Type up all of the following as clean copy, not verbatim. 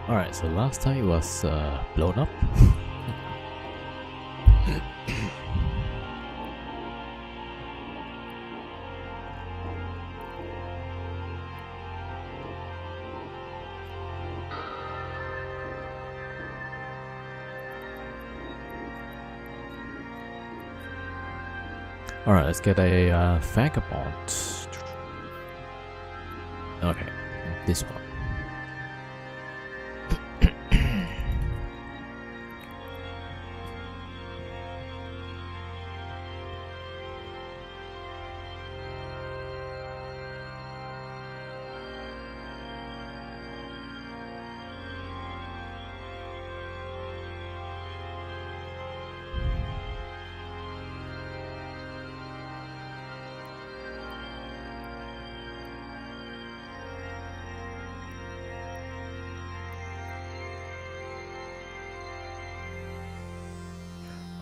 Alright, so last time it was blown up. Alright, let's get a vagabond. Okay, this one.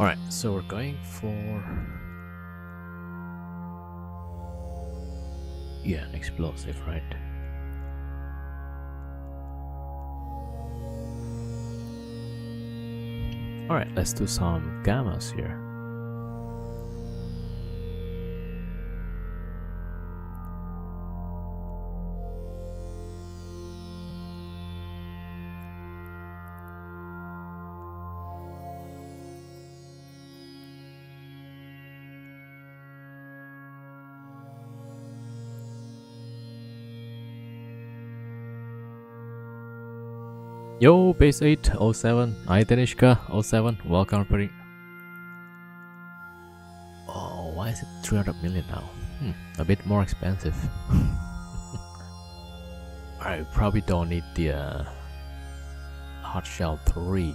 Alright, so we're going for... yeah, explosive, right? Alright, let's do some gammas here. Yo, base 807, hi Danishka 07, welcome everybody. Oh, why is it 300 million now? A bit more expensive. I probably don't need the hot shell 3.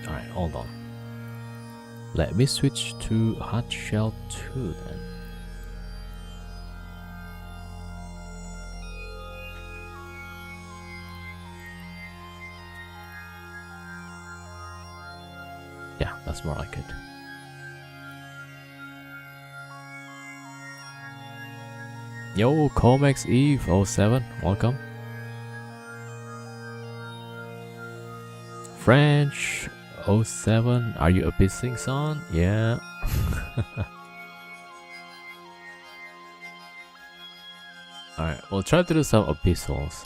Alright, hold on. Let me switch to hot shell 2 then. Yeah, that's more like it. Yo, Comex Eve 07, welcome. French 07, are you abyssing son? Yeah. Alright, we'll try to do some abyssals.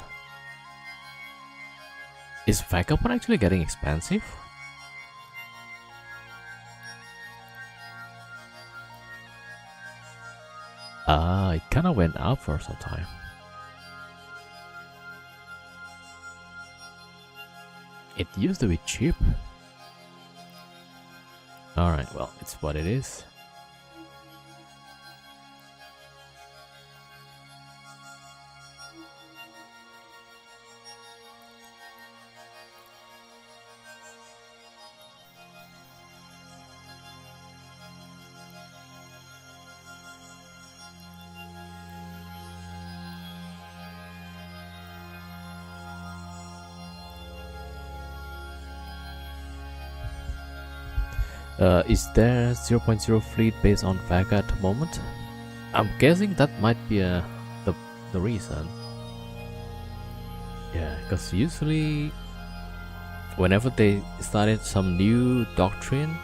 Is Vagabond actually getting expensive? It kinda went up for some time. It used to be cheap. Alright, well, it's what it is. Is there 0.0 fleet based on Vaga at the moment? I'm guessing that might be the reason. Yeah, because usually whenever they started some new doctrine,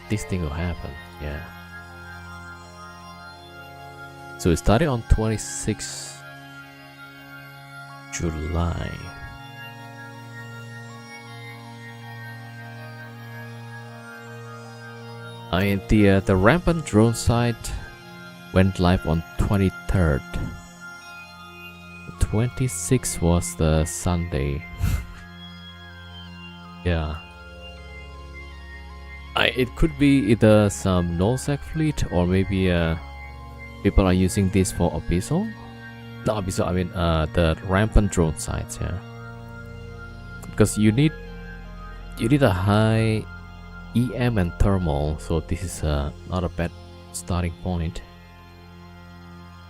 this thing will happen. Yeah. So it started on 26 July. I mean, the rampant drone site went live on 23rd. 26 was the Sunday. Yeah. It could be either some nullsec fleet or maybe people are using this for Abyssal. Not Abyssal, I mean the rampant drone sites. Yeah. Because you need a high EM and thermal, so this is not a bad starting point,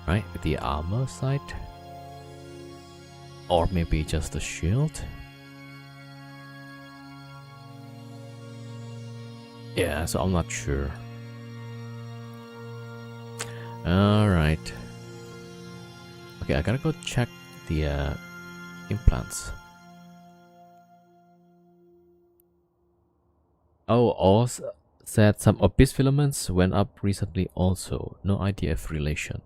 right? With the armor side, or maybe just the shield. Yeah, so I'm not sure. Alright. Okay, I gotta go check the implants. Oh, also said some Abyss filaments went up recently also. No idea if relation.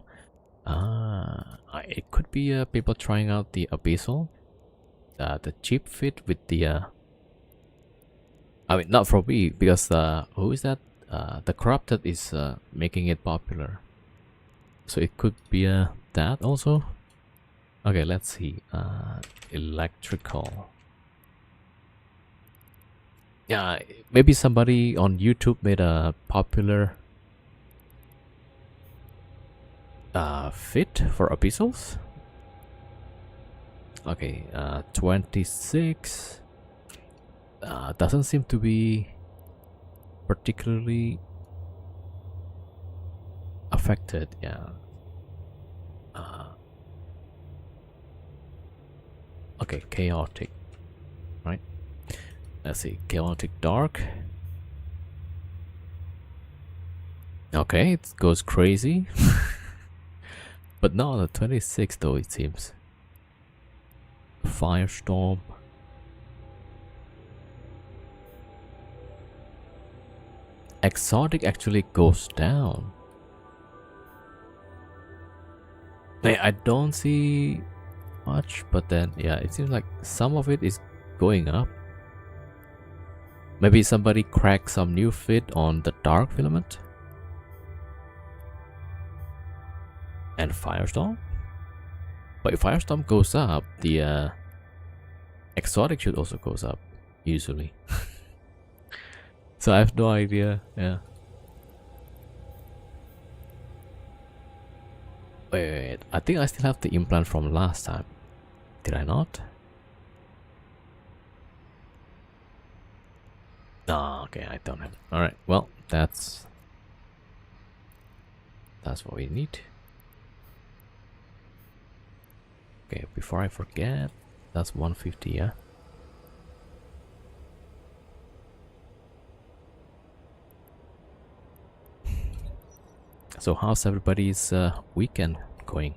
It could be people trying out the Abyssal. The cheap fit with the I mean, not for me, because who is that? The corrupted is making it popular. So it could be that also. Okay, let's see. Electrical. Yeah, maybe somebody on YouTube made a popular fit for Abyssals. Okay, 26. Doesn't seem to be particularly affected. Yeah. Okay, chaotic. Right. Let's see, chaotic dark. Okay, it goes crazy. But not on the 26 though, it seems. Firestorm. Exotic actually goes down. I don't see much, but then yeah, it seems like some of it is going up. Maybe somebody cracked some new fit on the dark filament. And Firestorm? But if Firestorm goes up, the exotic should also goes up, usually. So I have no idea, yeah. Wait, I think I still have the implant from last time. Did I not? No, okay, I don't have. Alright, well, that's what we need. Okay, before I forget, that's 150, yeah? So how's everybody's weekend going?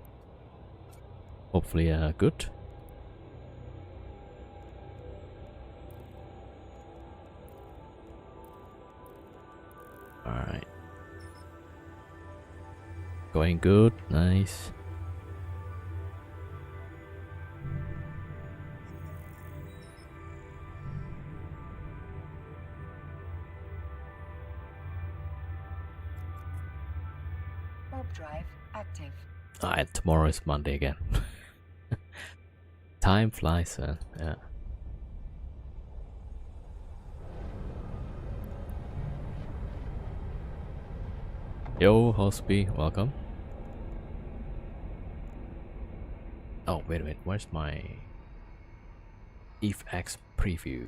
Hopefully good. Alright. Going good, nice. Drive active. And tomorrow is Monday again. Time flies, man. Yeah. Yo, Hospi, welcome. Oh, wait a minute. Where's my EveX preview?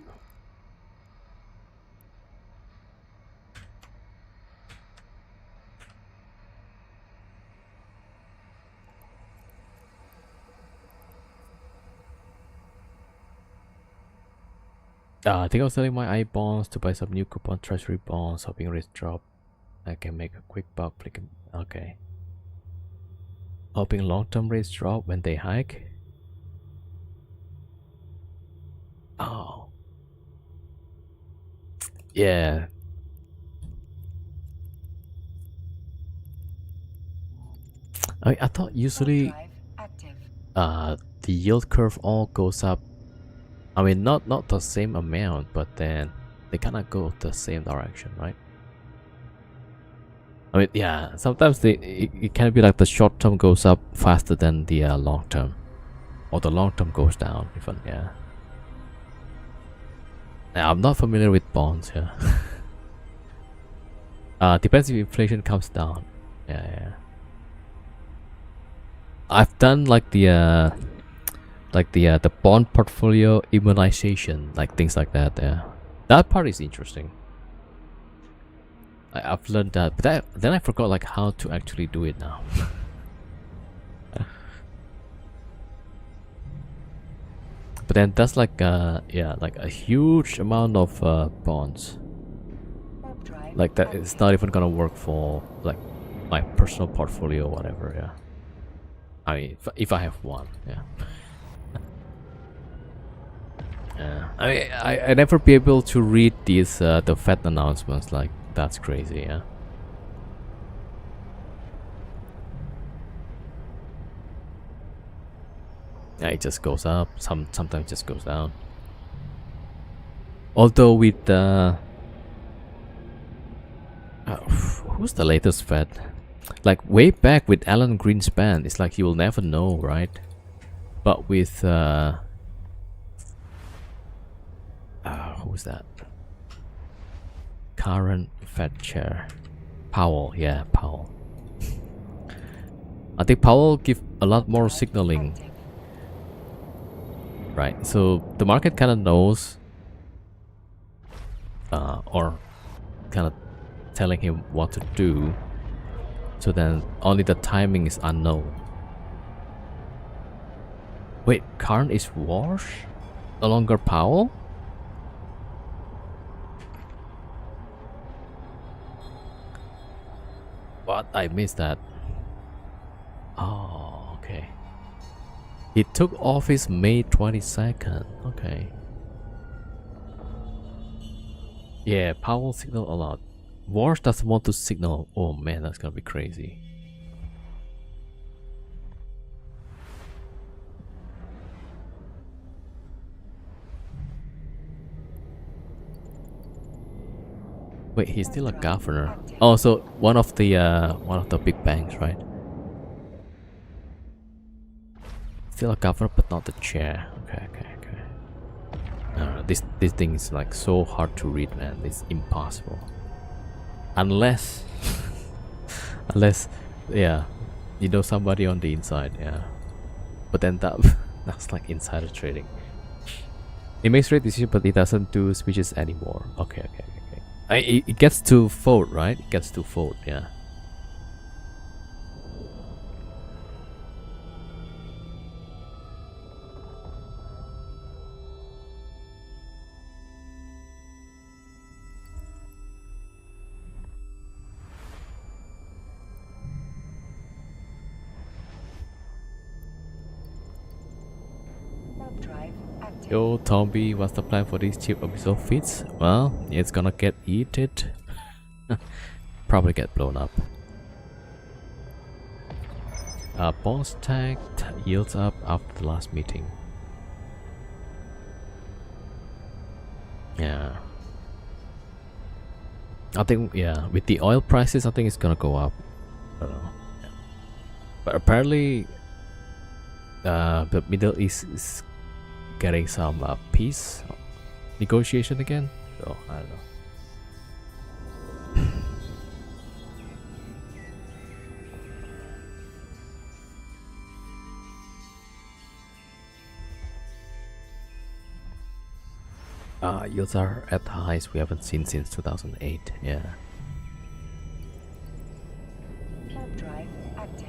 I think I was selling my I bonds to buy some new coupon treasury bonds, hoping rates drop. I can make a quick buck. Okay. Hoping long-term rates drop when they hike. Oh. Yeah. I thought usually the yield curve all goes up. I mean, not the same amount, but then they kind of go the same direction, right? I mean, yeah, sometimes it can be like the short term goes up faster than the long term, or the long term goes down even. Yeah. Now, I'm not familiar with bonds. Yeah. Depends if inflation comes down. Yeah. I've done like the bond portfolio immunization, like things like that. Yeah, that part is interesting. I've learned that, but then I forgot like how to actually do it now. But then that's like yeah, like a huge amount of bonds. Like that, it's not even gonna work for like my personal portfolio or whatever. Yeah. I mean, if I have one, yeah. I never be able to read these the Fed announcements. Like that's crazy, yeah. Yeah, it just goes up. Sometimes just goes down. Although with who's the latest Fed? Like way back with Alan Greenspan, it's like you will never know, right? But with who's that? Current Fed chair, Powell. Yeah, Powell. I think Powell give a lot more signaling, right? So the market kind of knows, or kind of telling him what to do. So then only the timing is unknown. Wait, Karn is Walsh? No longer Powell? What? I missed that. Oh, okay. He took office May 22nd. Okay. Yeah, Powell signaled a lot. Walsh doesn't want to signal. Oh man, that's gonna be crazy. Wait, he's still a governor. Oh, so one of the big banks, right? Still a governor, but not the chair. Okay. This thing is like so hard to read, man. It's impossible. Unless, yeah, you know somebody on the inside, yeah. But then that's like insider trading. It makes great decisions, but it doesn't do speeches anymore. Okay. It gets to vote, right? It gets to vote, yeah. Yo, Tomby, what's the plan for this cheap Abyssal feeds? Well, it's gonna get eaten. Probably get blown up. Bonds tagged yields up after the last meeting. Yeah. I think, yeah, with the oil prices, I think it's gonna go up. I don't know. Yeah. But apparently, the Middle East is getting some peace negotiation again. So I don't know. Yields are at highs we haven't seen since 2008. Yeah. Drive active.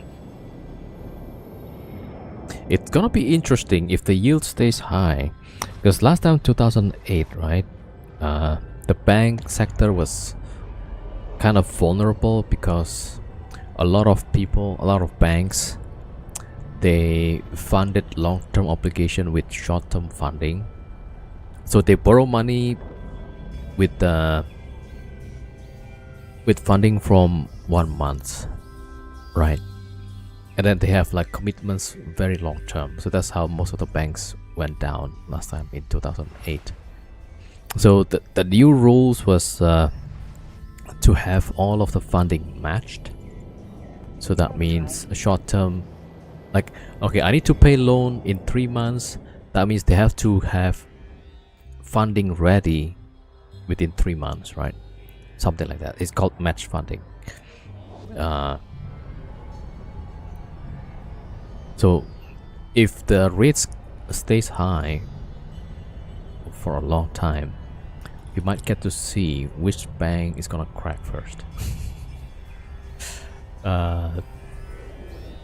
It's gonna be interesting if the yield stays high, because last time 2008, right? The bank sector was kind of vulnerable because a lot of people, a lot of banks, they funded long-term obligation with short-term funding. So they borrow money with funding from 1 month, right? And then they have like commitments very long term. So that's how most of the banks went down last time in 2008. So the new rules was to have all of the funding matched. So that means a short term, like, okay, I need to pay loan in 3 months. That means they have to have funding ready within 3 months, right? Something like that. It's called match funding. So if the rates stays high for a long time, you might get to see which bank is gonna crack first.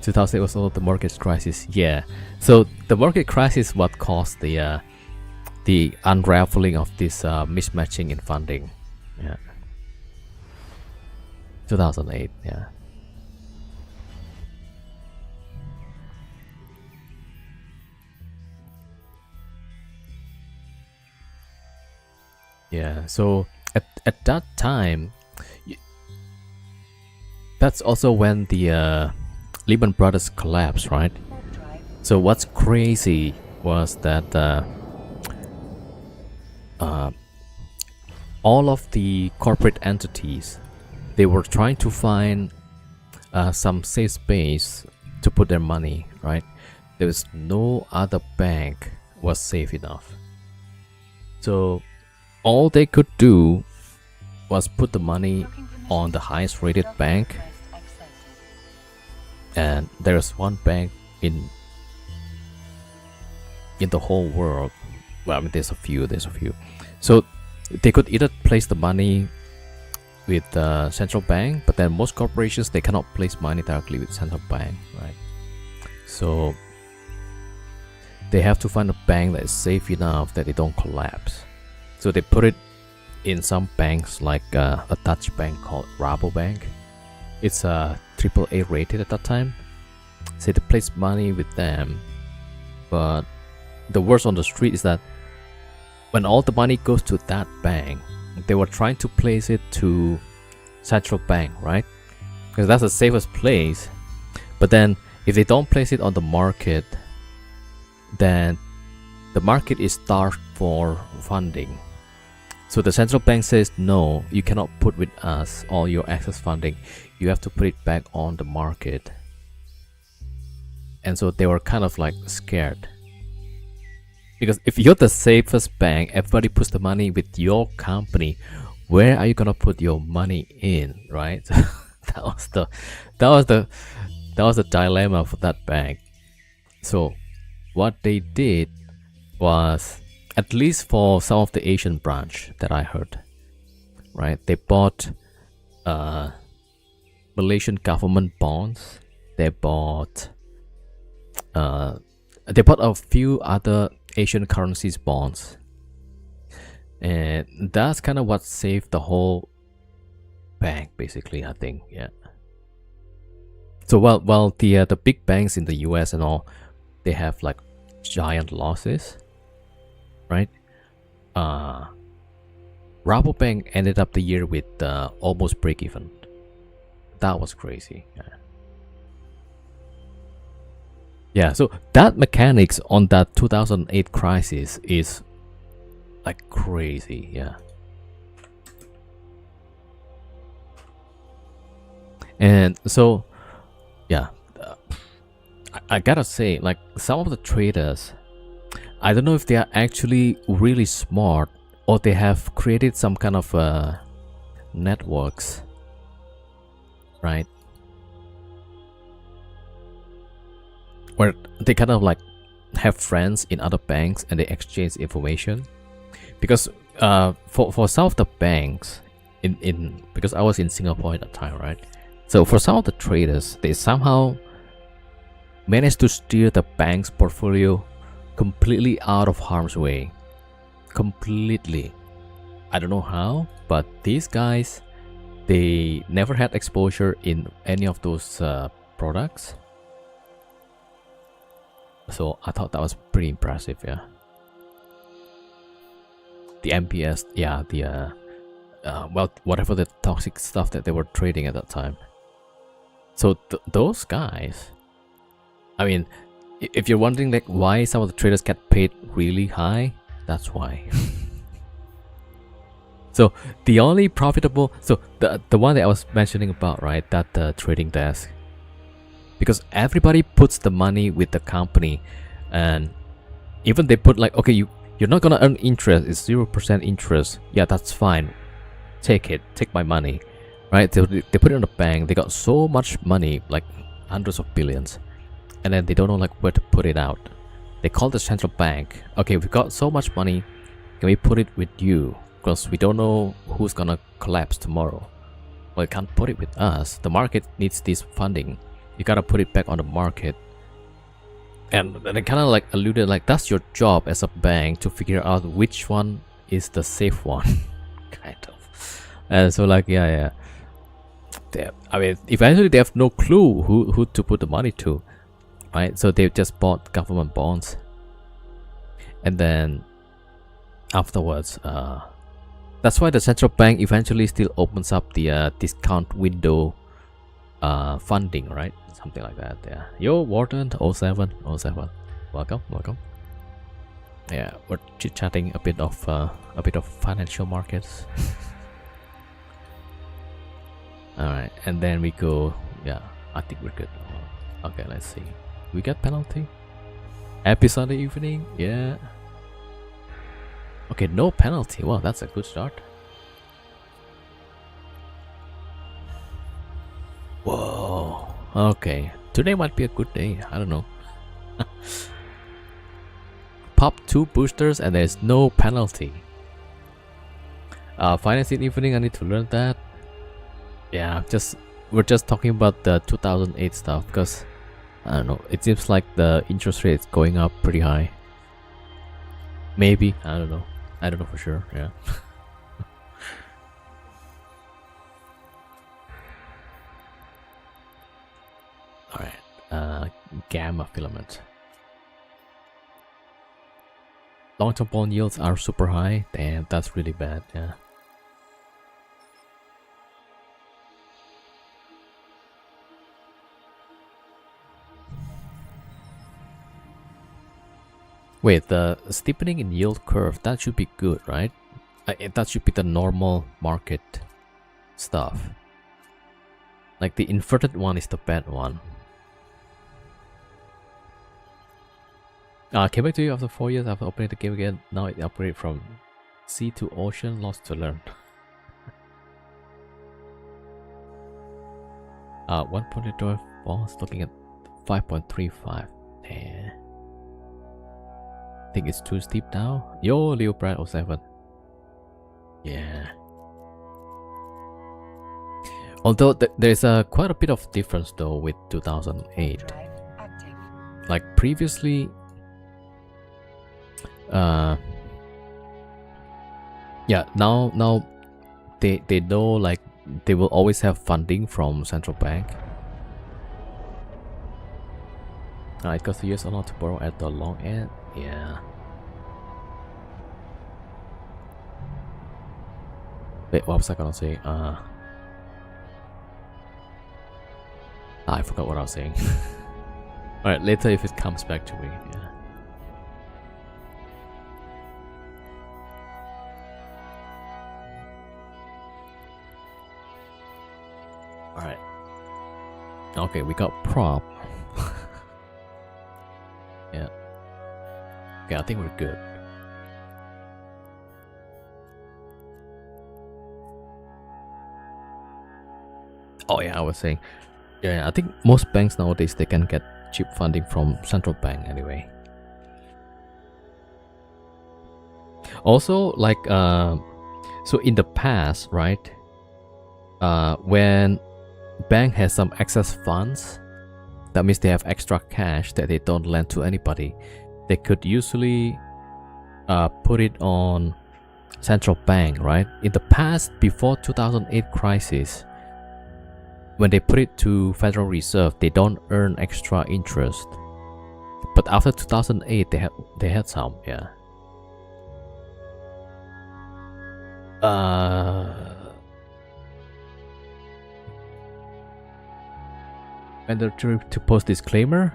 2008 was also the mortgage crisis. Yeah, so the market crisis what caused the unraveling of this mismatching in funding. Yeah, 2008. Yeah. Yeah, so at that time, y- that's also when the Lehman Brothers collapsed, right? Warp drive. So what's crazy was that uh, all of the corporate entities, they were trying to find some safe space to put their money, right? There was no other bank was safe enough. So all they could do was put the money Booking permission. on the highest rated Document bank, request accepted. and there's one bank in the whole world. Well, I mean, there's a few. So they could either place the money with the central bank, but then most corporations, they cannot place money directly with central bank, right? So they have to find a bank that is safe enough that they don't collapse. So they put it in some banks, like a Dutch bank called Rabobank. It's AAA rated at that time. So they place money with them, but the worst on the street is that when all the money goes to that bank, they were trying to place it to central bank, right? Because that's the safest place. But then if they don't place it on the market, then the market is starved for funding. So the central bank says, no, you cannot put with us all your excess funding. You have to put it back on the market. And so they were kind of like scared. Because if you're the safest bank, everybody puts the money with your company. Where are you gonna put your money in, right? that was the dilemma for that bank. So what they did was, at least for some of the Asian branch that I heard, right? They bought Malaysian government bonds. They bought a few other Asian currencies bonds, and that's kind of what saved the whole bank, basically, I think. Yeah. So while the big banks in the US and all, they have like giant losses, right? Rabobank ended up the year with almost break even. That was crazy. Yeah, so that mechanics on that 2008 crisis is like crazy. Yeah. And so, yeah, I gotta say, like, some of the traders, I don't know if they are actually really smart or they have created some kind of networks, right? Where they kind of like have friends in other banks and they exchange information. Because for some of the banks in because I was in Singapore at that time, right? So for some of the traders, they somehow managed to steer the bank's portfolio completely out of harm's way. Completely. I don't know how, but these guys, they never had exposure in any of those products. So I thought that was pretty impressive, yeah. The MPS, yeah, the well, whatever the toxic stuff that they were trading at that time. So those guys, I mean, if you're wondering like why some of the traders get paid really high, that's why. So the only profitable, so the one that I was mentioning about, right, that trading desk, because everybody puts the money with the company, and even they put like, okay, you're not gonna earn interest, it's 0% interest. Yeah, that's fine. Take it, take my money, right? They put it in the bank. They got so much money, like hundreds of billions, and then they don't know like where to put it out. They call the central bank. Okay, we got so much money. Can we put it with you? Because we don't know who's gonna collapse tomorrow. Well, you can't put it with us. The market needs this funding. You gotta put it back on the market. And they kind of like alluded like that's your job as a bank to figure out which one is the safe one, kind of. And so like yeah. I mean, eventually they have no clue who to put the money to, right? So they just bought government bonds, and then afterwards, That's why the central bank eventually still opens up the discount window funding, right? Something like that. Yeah. Yo, Warden 07. Welcome. Yeah, we're chit-chatting a bit of financial markets. All right, and then we go. Yeah, I think we're good. Okay, let's see. We get penalty. Happy Sunday evening. Yeah. Okay, no penalty. Wow, that's a good start. Whoa. Okay, today might be a good day. I don't know. Pop 2 boosters and there's no penalty. Financing evening. I need to learn that. Yeah, we're just talking about the 2008 stuff because I don't know. It seems like the interest rate is going up pretty high. Maybe, I don't know. I don't know for sure. Yeah. All right. Gamma filament. Long-term bond yields are super high. Damn, that's really bad. Yeah. Wait, the steepening in yield curve, that should be good, right? That should be the normal market stuff. Like the inverted one is the bad one. Came back to you after 4 years after opening the game again. Now it upgraded from sea to ocean, lost to learn. 1.8 balls looking at 5.35. Damn. Think it's too steep now. Yo, Leo Brad 07. Yeah. Although there's quite a bit of difference though with 2008. Like previously, yeah. Now they know like they will always have funding from central bank. It costs years a lot to borrow at the long end. Yeah. Wait, what was I gonna say? I forgot what I was saying. Alright, later if it comes back to me. Yeah. Alright. Okay, we got prop. Yeah. Okay, I think we're good. Oh yeah, I was saying. Yeah, I think most banks nowadays they can get cheap funding from central bank anyway. Also, like so in the past, right? When bank has some excess funds, that means they have extra cash that they don't lend to anybody. They could usually put it on central bank, right? In the past, before 2008 crisis, when they put it to Federal Reserve, they don't earn extra interest. But after 2008, they had some, yeah. Mandatory to post disclaimer?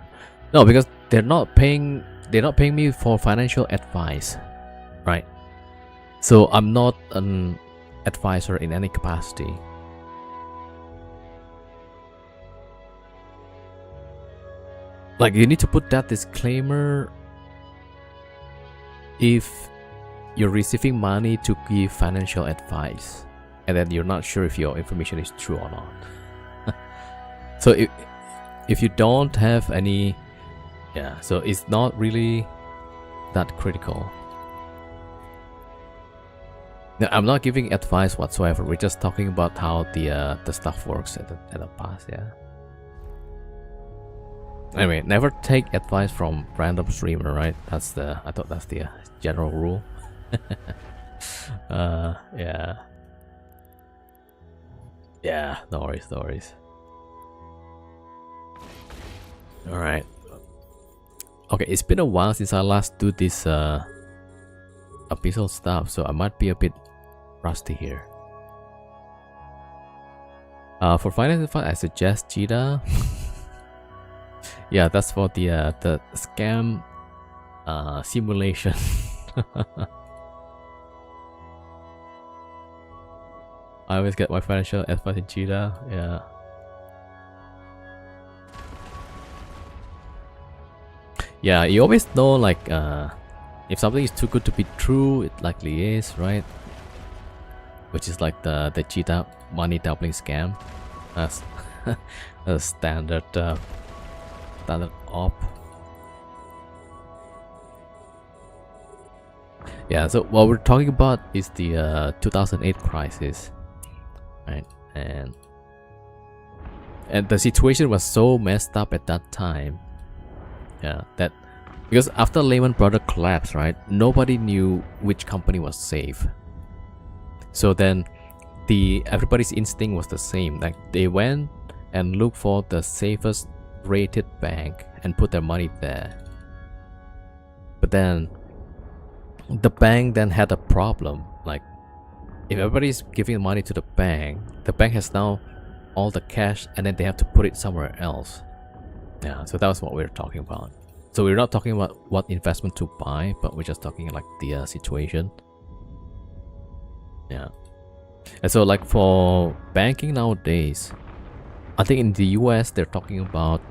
No, because they're not paying me for financial advice, right? So I'm not an advisor in any capacity. Like you need to put that disclaimer if you're receiving money to give financial advice and then you're not sure if your information is true or not. So if you don't have any, yeah, so it's not really that critical. Now, I'm not giving advice whatsoever. We're just talking about how the stuff works at the past, yeah. Anyway, never take advice from random streamer, right? I thought that's the general rule. Yeah. Yeah, no worries. Alright. Okay, it's been a while since I last do this Abyssal stuff, so I might be a bit rusty here. For finance advice, I suggest Cheetah. Yeah, that's for the scam simulation. I always get my financial advice in Cheetah. Yeah. Yeah, you always know, like, if something is too good to be true, it likely is, right? Which is like the Cheetah money doubling scam. That's a standard standard op. Yeah, so what we're talking about is the 2008 crisis, right? And the situation was so messed up at that time. Yeah, that because after Lehman Brothers collapsed, right, nobody knew which company was safe. So then everybody's instinct was the same. Like, they went and looked for the safest rated bank and put their money there. But then the bank then had a problem. Like, if everybody's giving money to the bank has now all the cash, and then they have to put it somewhere else. Yeah, so that was what we're talking about. So we're not talking about what investment to buy, but we're just talking like the situation. Yeah. And so, like, for banking nowadays, I think in the US they're talking about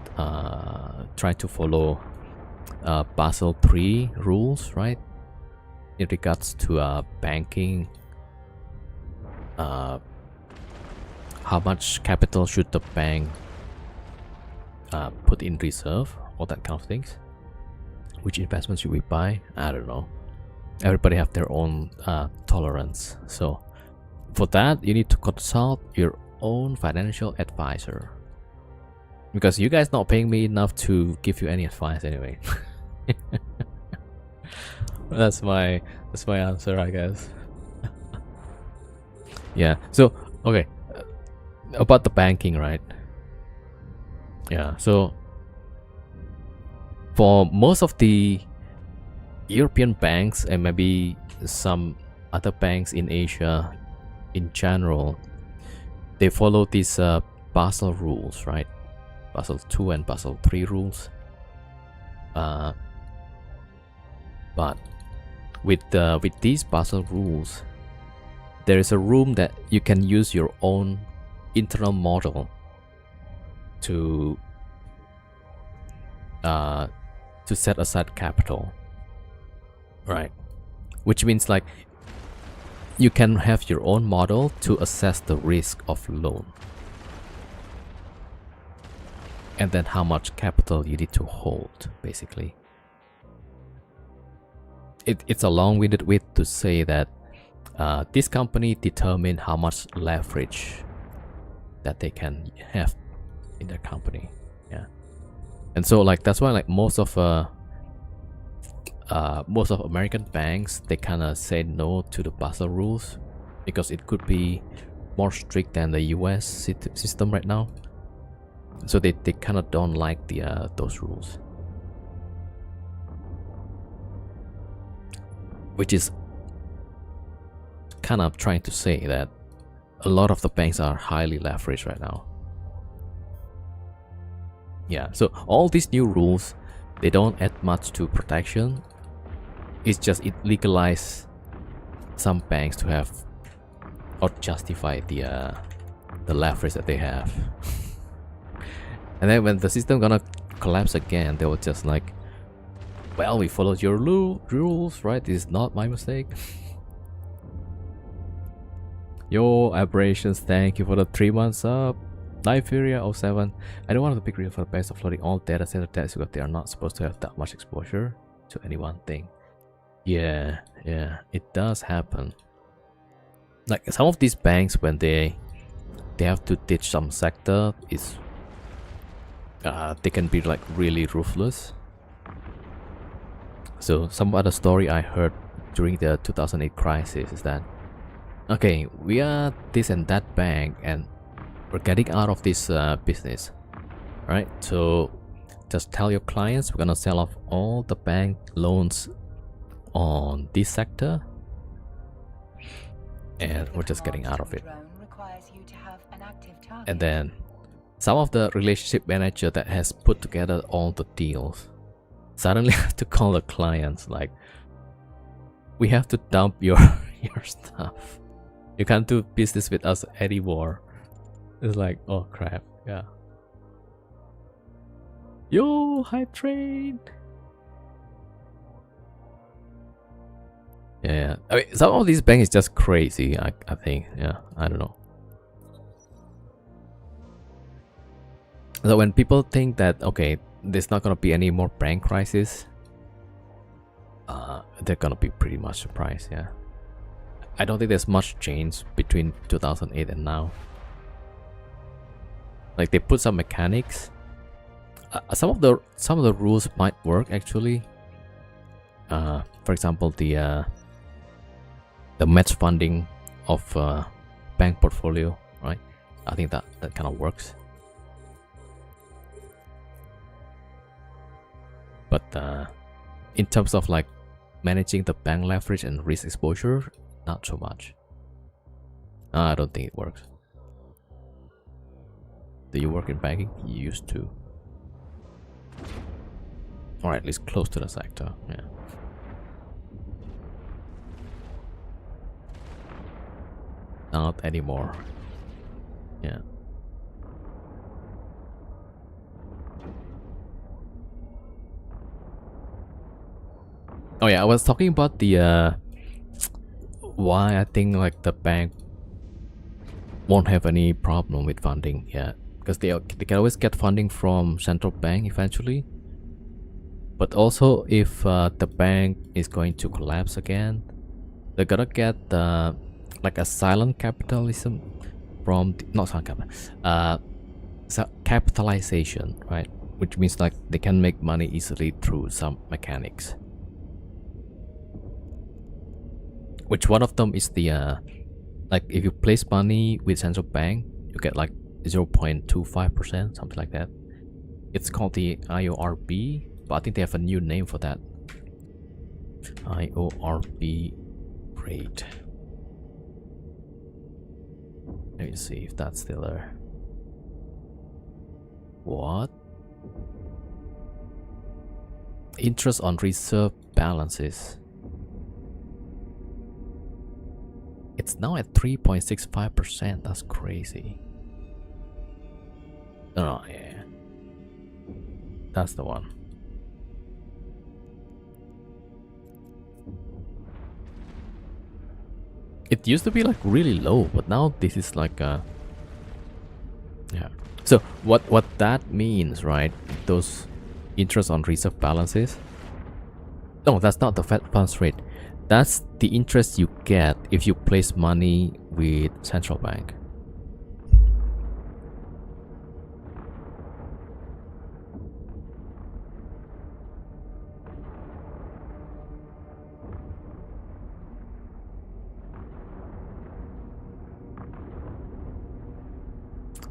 trying to follow Basel III rules, right? In regards to banking, how much capital should the bank put in reserve, all that kind of things. Which investments should we buy? I don't know. Everybody have their own tolerance. So for that, you need to consult your own financial advisor, because you guys not paying me enough to give you any advice anyway. That's my answer, I guess. Yeah. So okay, about the banking, right? Yeah. So for most of the European banks and maybe some other banks in Asia in general, they follow these Basel rules, right? Basel II and Basel III rules. But with these Basel rules, there is a room that you can use your own internal model to set aside capital, right? Which means, like, you can have your own model to assess the risk of loan, and then how much capital you need to hold, basically. It's a long-winded way to say that this company determine how much leverage that they can have in their company. Yeah. And so, like, that's why, like, most of American banks, they kind of say no to the Basel rules because it could be more strict than the US system right now. So they kind of don't like those rules, which is kind of trying to say that a lot of the banks are highly leveraged right now. Yeah, so all these new rules, they don't add much to protection. It's just it legalizes some banks to have or justify the leverage that they have. And then when the system gonna collapse again, they will just like, well, we followed your rules, right? This is not my mistake. Yo, Aberrations, thank you for the 3 months up. Nigeria07. I don't want to pick reason for the banks of flooding all data center debts because they are not supposed to have that much exposure to any one thing. Yeah, it does happen. Like some of these banks, when they have to ditch some sector, is they can be like really ruthless. So some other story I heard during the 2008 crisis is that, okay, we are this and that bank and we're getting out of this business, right? So just tell your clients we're gonna sell off all the bank loans on this sector, and we're just getting out of it. Drone requires you to have an active target. And then some of the relationship manager that has put together all the deals suddenly have to call the clients like, we have to dump your stuff. You can't do business with us anymore. It's like, oh crap, yeah. Yo, hype train. Yeah, I mean, some of these banks is just crazy. I think, yeah, I don't know. So when people think that, okay, there's not gonna be any more bank crisis, they're gonna be pretty much surprised. Yeah, I don't think there's much change between 2008 and now. Like they put some mechanics. Some of the rules might work actually. For example, the match funding of bank portfolio, right? I think that kind of works. But in terms of like managing the bank leverage and risk exposure, not so much. I don't think it works. Do you work in banking? You used to. Or at least close to the sector, yeah. Not anymore. Yeah. Oh yeah, I was talking about the why I think like the bank won't have any problem with funding. Yeah, because they can always get funding from central bank eventually. But also if the bank is going to collapse again, they're gonna get like a silent capitalism from not silent capital, capitalization, right? Which means like they can make money easily through some mechanics. Which one of them is the like if you place money with central bank, you get like 0.25%, something like that. It's called the IORB, but I think they have a new name for that. IORB rate. Let me see if that's still there. What? Interest on reserve balances. It's now at 3.65%. That's crazy. Oh yeah, that's the one. It used to be like really low, but now this is like yeah. So what that means, right? Those interest on reserve balances. No, that's not the Fed funds rate. That's the interest you get if you place money with central bank.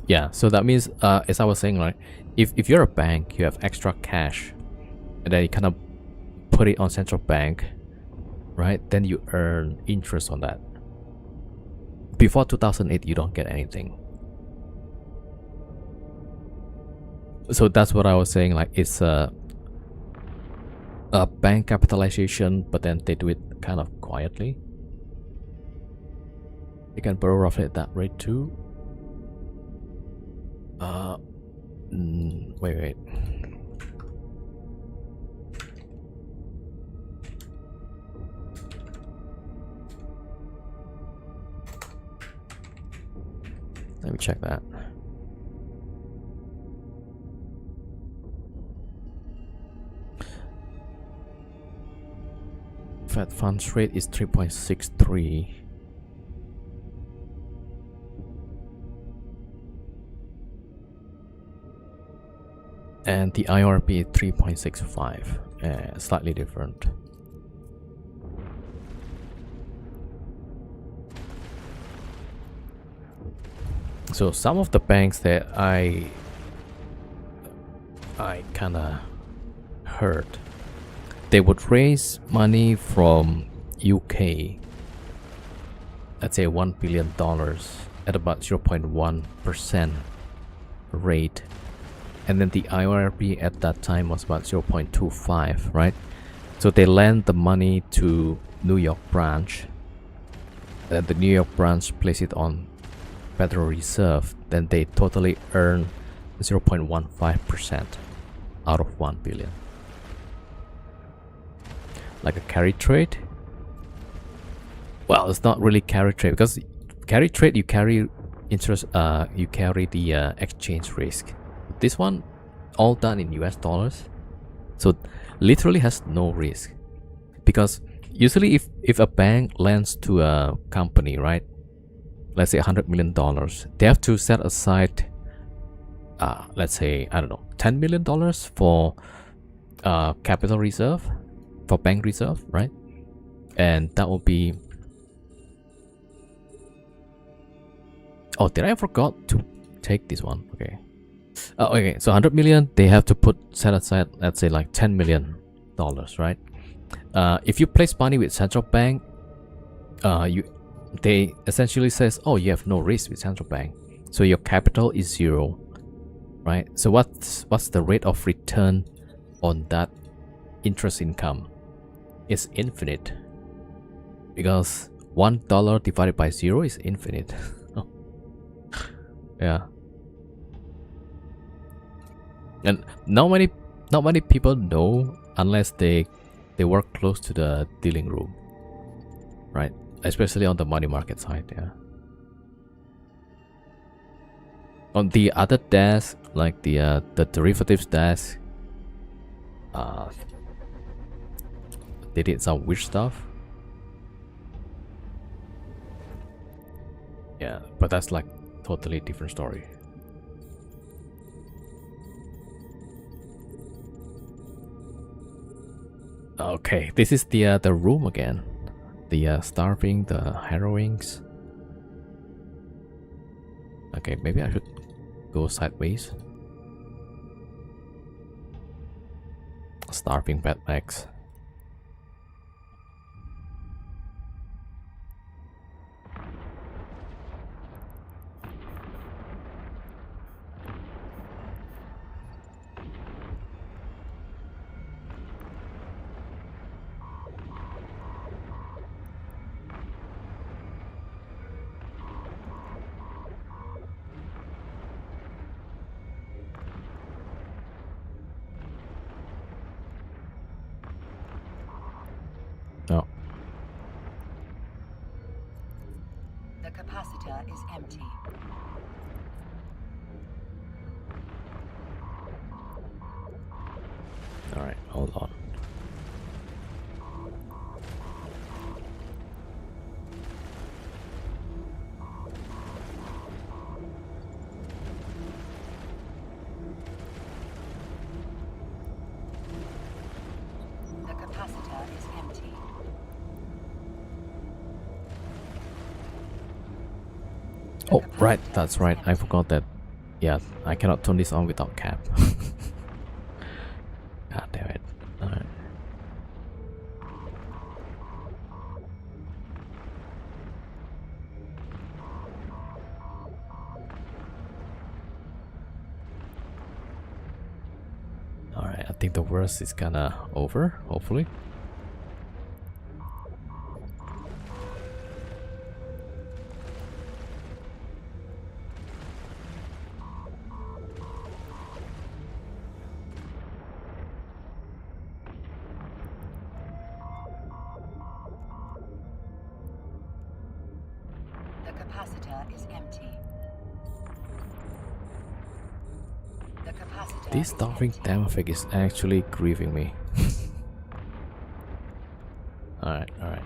Yeah, so that means as I was saying, right, if you're a bank, you have extra cash and then you kind of put it on central bank, right? Then you earn interest on that. Before 2008, you don't get anything. So that's what I was saying, like it's a bank capitalization, but then they do it kind of quietly. You can borrow roughly at that rate too. Wait. Let me check that. Fed funds rate is 3.63. And the IRB is 3.65. Slightly different. So some of the banks that I kind of heard, they would raise money from UK let's say $1 billion at about 0.1% rate, and then the IRB at that time was about 0.25, right? So they lend the money to New York branch, then the New York branch place it on Federal Reserve, then they totally earn 0.15% out of 1 billion. Like a carry trade? Well, it's not really carry trade, because carry trade you carry interest, you carry the exchange risk. This one all done in US dollars, so literally has no risk. Because usually if a bank lends to a company, right, let's say $100 million, they have to set aside let's say, I don't know, $10 million for capital reserve, for bank reserve, right? And that will be, oh, did I forgot to take this one? Okay. Okay, so 100 million, they have to set aside, let's say like $10 million, right? If you place money with central bank, they essentially says, oh, you have no risk with central bank, so your capital is 0, right? So what's the rate of return on that interest income? It's infinite, because $1 divided by 0 is infinite. Yeah. And not many people know unless they work close to the dealing room, right? Especially on the money market side, yeah. On the other desk, like the derivatives desk, they did some weird stuff. Yeah, but that's like totally different story. Okay, this is the room again. The starving, the harrowings. Okay, maybe I should go sideways. Starving bad legs. Oh. The capacitor is empty. Alright, hold on. The capacitor is empty. Oh, right, that's right. I forgot that. Yeah, I cannot turn this on without cap. God damn it. Alright. Alright, I think the worst is kinda over, hopefully. The capacitor is empty. The capacitor This is starving empty. demographic is actually grieving me. Alright, alright.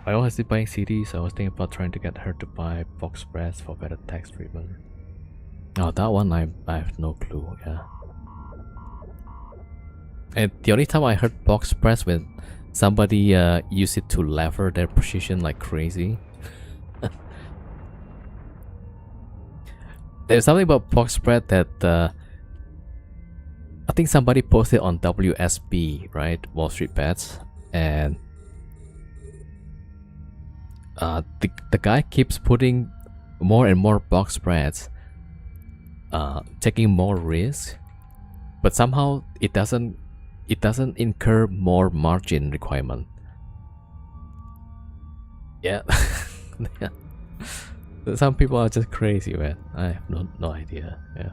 I was buying CDs. I was thinking about trying to get her to buy box press for better tax treatment. Oh, that one I have no clue. Yeah. And the only time I heard box press when somebody use it to lever their position like crazy. There's something about box spread that I think somebody posted on WSB, right? Wall Street Bets, and the guy keeps putting more and more box spreads, taking more risk, but somehow it doesn't incur more margin requirement. Yeah. Yeah. Some people are just crazy, man. I have no idea. Yeah.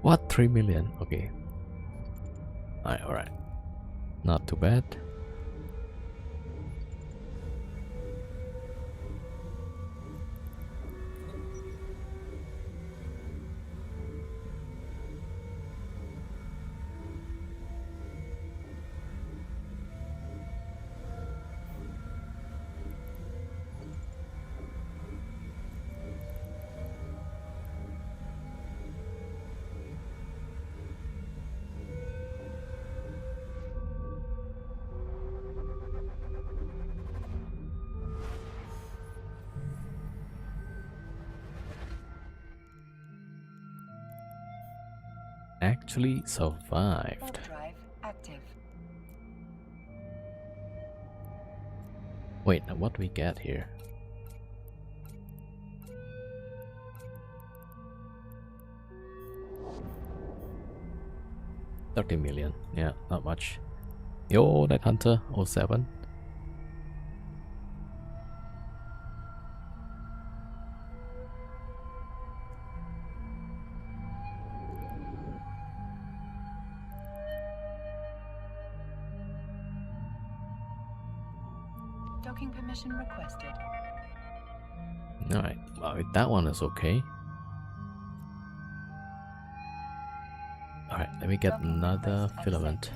What? 3 million? Okay. Alright. Not too bad. Actually survived. Overdrive active. Wait, now what do we get here? $30 million. Yeah, not much. Yo, that hunter 07. Docking permission requested. Alright, well, that one is okay. Alright, let me get Docking another request filament.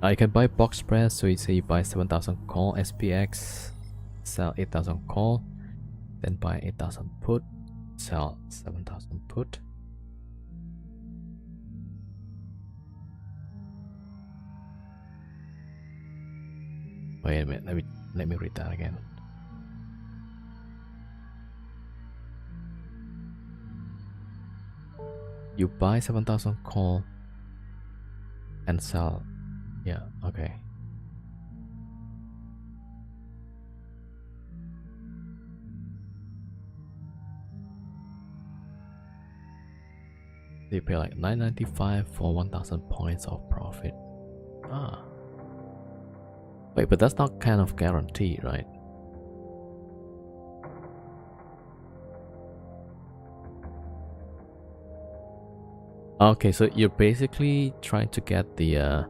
accepted. You can buy box spread, so you say you buy 7,000 call SPX, sell 8,000 call, then buy 8,000 put, sell 7,000 put. Wait a minute, let me read that again. You buy 7,000 call and sell. Yeah, okay. They pay like $9.95 for 1,000 points of profit. Ah. Wait, but that's not kind of guaranteed, right? Okay, so you're basically trying to get the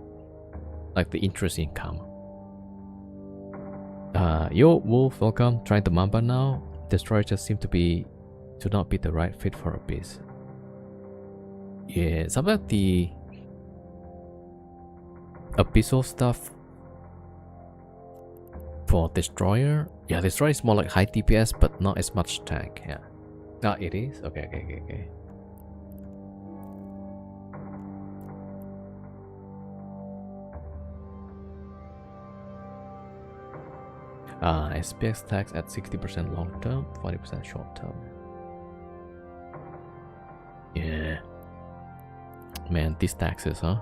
like the interest income. Yo, Wolf, welcome. Trying the Mamba now. Destroyer just seem to not be the right fit for Abyss. Yeah, some of the Abyssal stuff for Destroyer. Yeah, Destroyer is more like high DPS, but not as much tank. Yeah. Ah, it is? Okay. SPX tax at 60% long term, 40% short term. Yeah. Man, these taxes, huh?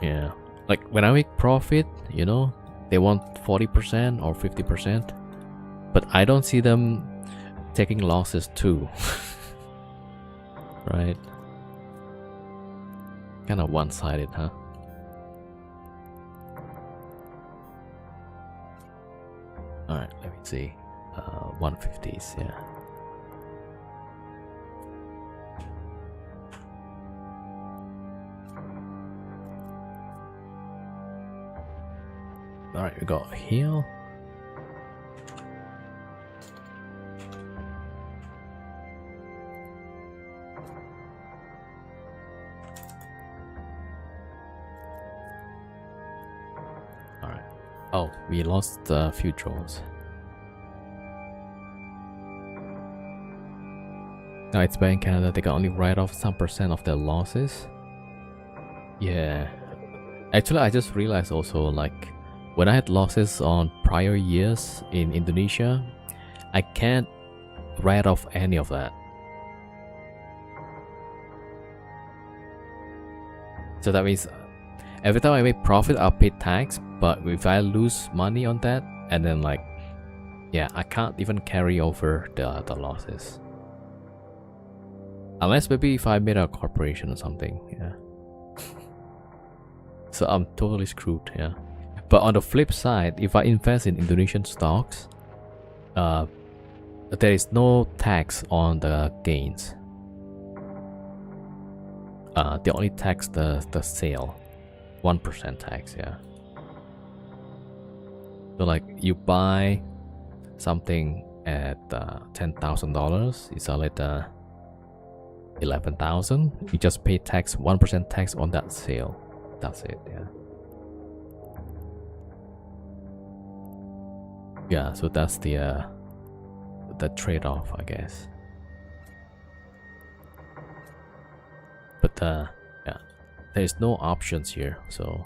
Yeah. Like when I make profit, you know, they want 40% or 50%. But I don't see them taking losses too. Right? Kind of one-sided, huh? Alright, let me see. 150s, yeah. Alright, we got heal. Oh, we lost a few drones. Now it's bad in Canada, they can only write off some percent of their losses. Yeah. Actually, I just realized also, like, when I had losses on prior years in Indonesia, I can't write off any of that. So that means every time I make profit, I'll pay tax, but if I lose money on that, and then like, yeah, I can't even carry over the losses. Unless maybe if I made a corporation or something, yeah. So I'm totally screwed, yeah. But on the flip side, if I invest in Indonesian stocks, there is no tax on the gains. They only tax the sale, 1% tax, yeah. So like you buy something at $10,000, you sell it 11,000. You just pay tax, 1% tax on that sale. That's it, yeah. Yeah, so that's the trade-off, I guess. But yeah, there's no options here, so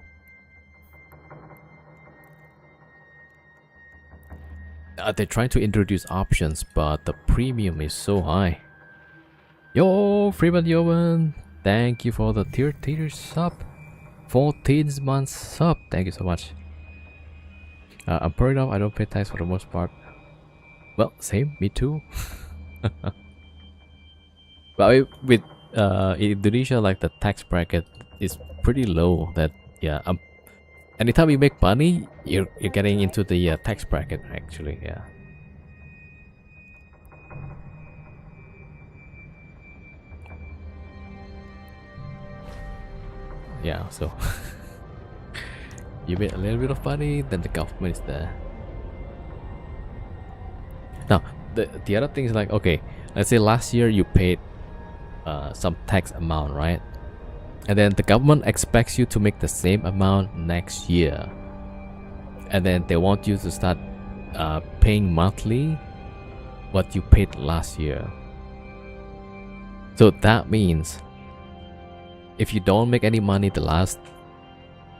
they're trying to introduce options, but the premium is so high. Yo, Freeman Yeoman, thank you for the tier sub, 14 months sub. Thank you so much. I'm proud of I don't pay tax for the most part. Well, same, me too. But with in Indonesia, like the tax bracket is pretty low. That yeah, anytime you make money, you're getting into the tax bracket actually. Yeah. Yeah. So you made a little bit of money, then the government is there. Now the other thing is like, okay, let's say last year you paid some tax amount, right? And then the government expects you to make the same amount next year, and then they want you to start paying monthly what you paid last year. So that means if you don't make any money the last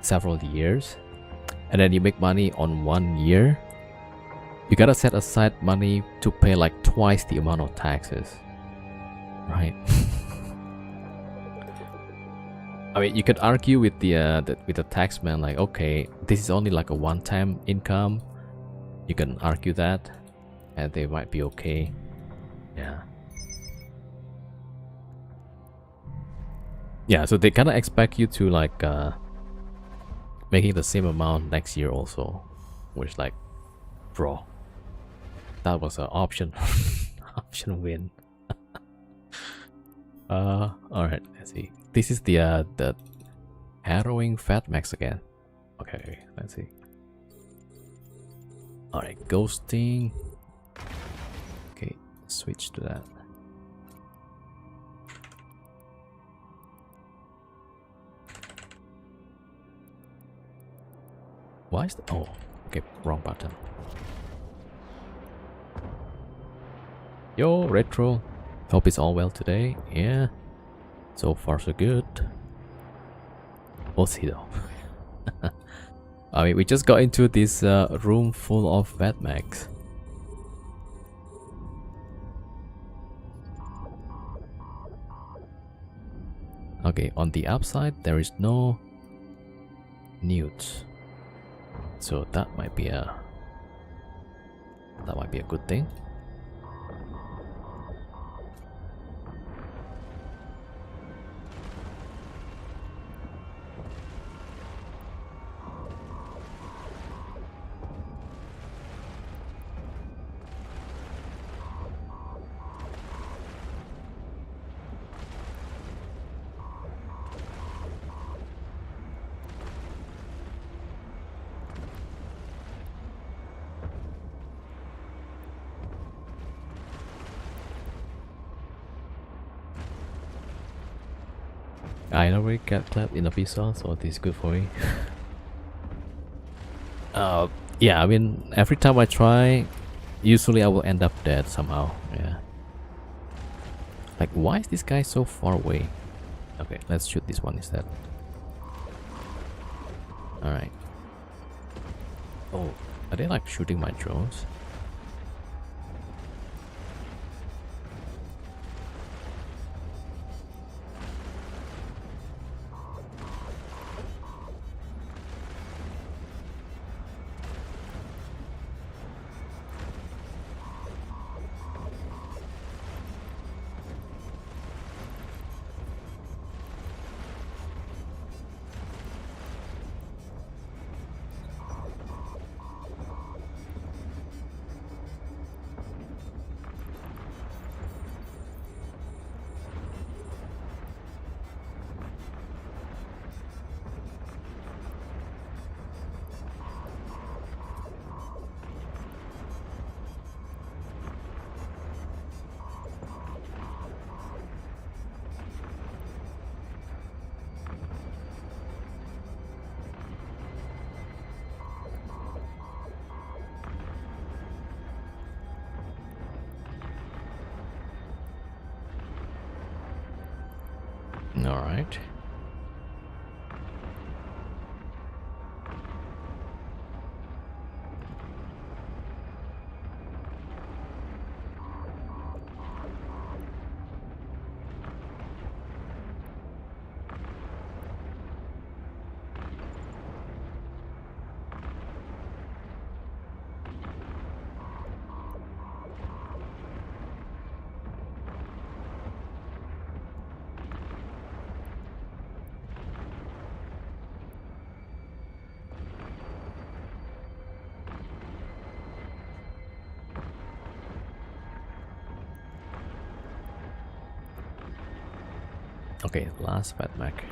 several years, and then you make money on 1 year, you gotta set aside money to pay like twice the amount of taxes, right? I mean, you could argue with the tax man, like, okay, this is only like a one-time income. You can argue that, and they might be okay. Yeah. Yeah, so they kind of expect you to like making the same amount next year also, which like, bro, that was an option option win. All right, let's see. This is the harrowing fat max again. Okay, let's see. All right, ghosting. Okay, switch to that. Why is the oh, okay, wrong button. Yo, retro. Hope it's all well today. Yeah, so far so good. We'll see though. I mean, we just got into this room full of Fat Max. Okay, on the upside there is no newts, so that might be a good thing. I already get clapped in Abyssal, so this is good for me. Yeah, I mean, every time I try, usually I will end up dead somehow. Yeah. Like, why is this guy so far away? Okay, let's shoot this one instead. Alright. Oh, are they like shooting my drones? Alright. Okay, last Fat Mac.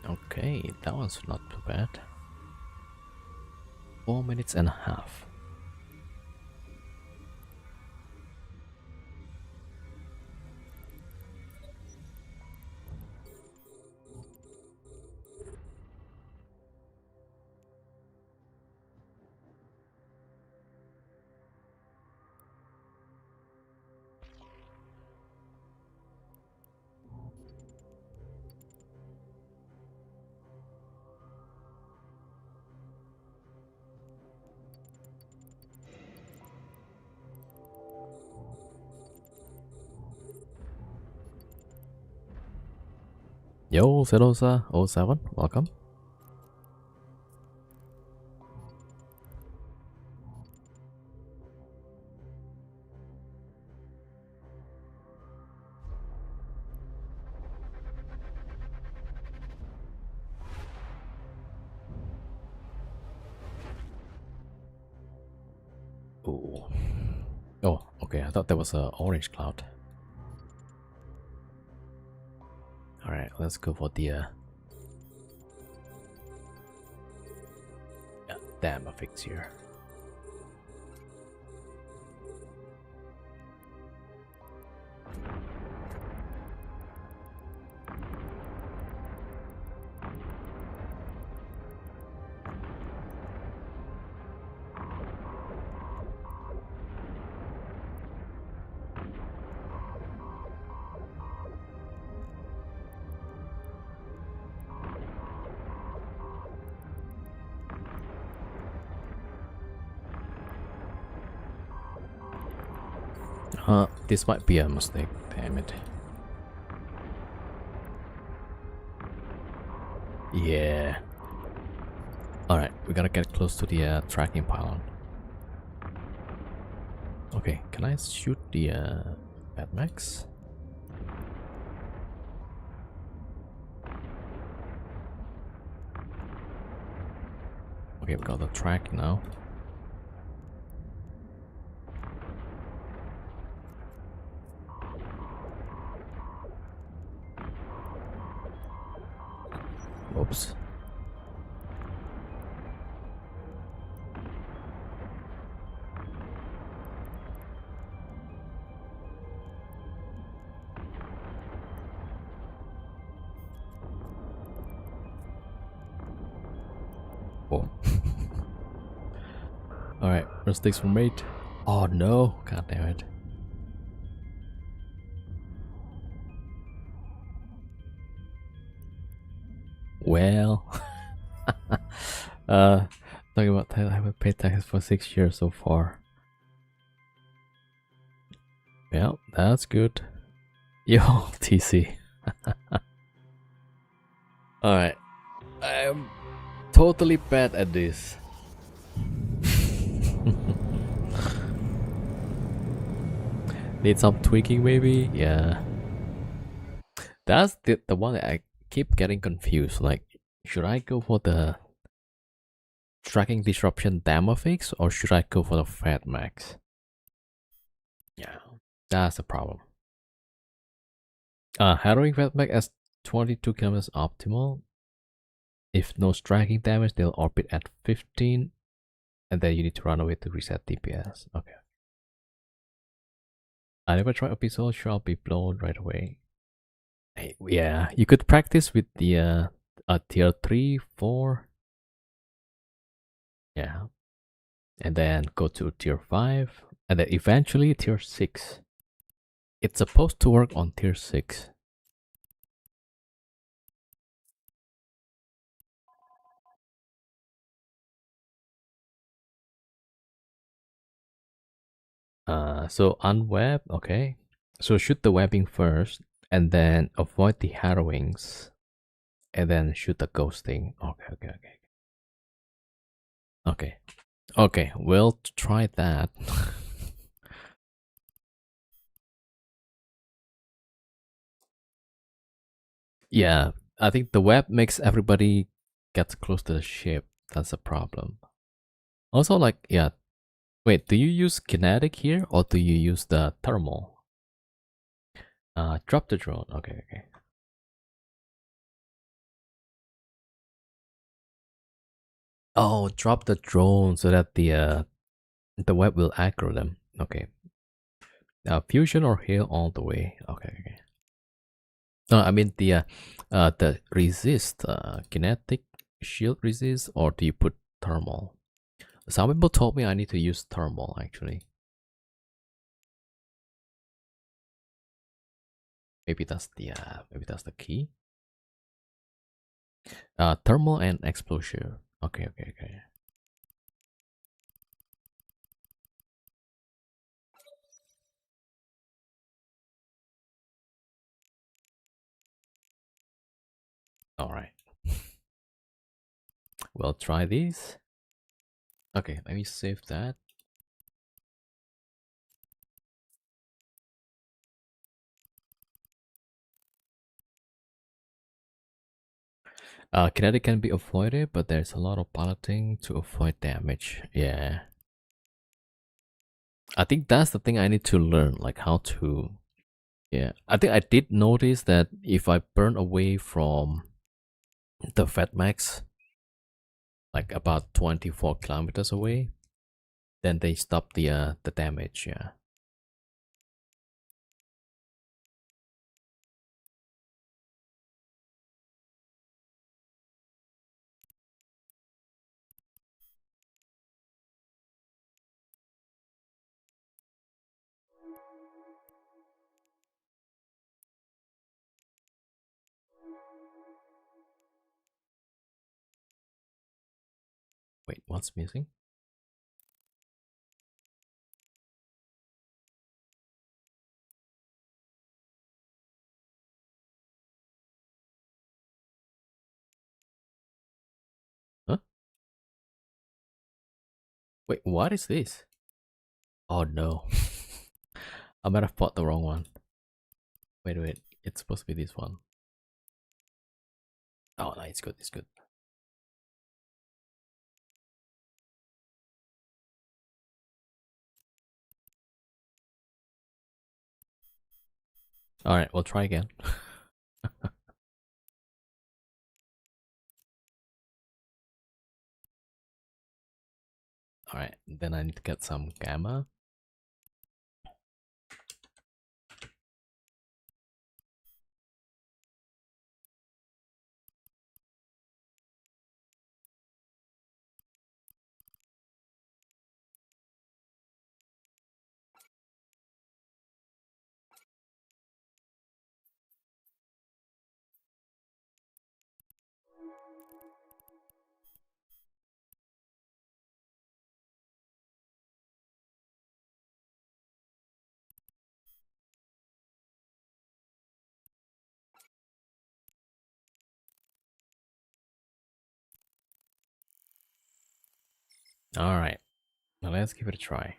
Okay, that one's not too bad. 4 minutes and a half. Yo, Zerosa07, welcome. Ooh. Oh, okay, I thought there was a orange cloud. Alright, let's go for the yeah, damn, a fix here. This might be a mistake, damn it. Yeah. Alright, we gotta get close to the tracking pylon. Okay, can I shoot the Mad Max? Okay, we got the track now. Alright, first sticks for mate. Oh no, god damn it. Well, uh, talking about that, I haven't paid taxes for 6 years so far. Well, that's good. Yo, TC. Alright, I'm totally bad at this. Need some tweaking maybe? Yeah. That's the one that I keep getting confused. Like, should I go for the tracking disruption demo fix or should I go for the Fat Max? Yeah, that's the problem. Harrowing Fat Max as 22 kilometers optimal. If no striking damage, they'll orbit at 15, and then you need to run away to reset DPS. Okay. I never tried Abyssal, sure I'll be blown right away. Hey, yeah, you could practice with the tier 3, 4. Yeah. And then go to tier 5, and then eventually tier 6. It's supposed to work on tier 6. So unweb, okay. So shoot the webbing first, and then avoid the harrowings, and then shoot the ghosting. Okay. Okay, we'll try that. Yeah, I think the web makes everybody get close to the ship. That's a problem. Also, like, yeah. Wait, do you use kinetic here or do you use the thermal? Drop the drone. Okay. Oh, drop the drone so that the web will aggro them. Okay. Fusion or heal all the way. Okay. No, I mean the resist, kinetic shield resist, or do you put thermal? Some people told me I need to use thermal actually. Maybe that's the key. Thermal and exposure. Okay. All right. We'll try these. Okay, let me save that. Kinetic can be avoided, but there's a lot of piloting to avoid damage. Yeah. I think that's the thing I need to learn, like how to. Yeah, I think I did notice that if I burn away from the Fat Max, like about 24 kilometers away, then they stop the damage. Yeah. Wait, what's missing? Huh? Wait, what is this? Oh no. I might have bought the wrong one. Wait. It's supposed to be this one. Oh, no, it's good. All right, we'll try again. All right, then I need to get some gamma. Alright, now let's give it a try.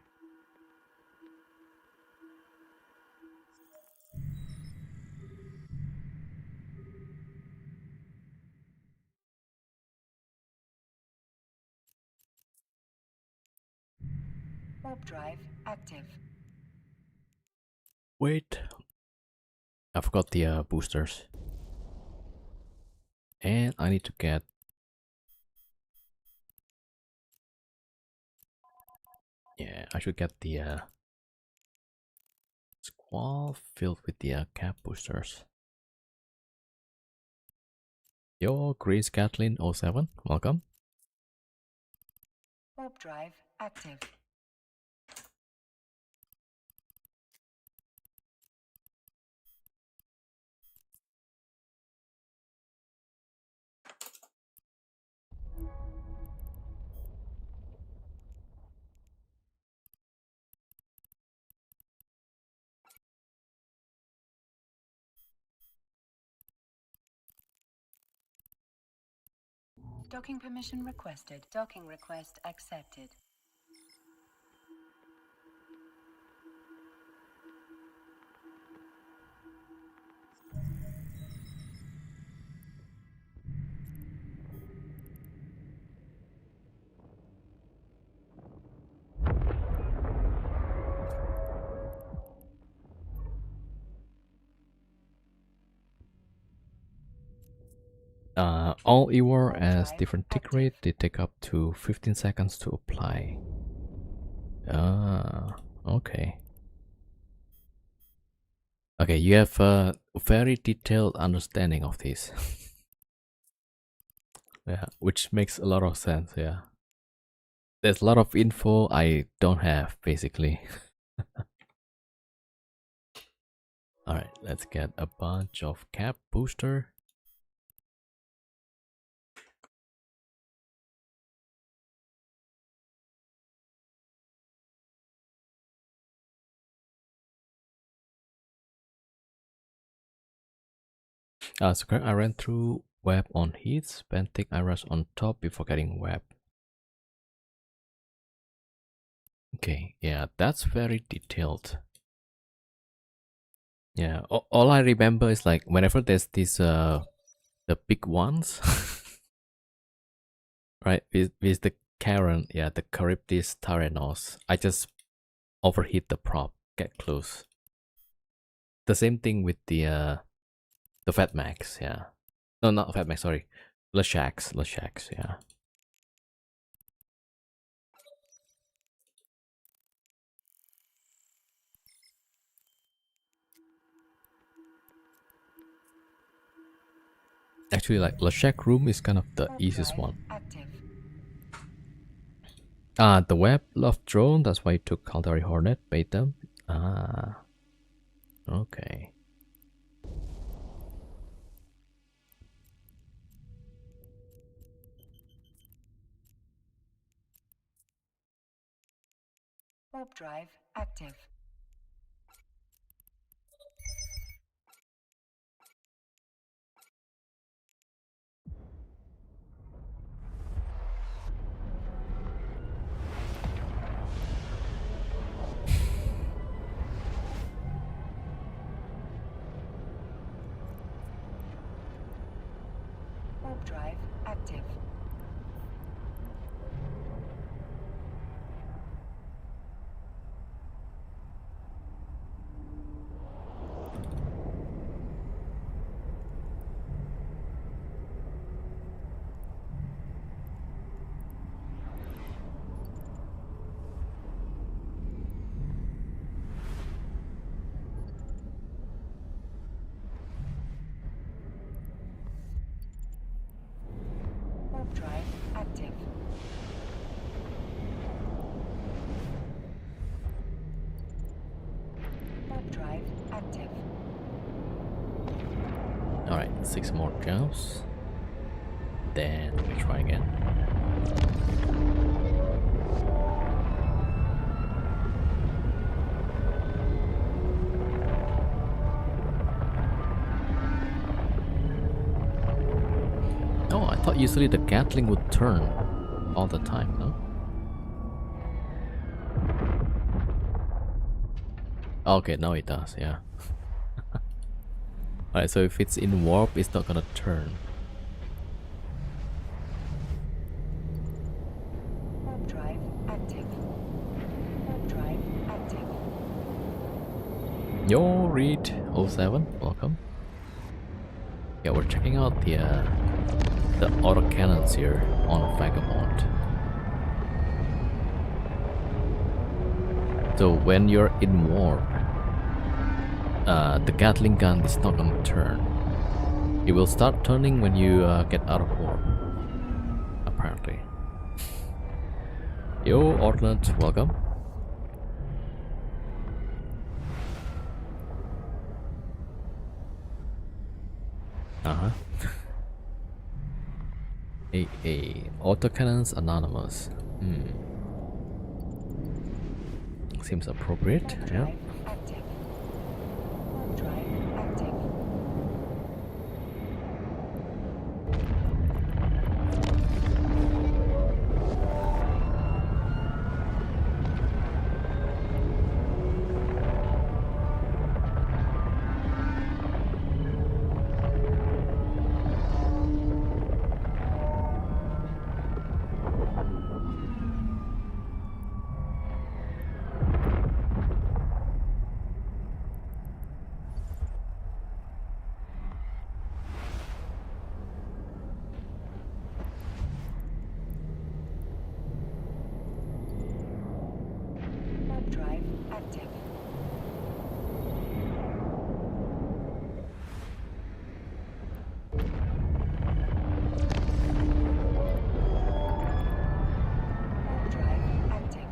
Warp drive active. Wait, I forgot the boosters. And I need to get... Yeah, I should get the squall filled with the cap boosters. Yo, Grease Kathleen 07, welcome. Warp drive active. Docking permission requested. Docking request accepted. All EWR as different tick rate, they take up to 15 seconds to apply. Ah, okay. Okay, you have a very detailed understanding of this. Yeah, which makes a lot of sense, yeah. There's a lot of info I don't have, basically. Alright, let's get a bunch of cap booster. So I ran through web on heat, spent thick iris on top before getting web. Okay, yeah, that's very detailed. Yeah, all I remember is like whenever there's these the big ones, right? With the Karen, yeah, the Charybdis Tyrannos, I just overheat the prop, get close. The same thing with the Fat Max, yeah. No, not Fat Max, sorry. Lashax, yeah. Actually, like Lashak room is kind of the easiest one. Active. The web love drone, that's why I took Caldari Hornet, bait them. Ah, okay. Warp drive active. Warp drive active. Warp drive active. Warp drive active. Alright, 6 more jumps. Then we try again. Oh, I thought usually the Gatling would turn all the time, no? Okay, now it does, yeah. Alright, so if it's in warp, it's not gonna turn. Warp drive active. Warp drive active. Yo, Reed 07, welcome. Yeah, we're checking out the autocannons here on Vagabond. So when you're in warp, the Gatling gun is not gonna turn. It will start turning when you get out of warp, apparently. Yo, Ordnance, welcome. AA Autocannons Anonymous. Seems appropriate. Warp Yeah. drive active. Warp drive active. Warp drive active. Warp drive active.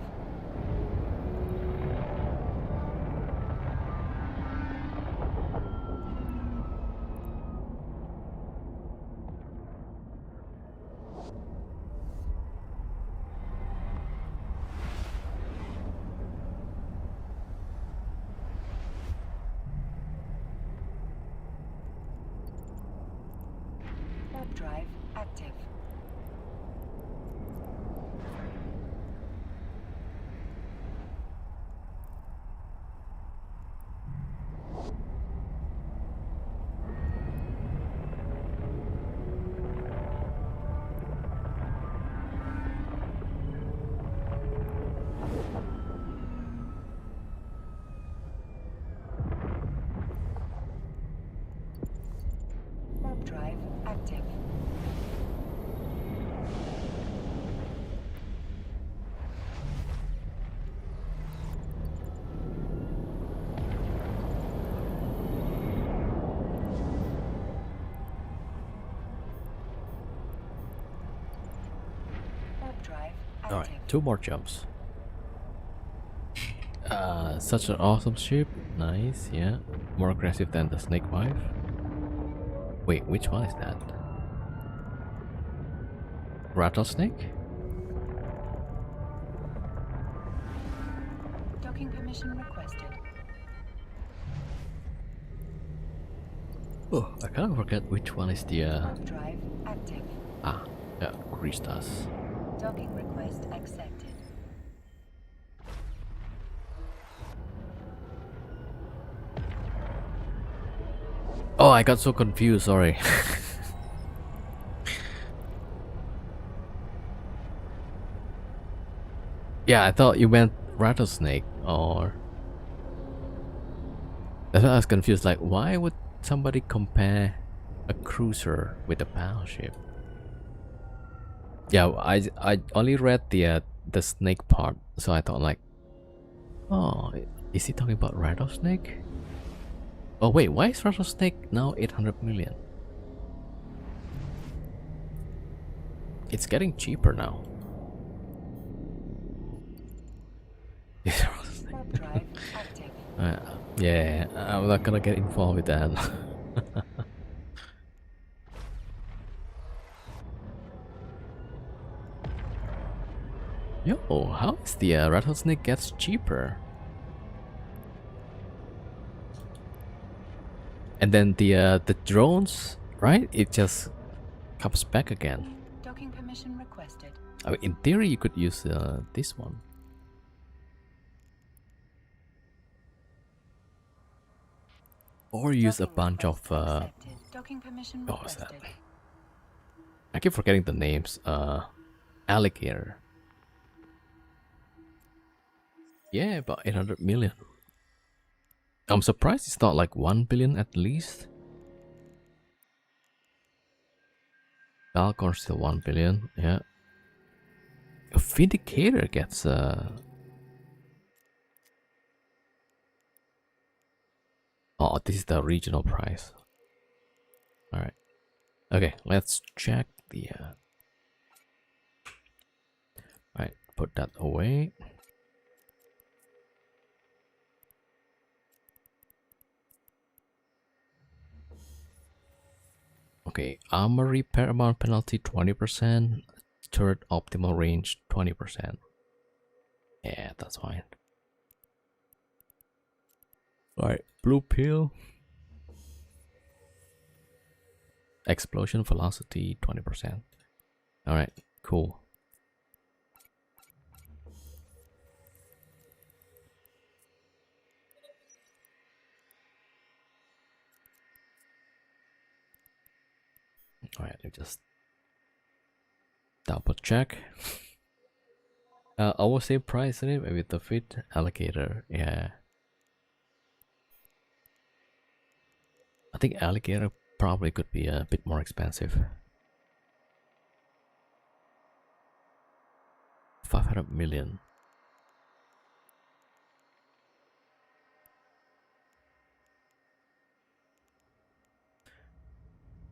Warp drive active. Warp drive active. Warp drive active. Alright, 2 more jumps. Such an awesome ship. Nice, yeah. More aggressive than the Snake 5. Wait, which one is that? Rattlesnake? Docking permission requested. Oh, I kind of forget which one is the Warp drive active. yeah, Christas. Docking request accepted. Oh, I got so confused, sorry. Yeah, I thought you meant rattlesnake or... That's why I was confused, like why would somebody compare a cruiser with a battleship? Yeah, I only read the snake part, so I thought like, oh, is he talking about rattlesnake? Oh wait, why is rattlesnake now 800 million? It's getting cheaper now. Warp drive active. Yeah, I'm not gonna get involved with that. Yo, how is the rattlesnake gets cheaper? And then the drones, right? It just comes back again. Docking permission requested. I mean, in theory, you could use this one. or use a Docking bunch of request accepted. Docking permission what was that? requested. I keep forgetting the names. Alligator. Yeah, about 800 million. I'm surprised it's not like 1 billion at least. Falcon's still 1 billion, yeah. A Vindicator gets oh, this is the regional price. Alright. Okay, let's check the Alright, put that away. Okay, armor repair amount penalty 20%, third optimal range 20%. Yeah, that's fine. Alright, blue pill. Explosion velocity 20%. Alright, cool. Alright, let me just double check. Almost same price, isn't it? With the fit alligator, yeah. I think alligator probably could be a bit more expensive. 500 million.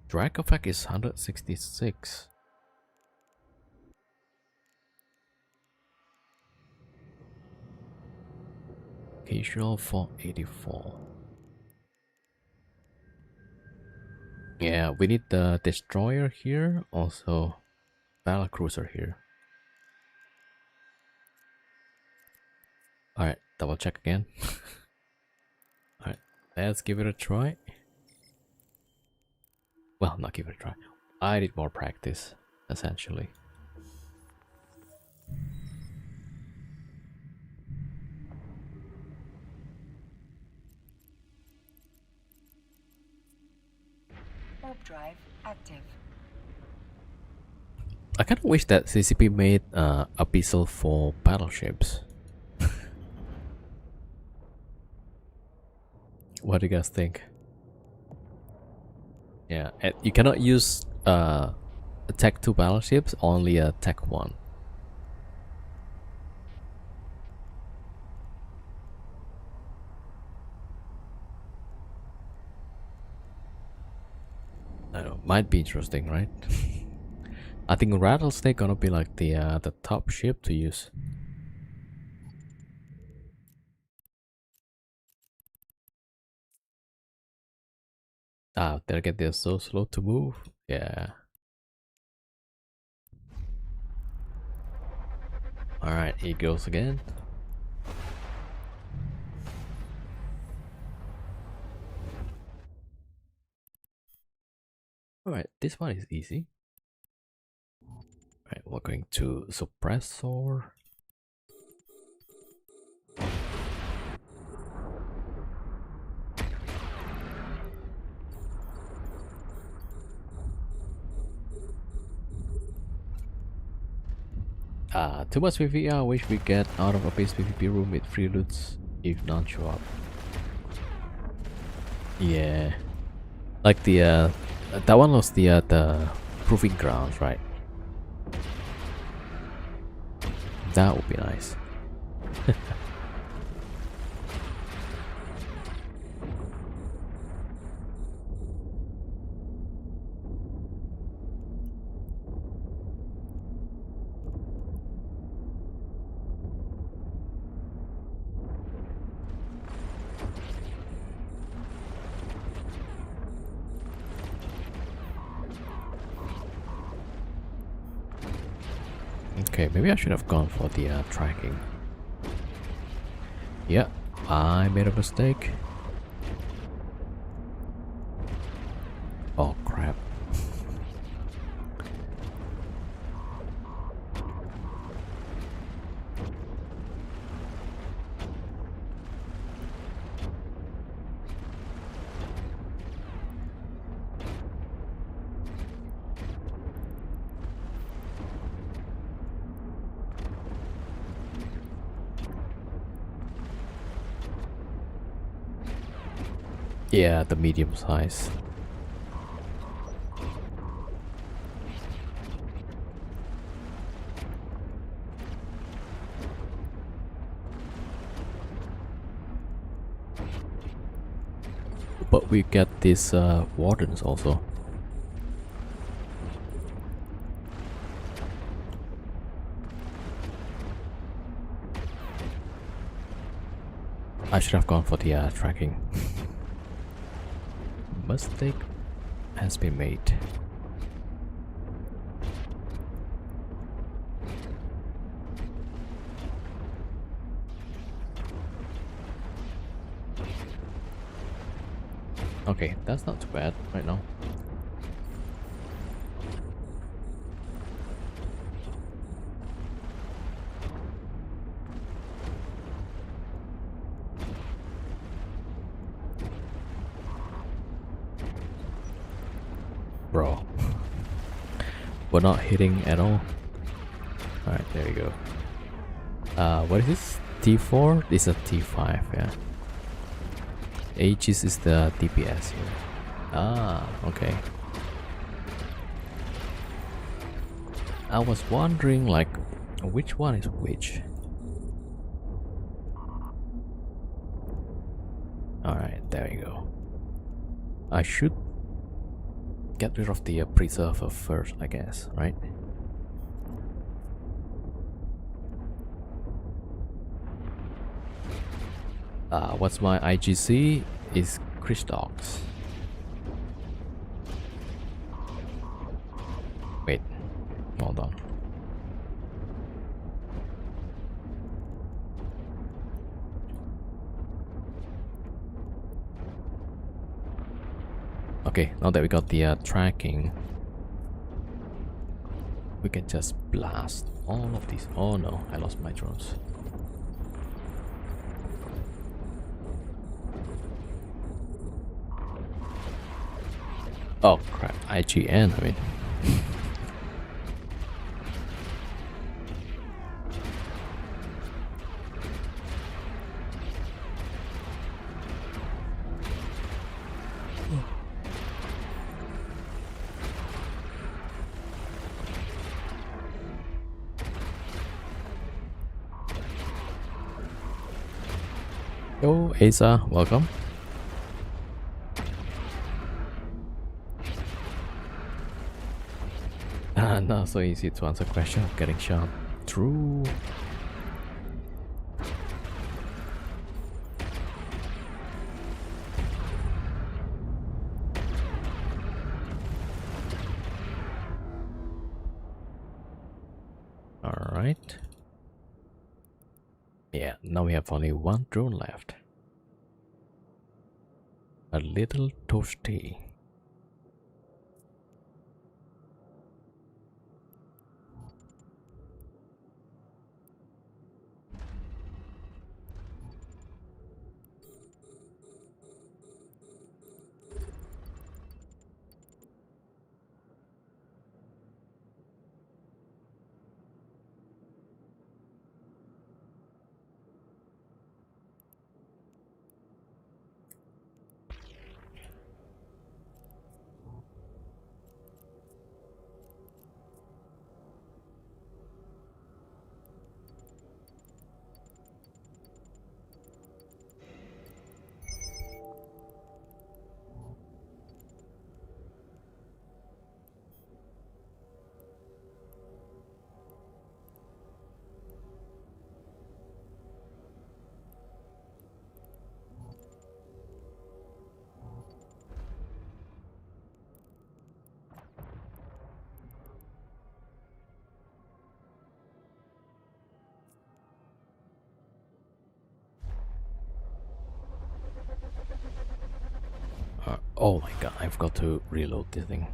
Drag effect is 166. Occasional 484. Yeah, we need the destroyer here, also battle cruiser here. Alright, double check again. Alright, let's give it a try. Well, not give it a try. I need more practice, essentially. Warp drive active. I kind of wish that CCP made Abyssal for battleships. What do you guys think? Yeah, and you cannot use Tech 2 battleships, only a Tech 1. I know, might be interesting, right? I think Rattlesnake gonna be like the top ship to use. Ah, there again, they're so slow to move. Yeah. Alright, here goes again. Alright, this one is easy. Alright, we're going to suppressor. Too much PvP. I wish we get out of a base PvP room with free loots if none show up. Yeah, like the that one was the proving grounds, right? That would be nice. Okay, maybe I should have gone for the tracking. Yeah, I made a mistake. Oh crap. Yeah, the medium size. But we get these wardens also. I should have gone for the tracking. Mistake has been made. Okay, that's not too bad right now. Bro, we're not hitting at all. Alright, there we go. What is this? T4? This is a T5, yeah. Aegis is the DPS here. Ah, okay. I was wondering, like, which one is which? Alright, there we go. I should get rid of the preserver first, I guess, right? What's my IGC? Is Christox. Wait, hold on. Okay, now that we got the tracking, we can just blast all of these. Oh no, I lost my drones. Oh crap, IGN, I mean. Yo, Asa, welcome. Not so easy to answer question of getting shot. True. Alright. Yeah, now we have only one drone left. A little toasty. Oh my god, I've got to reload this thing.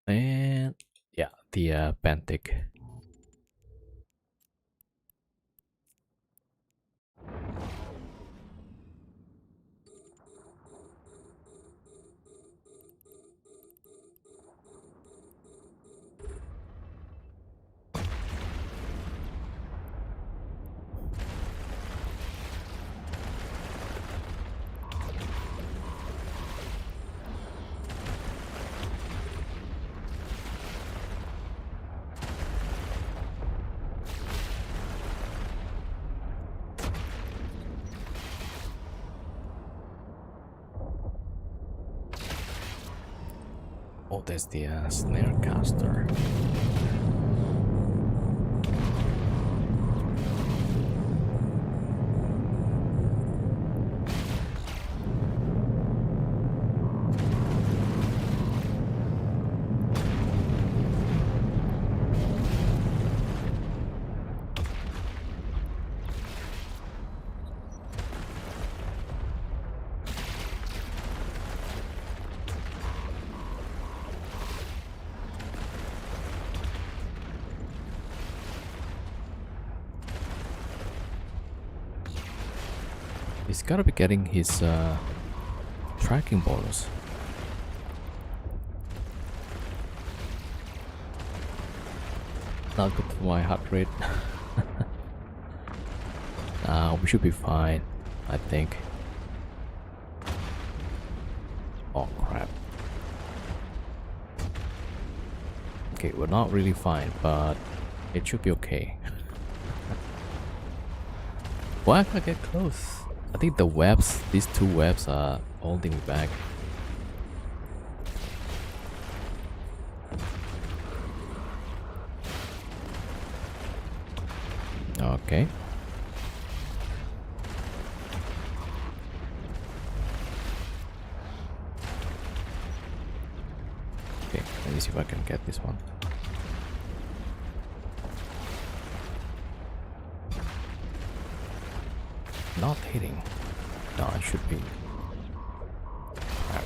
And yeah, the Pantic. Oh, there's the snare caster. He's gotta be getting his tracking bonus. Not good for my heart rate. We should be fine, I think. Oh crap. Okay, we're not really fine, but it should be okay. Why can't I get close? I think the webs, these two webs are holding me back. Okay. Okay, let me see if I can get this one. Not hitting. No, it should be. Crap.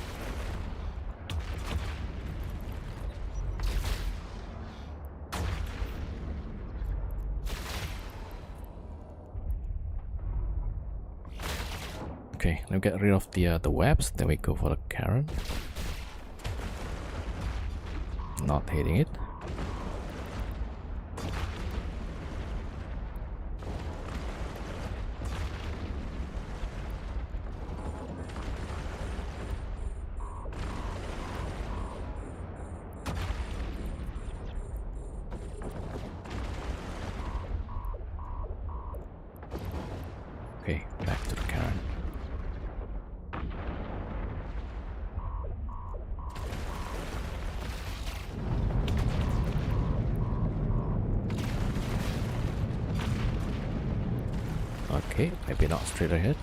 Okay, let me get rid of the webs. Then we go for the Karen. Not hitting it. Okay, back to the Karen. Okay, maybe not straight ahead.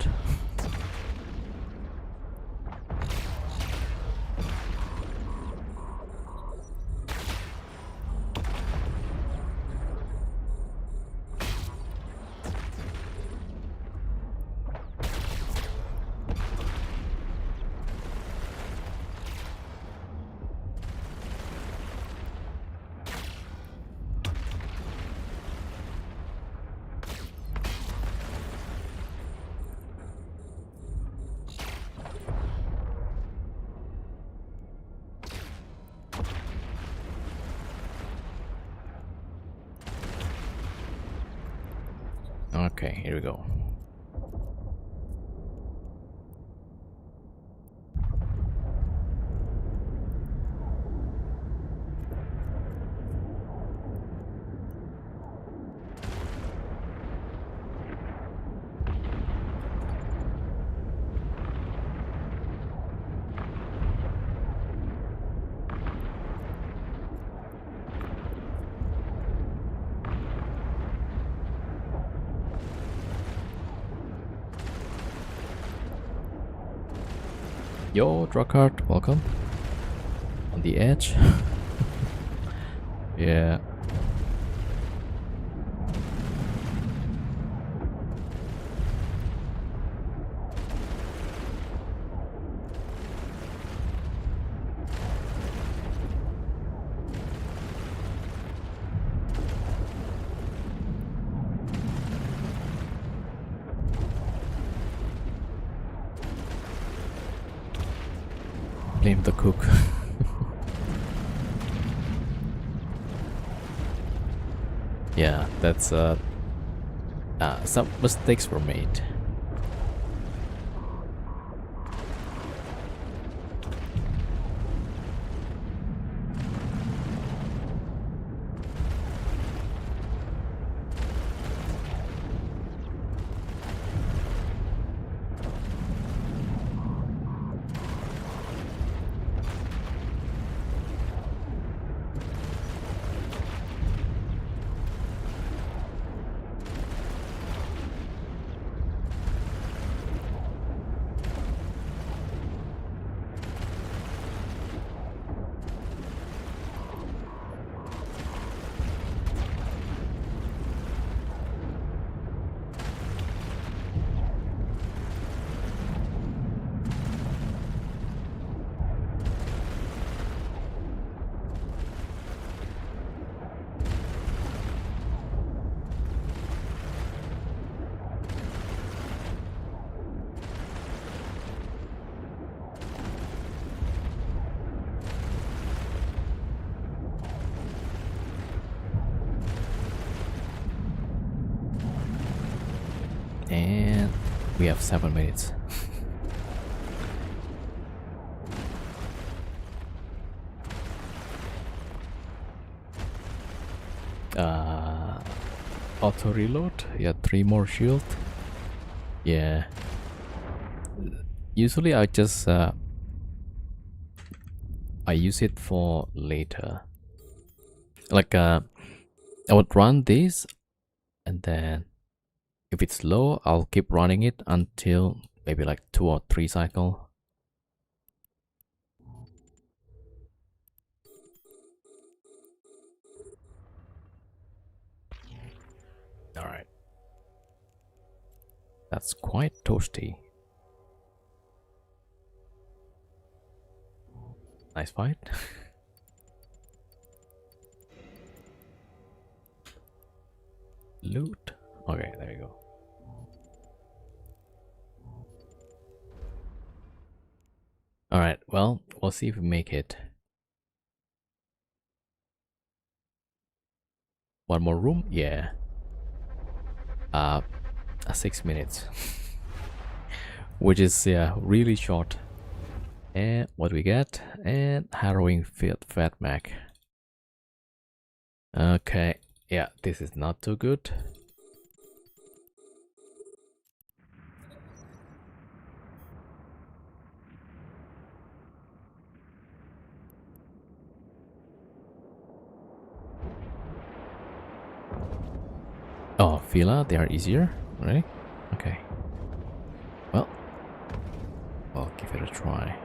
Okay, here we go. Yo, Druckard, welcome. On the edge. Yeah. Blame the cook. Yeah, that's some mistakes were made. And we have 7 minutes. Auto reload. Yeah, 3 more shield. Yeah. Usually I just I use it for later. Like I would run this, and then if it's low, I'll keep running it until maybe like 2 or 3 cycle. All right. That's quite toasty. Nice fight. Loot. Okay, there you go. Alright, well, we'll see if we make it. One more room? Yeah. 6 minutes. Which is, yeah, really short. And what do we get? And harrowing fat Mac. Okay, yeah, this is not too good. Oh, Fila, they are easier, right? Okay. Well, I'll give it a try.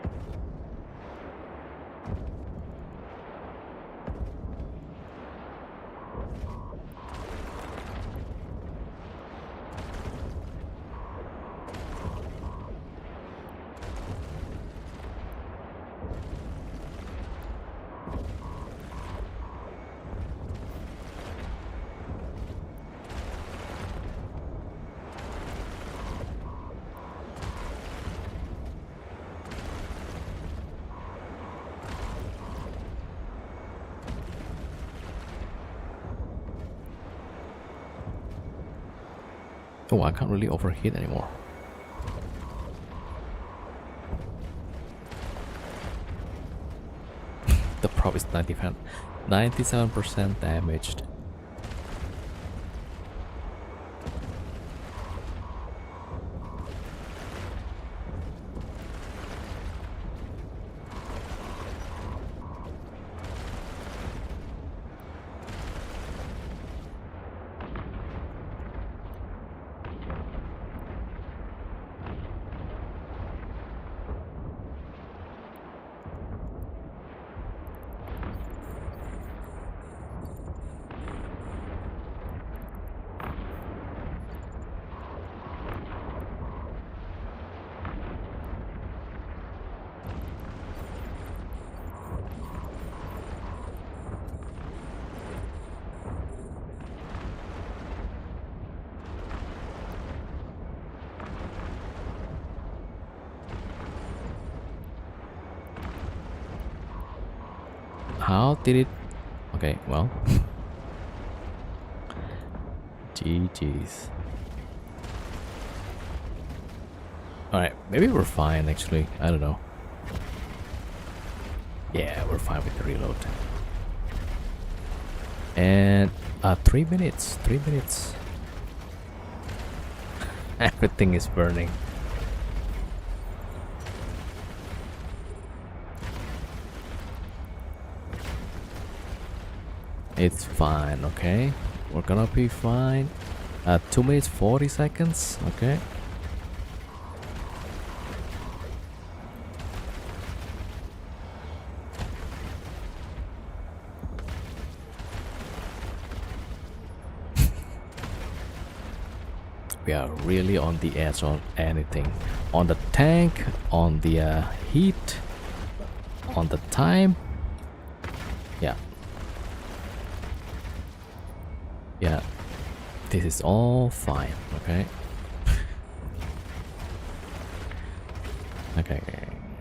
Oh, I can't really overheat anymore. The prop is 97% damaged. How did it? Okay, well. GG's. Alright, maybe we're fine actually. I don't know. Yeah, we're fine with the reload. And 3 minutes. 3 minutes. Everything is burning. It's fine, okay? We're gonna be fine. 2 minutes 40 seconds, okay? We are really on the edge on anything. On the tank, on the heat, on the time. Yeah. Yeah, this is all fine, okay?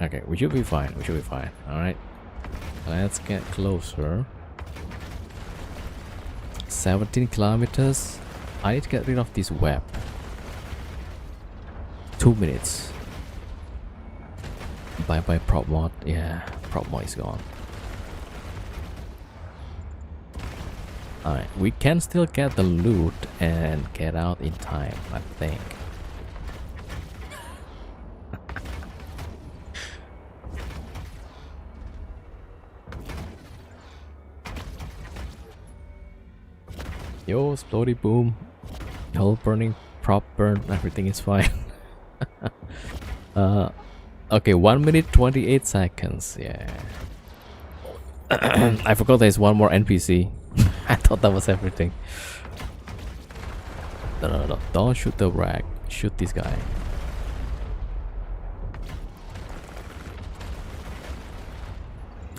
Okay, we should be fine, alright? Let's get closer. 17 kilometers. I need to get rid of this web. 2 minutes. Bye bye prop mod. Yeah, prop mod is gone. Alright, we can still get the loot and get out in time, I think. Yo, explodey boom. Hull burning, prop burn, everything is fine. Okay, 1 minute 28 seconds. Yeah. I forgot there's one more NPC. I thought that was everything. No. Don't shoot the rag. Shoot this guy.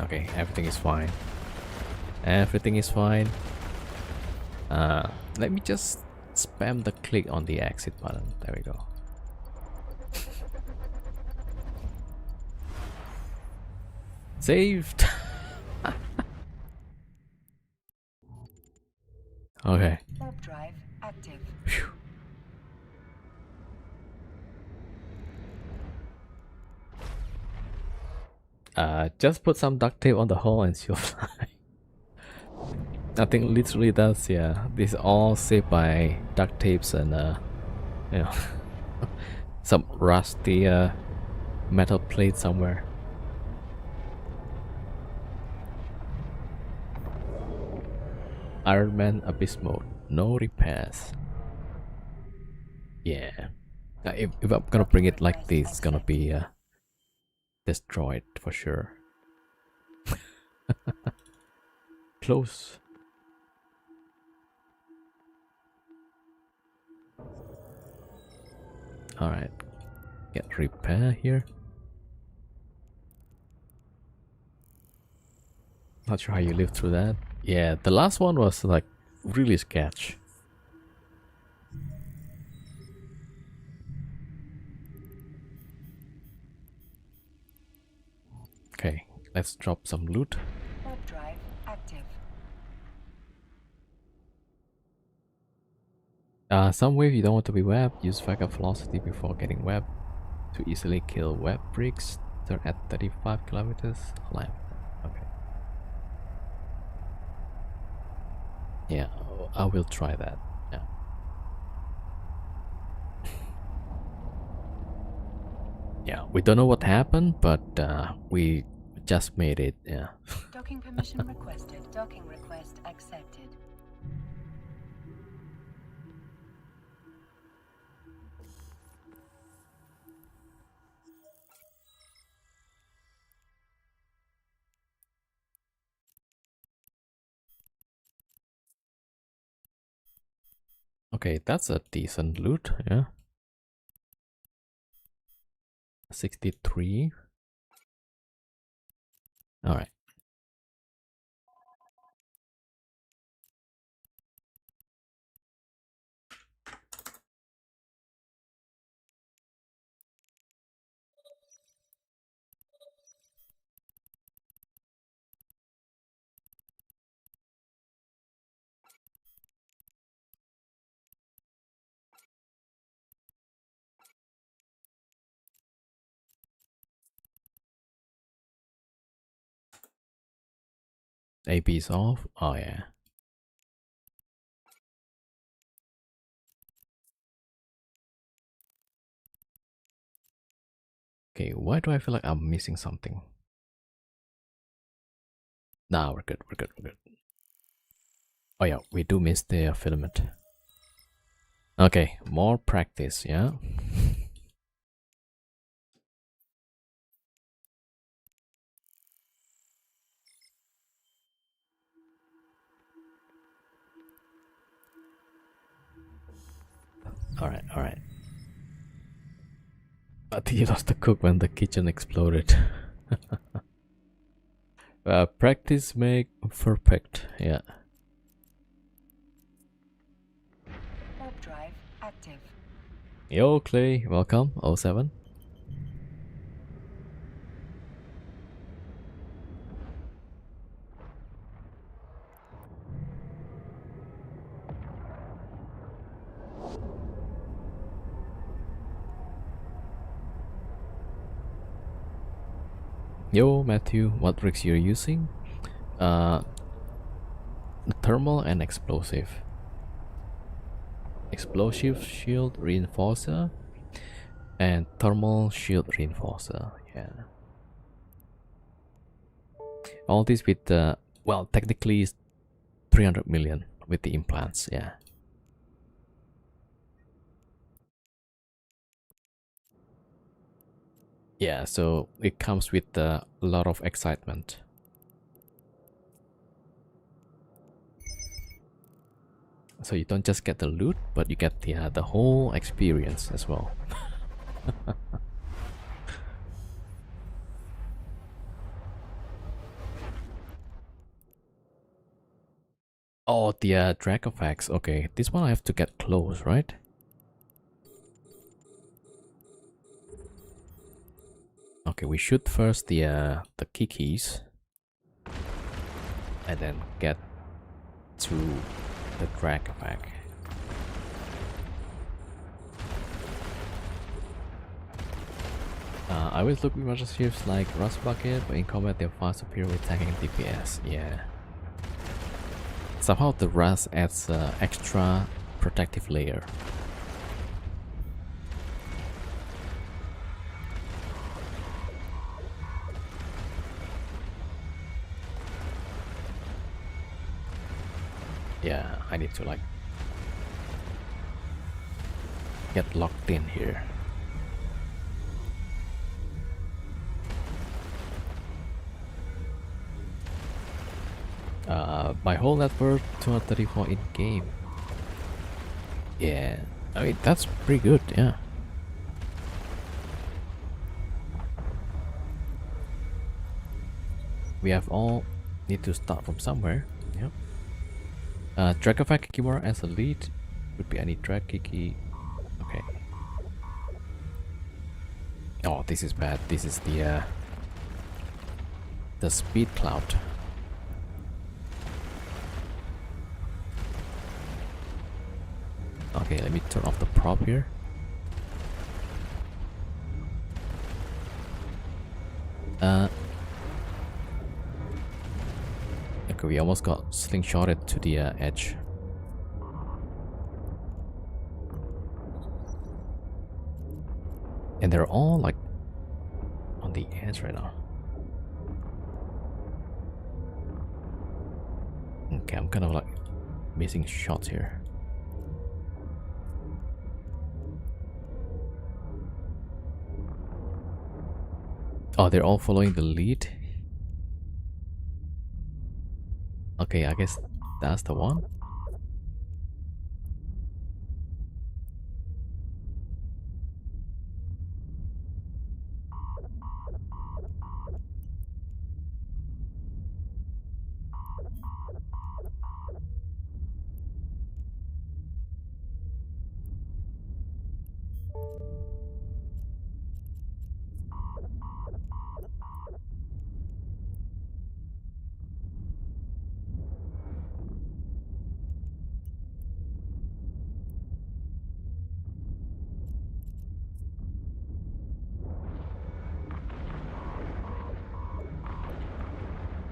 Okay, everything is fine. Everything is fine. Let me just spam the click on the exit button. There we go. Saved. Okay. Warp drive active. Phew. Just put some duct tape on the hole and she'll fly. Nothing literally does, yeah. This is all saved by duct tapes and you know, some rusty metal plate somewhere. Iron Man Abyss mode, no repairs. Yeah. If I'm gonna bring it like this, it's gonna be destroyed for sure. Close. Alright. Get repair here. Not sure how you lived through that. Yeah, the last one was like really sketch. Okay, let's drop some loot. Warp drive active. Some wave you don't want to be web. Use backup velocity before getting web to easily kill web bricks. They're at 35 kilometers. Lamp. Okay. Yeah, I will try that. Yeah. Yeah, we don't know what happened, but we just made it. Yeah. Docking permission requested. Docking request accepted. Okay, that's a decent loot. Yeah. 63. All right. AB is off. Oh yeah. Okay, why do I feel like I'm missing something? Nah, we're good. Oh yeah, we do miss the filament. Okay, more practice, yeah. Alright. I think you lost the cook when the kitchen exploded. Practice make perfect, yeah. Warp drive active. Yo, Clay, welcome, 07. Yo, Matthew, what rigs you're using? Uh, thermal and explosive. Explosive shield reinforcer and thermal shield reinforcer. Yeah. All this with well, technically 300 million with the implants. Yeah. Yeah, so it comes with a lot of excitement. So you don't just get the loot, but you get the whole experience as well. Oh, the drag effects. Okay, this one I have to get close, right? Okay, we shoot first the kikis, and then get to the drag effect. I always look with major shifts like Rust Bucket, but in combat they're far superior with tanking DPS. Yeah. Somehow the Rust adds extra protective layer. Yeah, I need to like get locked in here. My whole network 234 in game. Yeah, I mean that's pretty good. Yeah. We have all need to start from somewhere. Yep. Dragify Kikimura as a lead. Would be any drag Kiki. Okay. Oh, this is bad. This is the speed cloud. Okay, let me turn off the prop here. Okay, we almost got slingshotted to the edge. And they're all like on the edge right now. Okay, I'm kind of like missing shots here. Oh, they're all following the lead. Okay, I guess that's the one.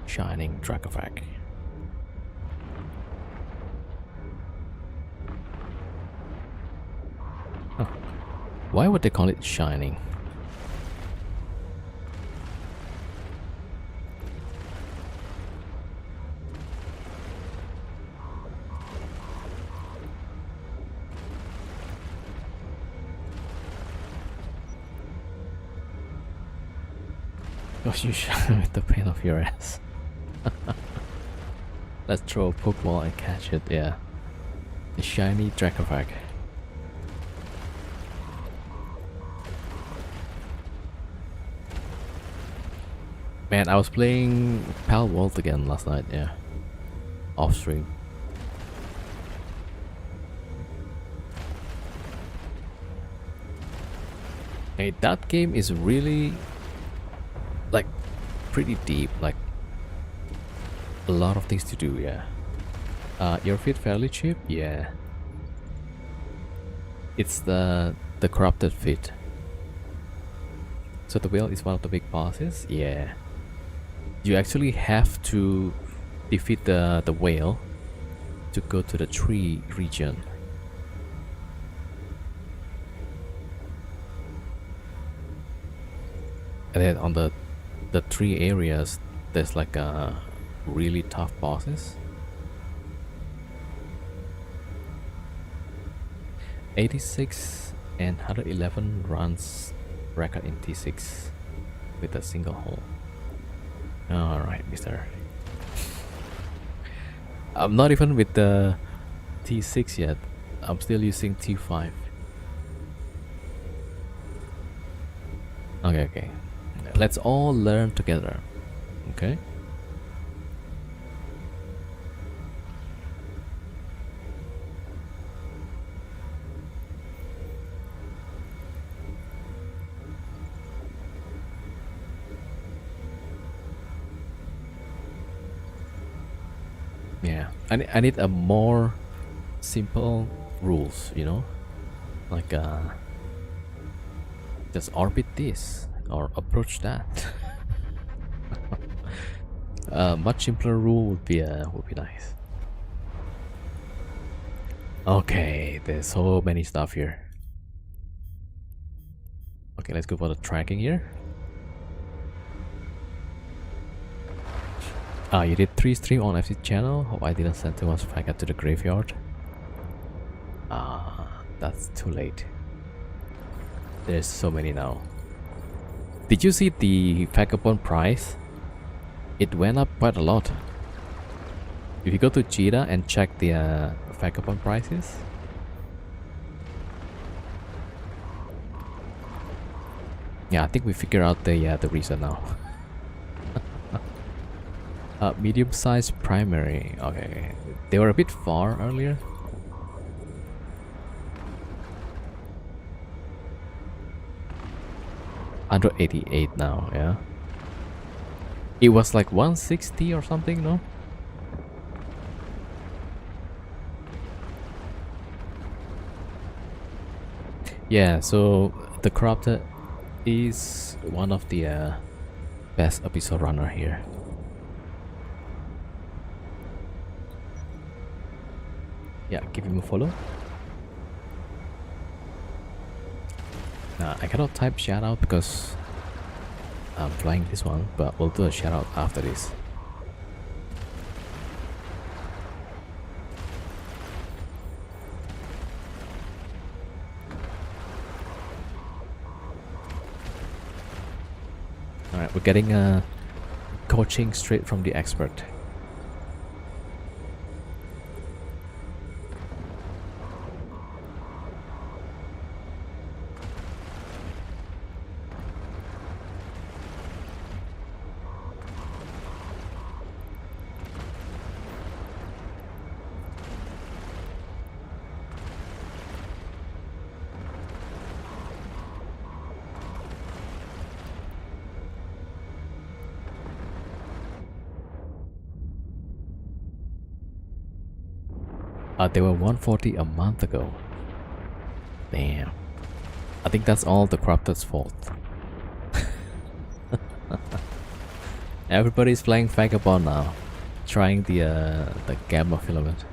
Shining Dracovac. Huh. Why would they call it shining? Because you shine with the pain of your ass. Let's throw a Pokeball and catch it, yeah. The shiny Dracovac. Man, I was playing Pal World again last night, yeah. Off stream. Hey, that game is really like pretty deep, like a lot of things to do, yeah. Your feet fairly cheap? Yeah. It's the corrupted feet. So the whale is one of the big bosses? Yeah. you actually have to defeat the whale to go to the tree region. And then on the three areas, there's like a really tough bosses. 86 and 111 runs record in T6 with a single hole. Alright, mister. I'm not even with the T6 yet. I'm still using T5. Okay. Let's all learn together. Okay? Yeah, I need a more simple rules, you know, like just orbit this or approach that. Much simpler rule would be nice. Okay, there's so many stuff here. Okay, let's go for the tracking here. You did 3 stream on FC channel. Hope I didn't send too much packet to the graveyard. That's too late. There's so many now. Did you see the vagabond price? It went up quite a lot. If you go to Cheetah and check the vagabond prices. Yeah, I think we figure out the reason now. Medium-sized primary. Okay, they were a bit far earlier. Under 88 now, yeah. It was like 160 or something, no? Yeah, so the corrupted is one of the best Abyssal runner here. Yeah, give him a follow. I cannot type shout out because I'm flying this one, but we'll do a shout out after this. Alright, we're getting coaching straight from the expert. They were 140 a month ago. Damn. I think that's all the corrupted's fault. Everybody's playing Vagabond now, trying the gamma filament.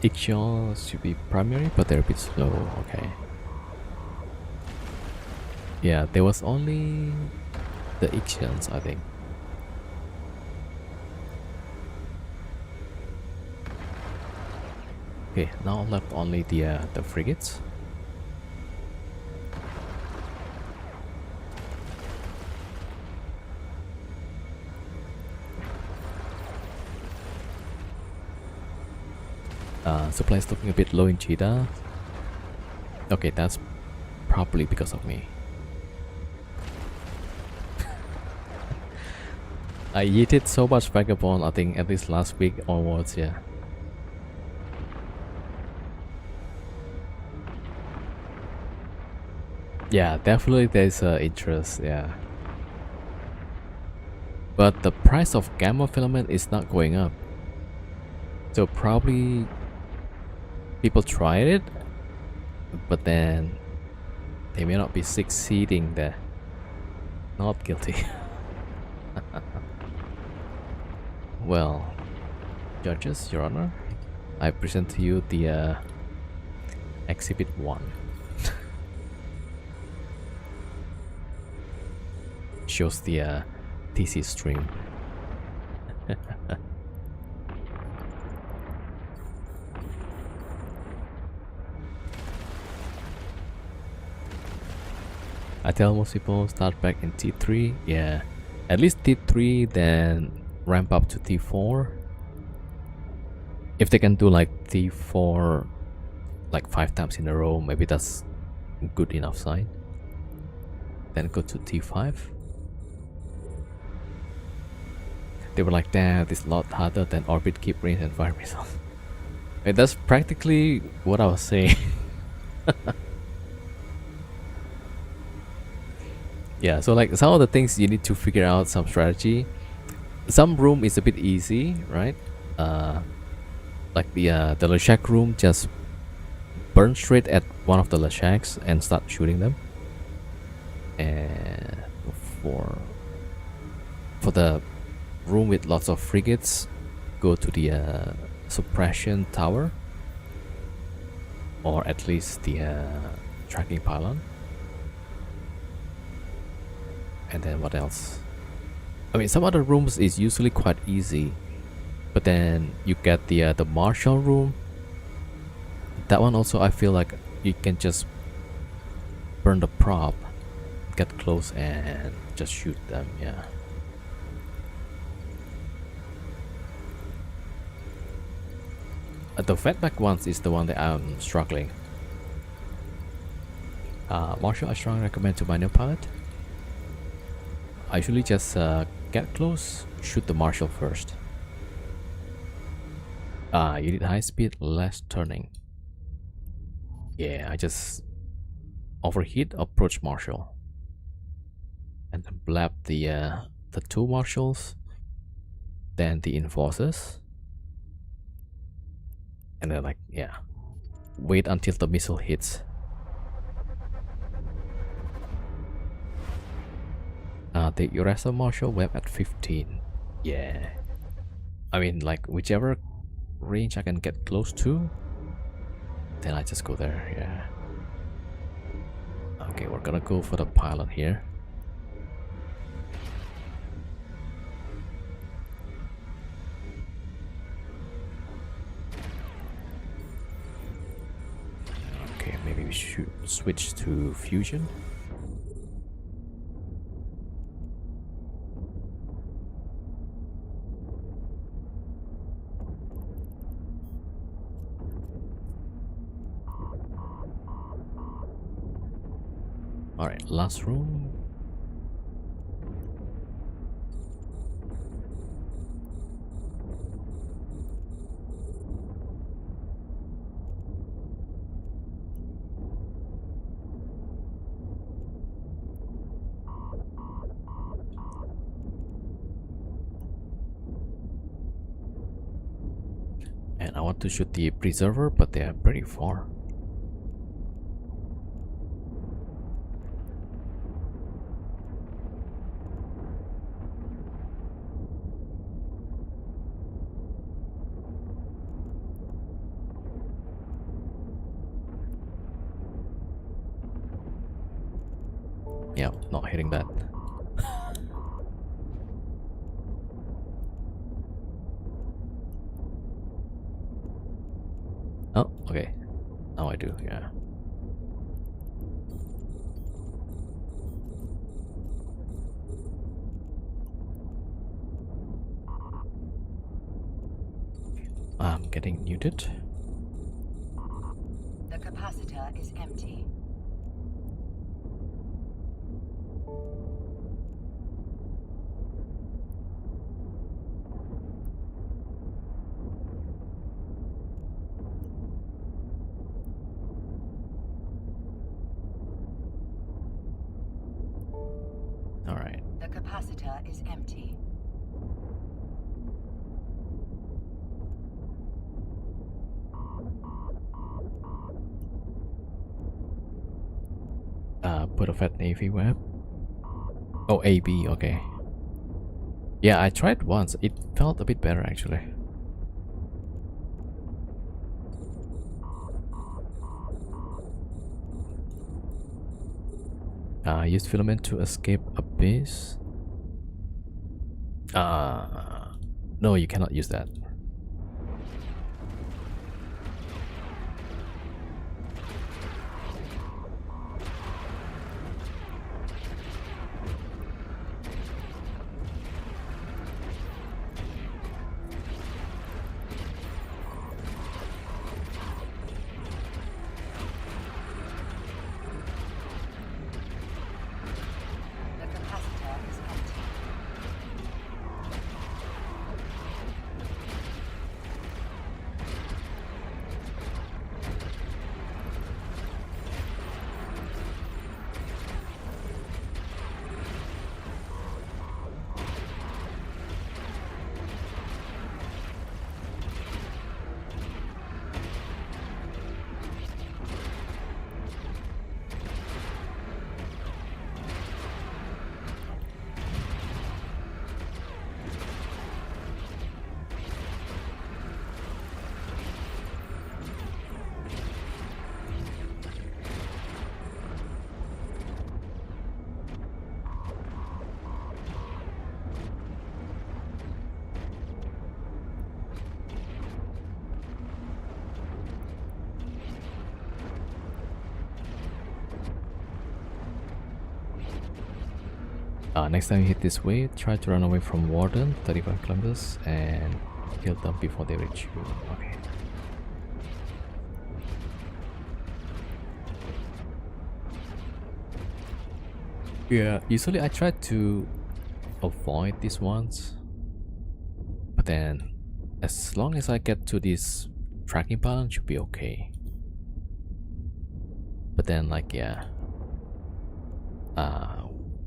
Ixion should be primary, but they're a bit slow. Okay. Yeah, there was only the Ixions, I think. Okay, now left only the frigates. Supply's looking a bit low in Cheetah. Okay, that's probably because of me. I yeeted so much Vagabond, I think at least last week onwards, yeah. Yeah, definitely there's interest, yeah. But the price of gamma filament is not going up. So probably people tried it, but then they may not be succeeding there. Not guilty. Well, judges, Your Honor, I present to you the Exhibit 1. Shows the TC stream. I tell most people start back in T3, yeah, at least T3, then ramp up to T4. If they can do like T4 like 5 times in a row, maybe that's good enough sign. Then go to T5. They were like, damn, this is a lot harder than orbit, keep range, and fire missiles. And that's practically what I was saying. Yeah, so like some of the things you need to figure out some strategy. Some room is a bit easy, right? Like the Leshak room, just burn straight at one of the Leshaks and start shooting them. And for the room with lots of frigates, go to the suppression tower, or at least the tracking pylon. And then what else? I mean, some other rooms is usually quite easy, but then you get the marshal room. That one also, I feel like you can just burn the prop, get close, and just shoot them. Yeah. The fatback ones is the one that I'm struggling. Marshal, I strongly recommend to my new pilot. I usually just get close, shoot the marshal first. You need high speed, less turning. Yeah, I just overheat, approach marshal, and then blab the 2 marshals, then the enforcers, and then like, yeah, wait until the missile hits. The Urasa marshal web at 15. Yeah, I mean, like whichever range I can get close to, then I just go there. Yeah. Okay, we're gonna go for the pylon here. Okay, maybe we should switch to fusion. Alright, last room. And I want to shoot the preserver, but they are pretty far. Yeah, not hitting that. Oh, okay. Now I do, yeah. I'm getting muted. The capacitor is empty. capacitor is empty. Put a fat navy web. Oh, AB, okay. Yeah, I tried once. It felt a bit better actually. Use filament to escape abyss. No, you cannot use that. The capacitor is empty. Next time you hit this way, try to run away from Warden, 35 kilometers, and kill them before they reach you. Okay. Yeah, usually I try to avoid these ones, but then as long as I get to this tracking pattern, should be okay. But then, like, yeah,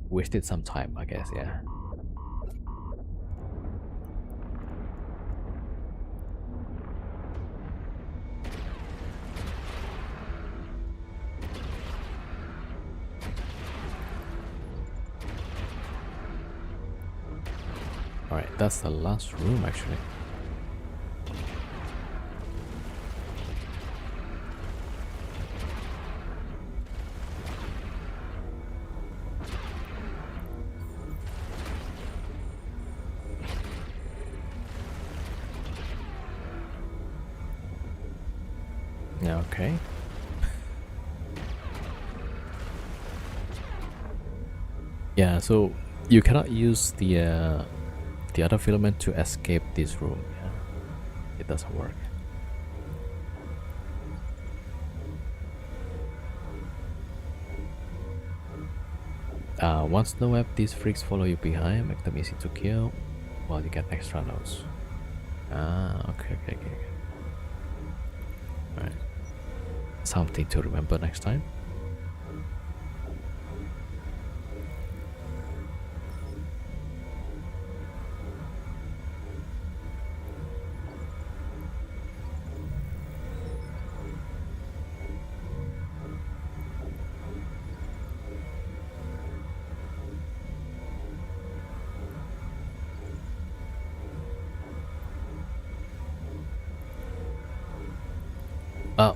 wasted some time, I guess. Yeah. Alright, that's the last room actually. Yeah, okay. Yeah, so you cannot use the other filament to escape this room. Yeah, it doesn't work. Once the web, these freaks follow you behind, make them easy to kill, while you get extra nodes. Okay. Alright. Something to remember next time.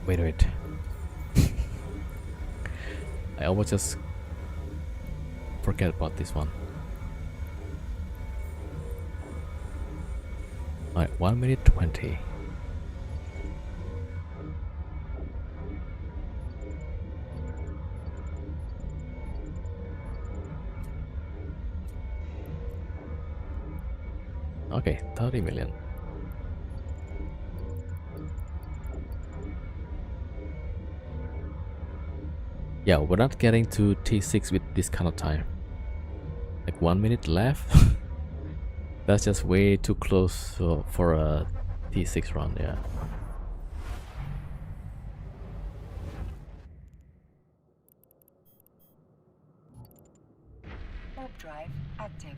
Wait. I almost just forget about this one. Alright, 1 minute 20. Okay, 30 million. Yeah, we're not getting to T6 with this kind of time. Like 1 minute left. That's just way too close for a T6 run, yeah. Warp drive active.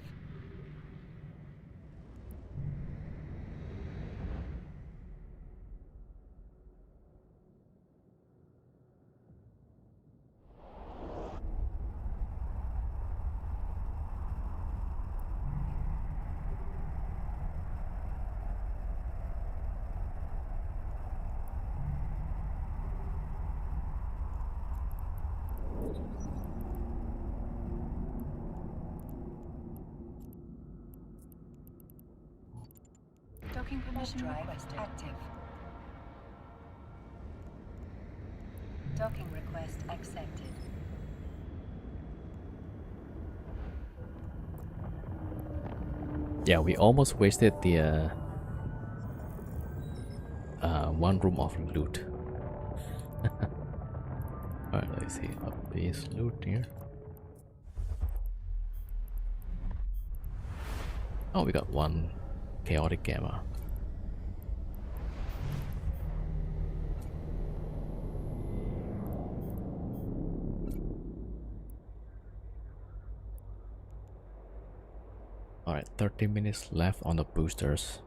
Docking permission requested. Active. Docking request accepted. Yeah, we almost wasted the one room of loot. Alright, let's see. Base loot here. Oh, we got one chaotic gamma. Alright, 30 minutes left on the boosters.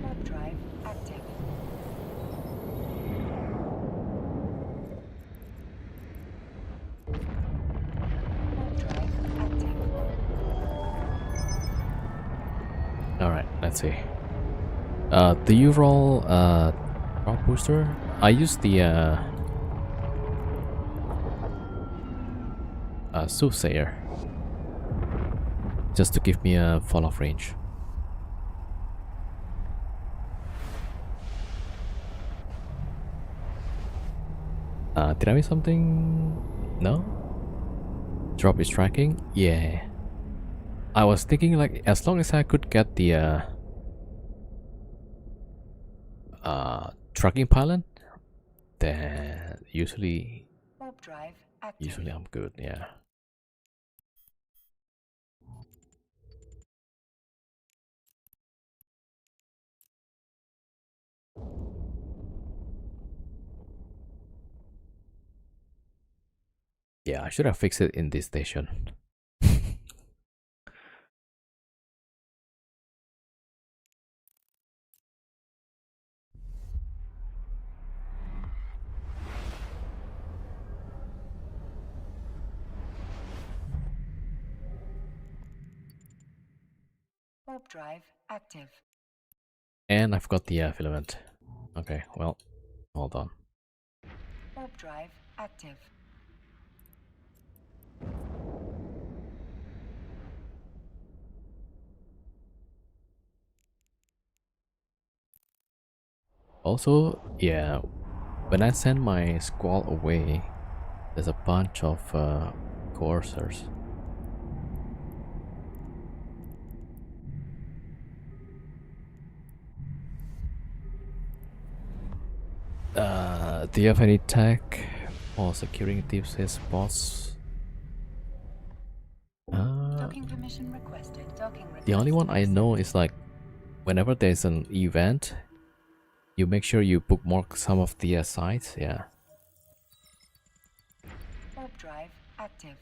Warp drive active. Warp drive active. Alright, let's see. Do you roll drop booster? I use the soothsayer just to give me a fall off range. Did I miss something? No? Drop is tracking? Yeah. I was thinking like as long as I could get the tracking pilot, then usually Warp drive active. I'm good, yeah. Yeah, I should have fixed it in this station. Warp drive active. And I've got the filament. Okay, well, hold on. Warp drive active. Also, yeah, when I send my squall away, there's a bunch of coursers. Do you have any tech or securing deep space spots? Docking permission requested. Docking request The only one I know accepted. is like whenever there's an event, you make sure you bookmark some of the sites. Yeah. Warp drive active.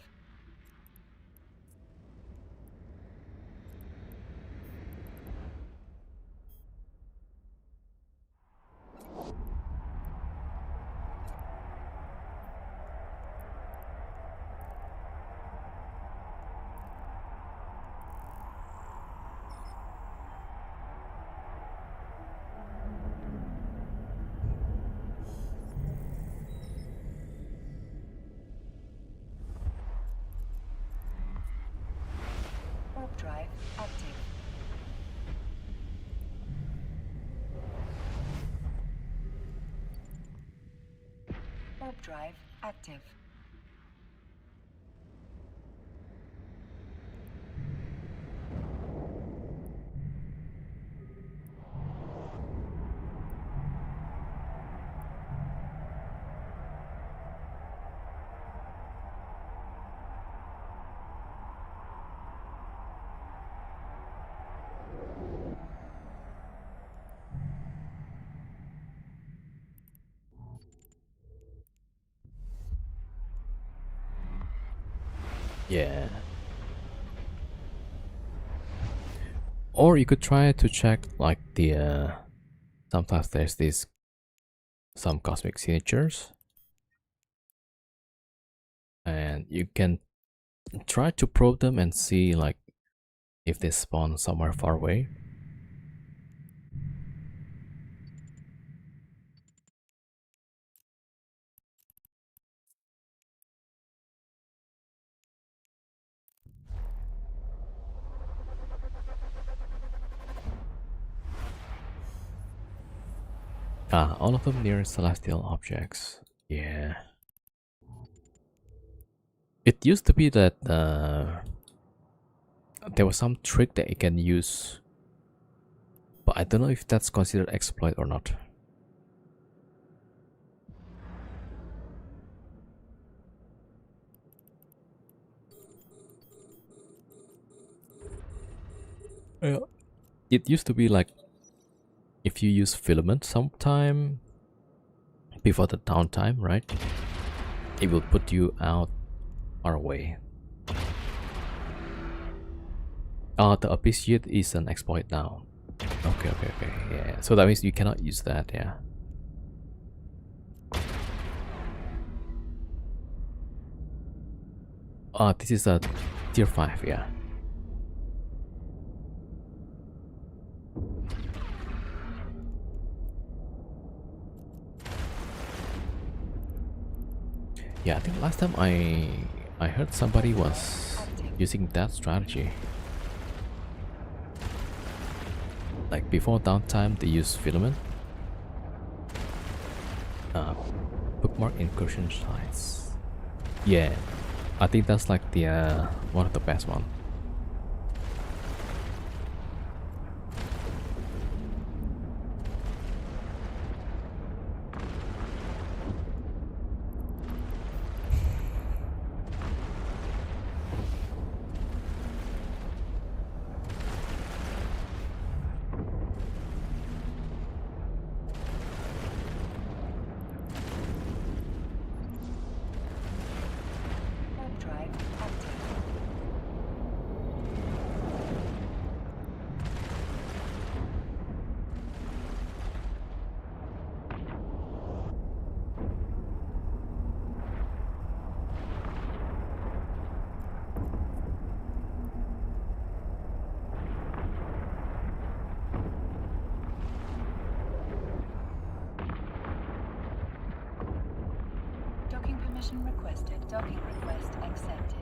Warp drive active. Warp drive active. Yeah. Or you could try to check like the sometimes there's these some cosmic signatures, and you can try to probe them and see like if they spawn somewhere far away. Ah, all of them near celestial objects. Yeah. It used to be that there was some trick that you can use, but I don't know if that's considered exploit or not. Yeah. It used to be like if you use filament sometime before the downtime, right? It will put you out far away. The Abyssal Cheap is an exploit now. Okay, yeah. So that means you cannot use that, yeah. This is a tier 5, yeah. Yeah, I think last time I heard somebody was using that strategy. Like before downtime, they use filament. Bookmark incursion sites. Yeah, I think that's like the one of the best one. Drive active. Docking permission requested. Docking request accepted.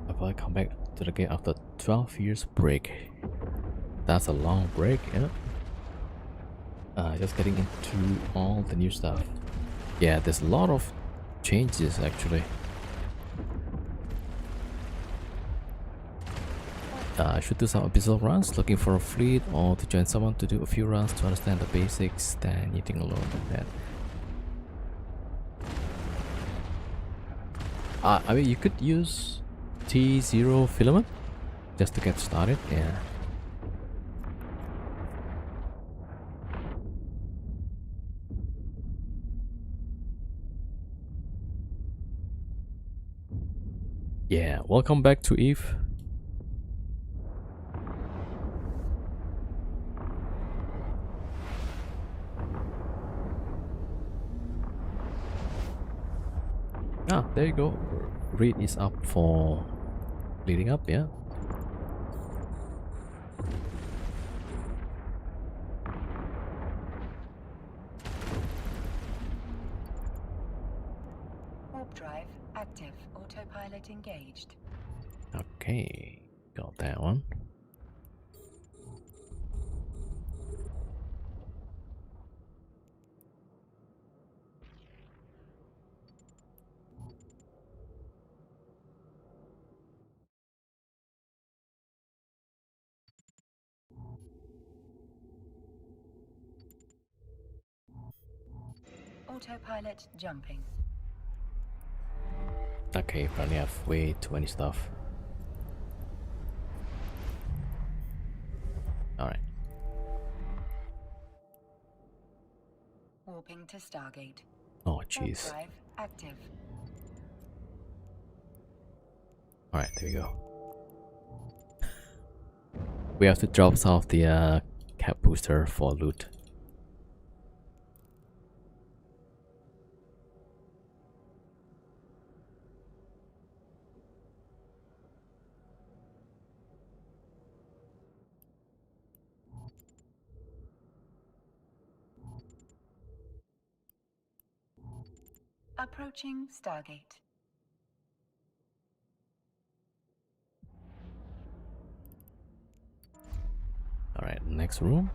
If I come back to the game after 12 years break, that's a long break, yeah. Just getting into all the new stuff. Yeah, there's a lot of changes actually. I should do some abyssal runs, looking for a fleet, or to join someone to do a few runs to understand the basics, then eating alone like that. I mean, you could use T0 filament just to get started, yeah. Yeah, welcome back to Eve. Ah, there you go. Read is up for leading up, yeah. Warp drive active. Autopilot engaged. Okay, got that one. Autopilot jumping. Okay, apparently I have way too many stuff. Alright. Warping to Stargate. Oh, Warp jeez. drive active. Alright, there we go. We have to drop some of the cap booster for loot. Approaching Stargate. Alright, next room.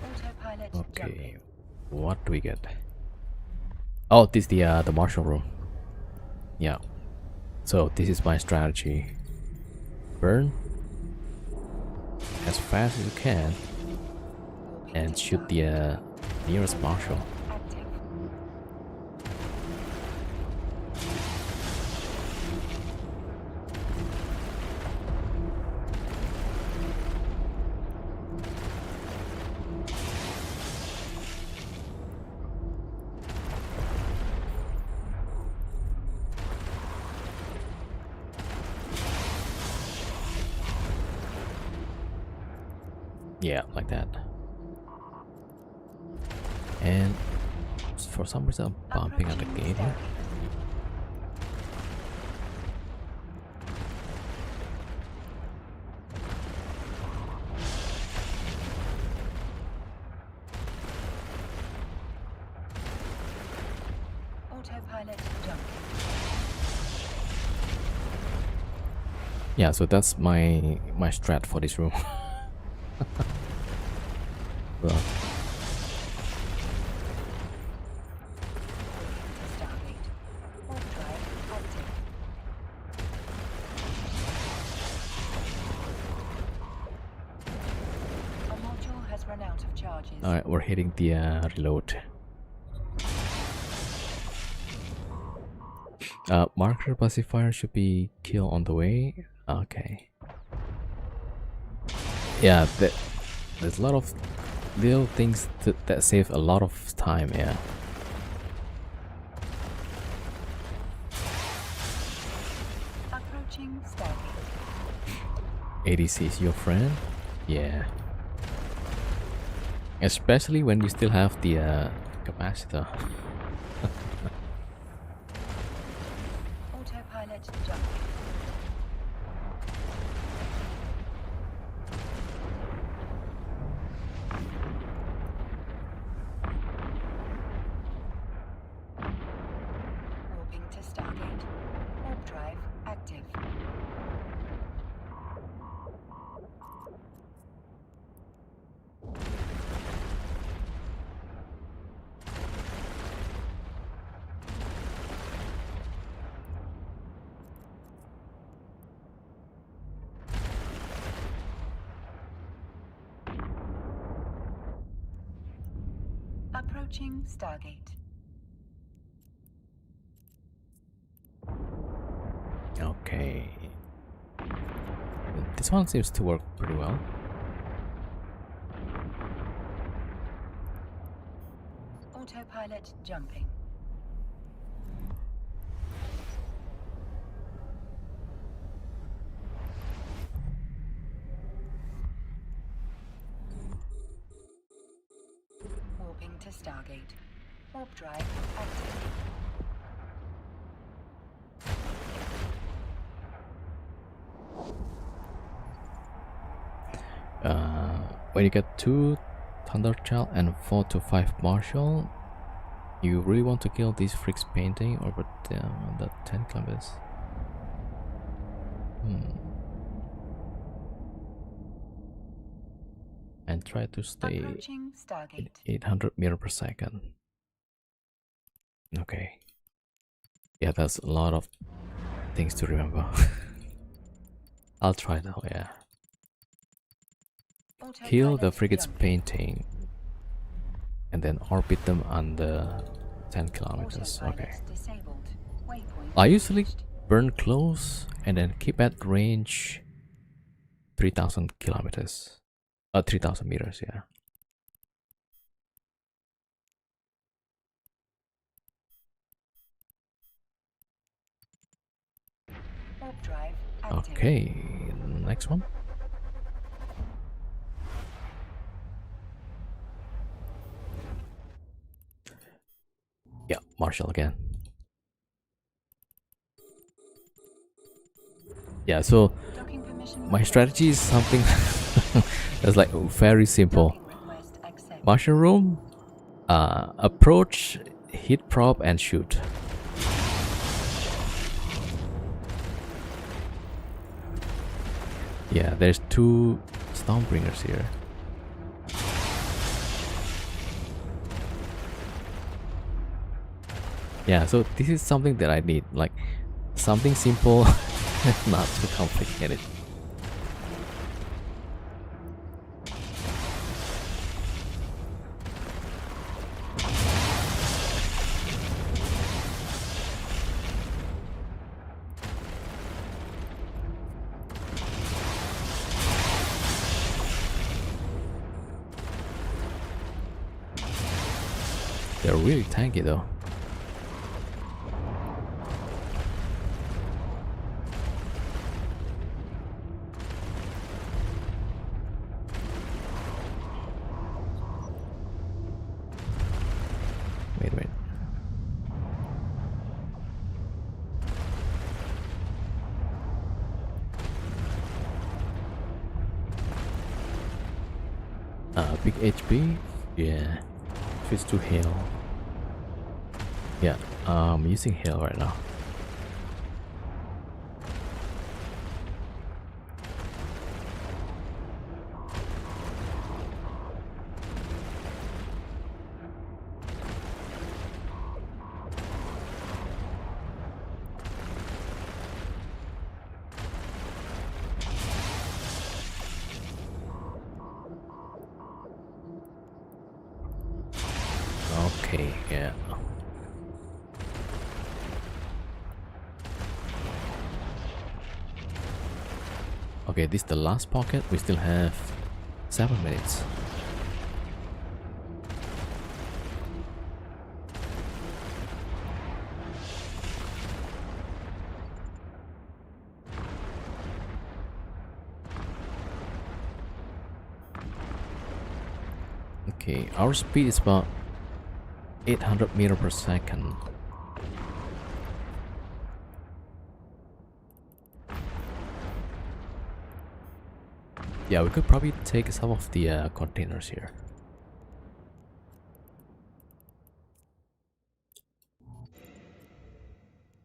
Autopilot Okay, jumping. what do we get? Oh, this is the marshal room. Yeah. So this is my strategy. Burn as fast as you can Warping and to shoot the Stargate. nearest marshal. Active. Yeah, like that. And for some reason I'm bumping at the Approaching gate here. Stargate. Autopilot jumping. Yeah, so that's my strat for this room. Well, To Stargate. Warp drive active. A module has run out of charges. alright, we're hitting the reload. Marker pacifier should be kill on the way. Okay. Yeah, there's a lot of little things that save a lot of time. Yeah. Approaching Stargate. ADC is your friend. Yeah. Especially when you still have the capacitor. Autopilot jumping. Warping to Stargate. Warp drive active. Approaching Stargate. Okay. This one seems to work pretty well. Autopilot jumping. Warping to Stargate. Warp drive active. When you get 2 Thunderchild and 4 to 5 Marshall. You really want to kill these freaks painting over the 10 kilometers? And try to stay Approaching Stargate. 800 meters per second. Okay. Yeah, that's a lot of things to remember. I'll try now, yeah. Kill the frigate's painting and then orbit them under 10 kilometers. Okay. I usually burn close and then keep at range 3000 kilometers. 3000 meters, yeah. Okay, next one. Yeah, Marshall again. Yeah, so my strategy is something that's like very simple. Marshall room, approach, hit prop, and shoot. Yeah, there's 2 Stormbringers here. Yeah, so this is something that I need, like something simple, not too complicated. They're really tanky though. Wait. Big HP? Yeah. Switch to hail. Yeah, I'm using hail right now. Okay, yeah. Okay, this is the last pocket. We still have 7 minutes. Okay, our speed is about 800 meters per second. Yeah, we could probably take some of the containers here.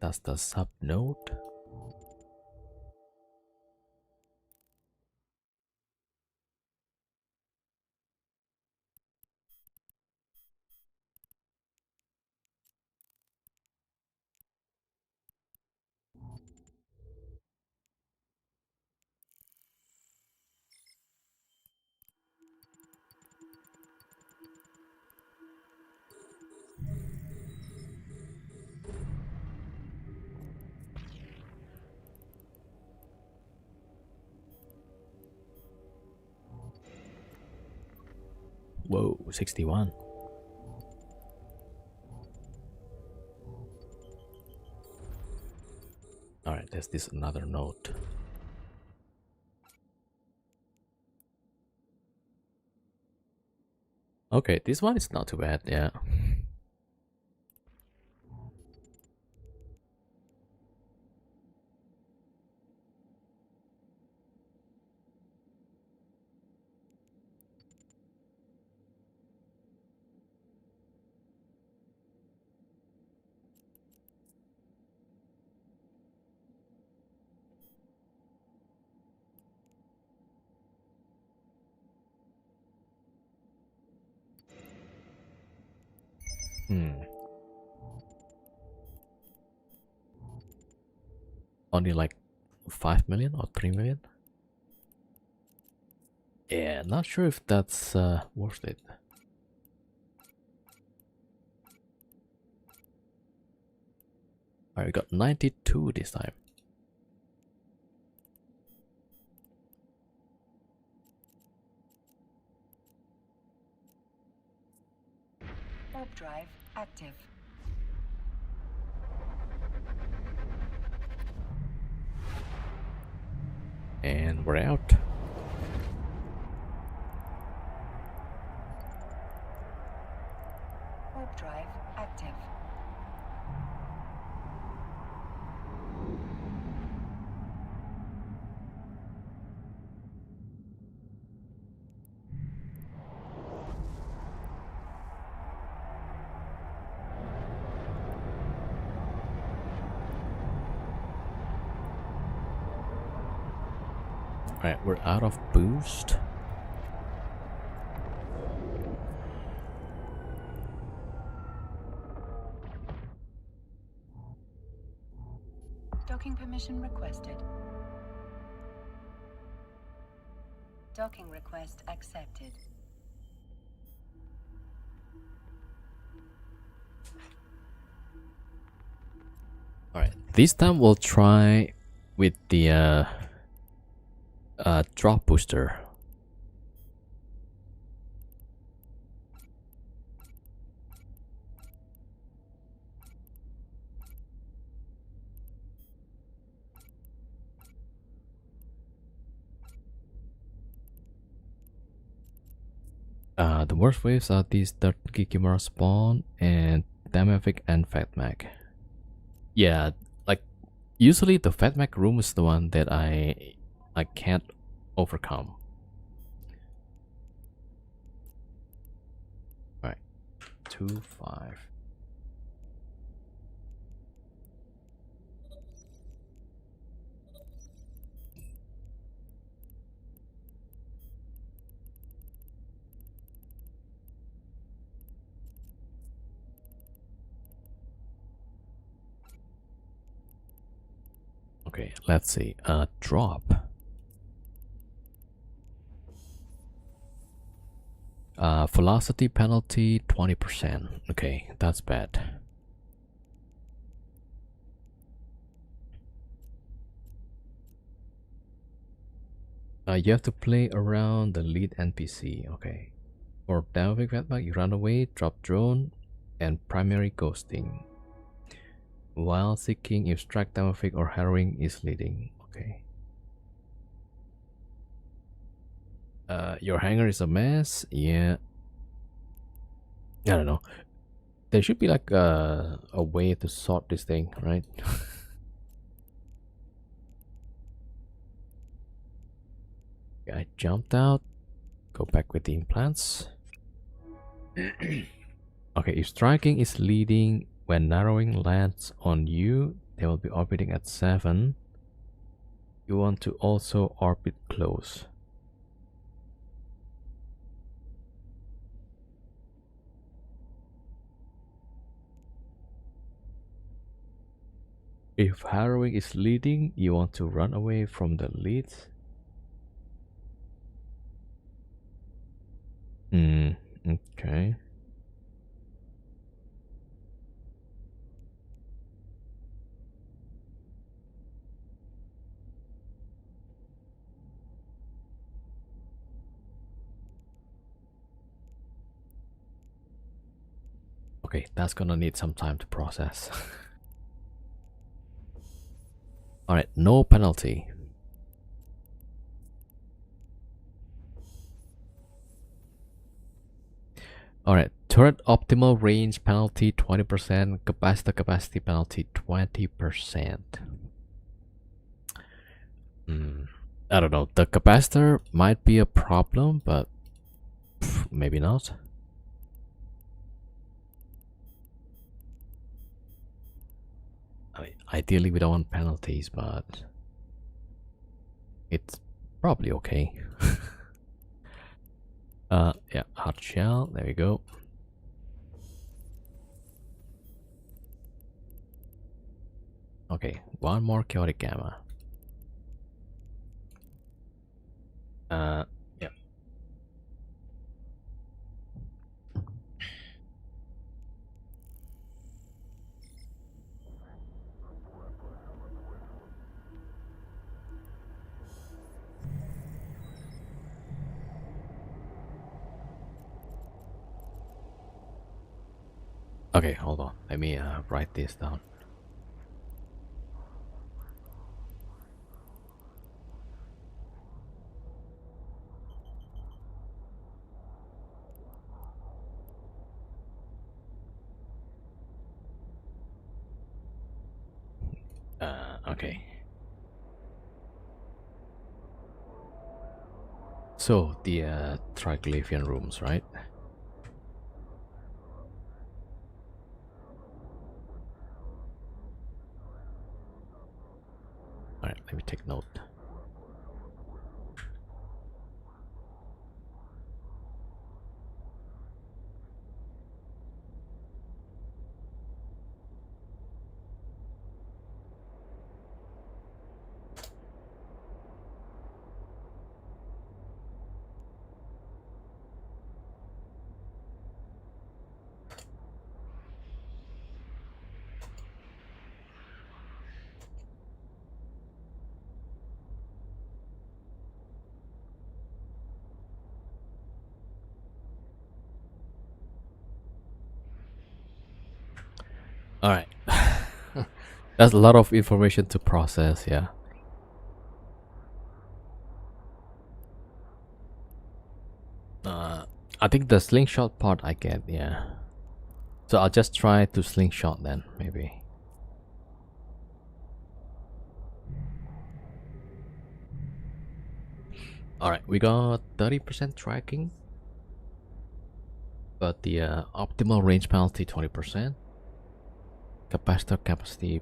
That's the sub node. Whoa, 61. Alright, there's this another node. Okay, this one is not too bad, yeah. Hmm. Only like 5 million or 3 million? Yeah, not sure if that's worth it. Alright, we got 92 this time. Warp drive active. And we're out. Warp drive active. Alright, we're out of boost. Docking permission requested. Docking request accepted. Alright, this time we'll try with the drop booster. The worst waves are these 30 Kikimara spawn and Damavic and Fatmac. Yeah, like usually the Fatmac room is the one that I can't overcome. Right, 2-5. Okay, let's see. Drop. Velocity penalty 20%. Okay, that's bad. You have to play around the lead NPC. Okay. For Damavic Fatback, you run away, drop drone, and primary ghosting. While seeking, if strike Damavic or harrowing is leading. Okay. Your hangar is a mess. Yeah. I don't know. There should be like a way to sort this thing, right? I jumped out. Go back with the implants. Okay, if striking is leading, when narrowing lands on you, they will be orbiting at 7. You want to also orbit close. If harrowing is leading, you want to run away from the leads. Okay. Okay, that's gonna need some time to process. Alright, no penalty. Alright, turret optimal range penalty 20%, capacity penalty 20%. I don't know, the capacitor might be a problem, but maybe not. I mean, ideally we don't want penalties, but it's probably okay. Yeah, hard shell, there we go. Okay, one more chaotic gamma. Yeah. Okay, hold on. Let me write this down. Okay. So the triglyphian rooms, right? All right, let me take note. All right. That's a lot of information to process, yeah. I think the slingshot part I get, yeah. So I'll just try to slingshot then, maybe. Alright, we got 30% tracking. But the optimal range penalty 20%. Capacitor capacity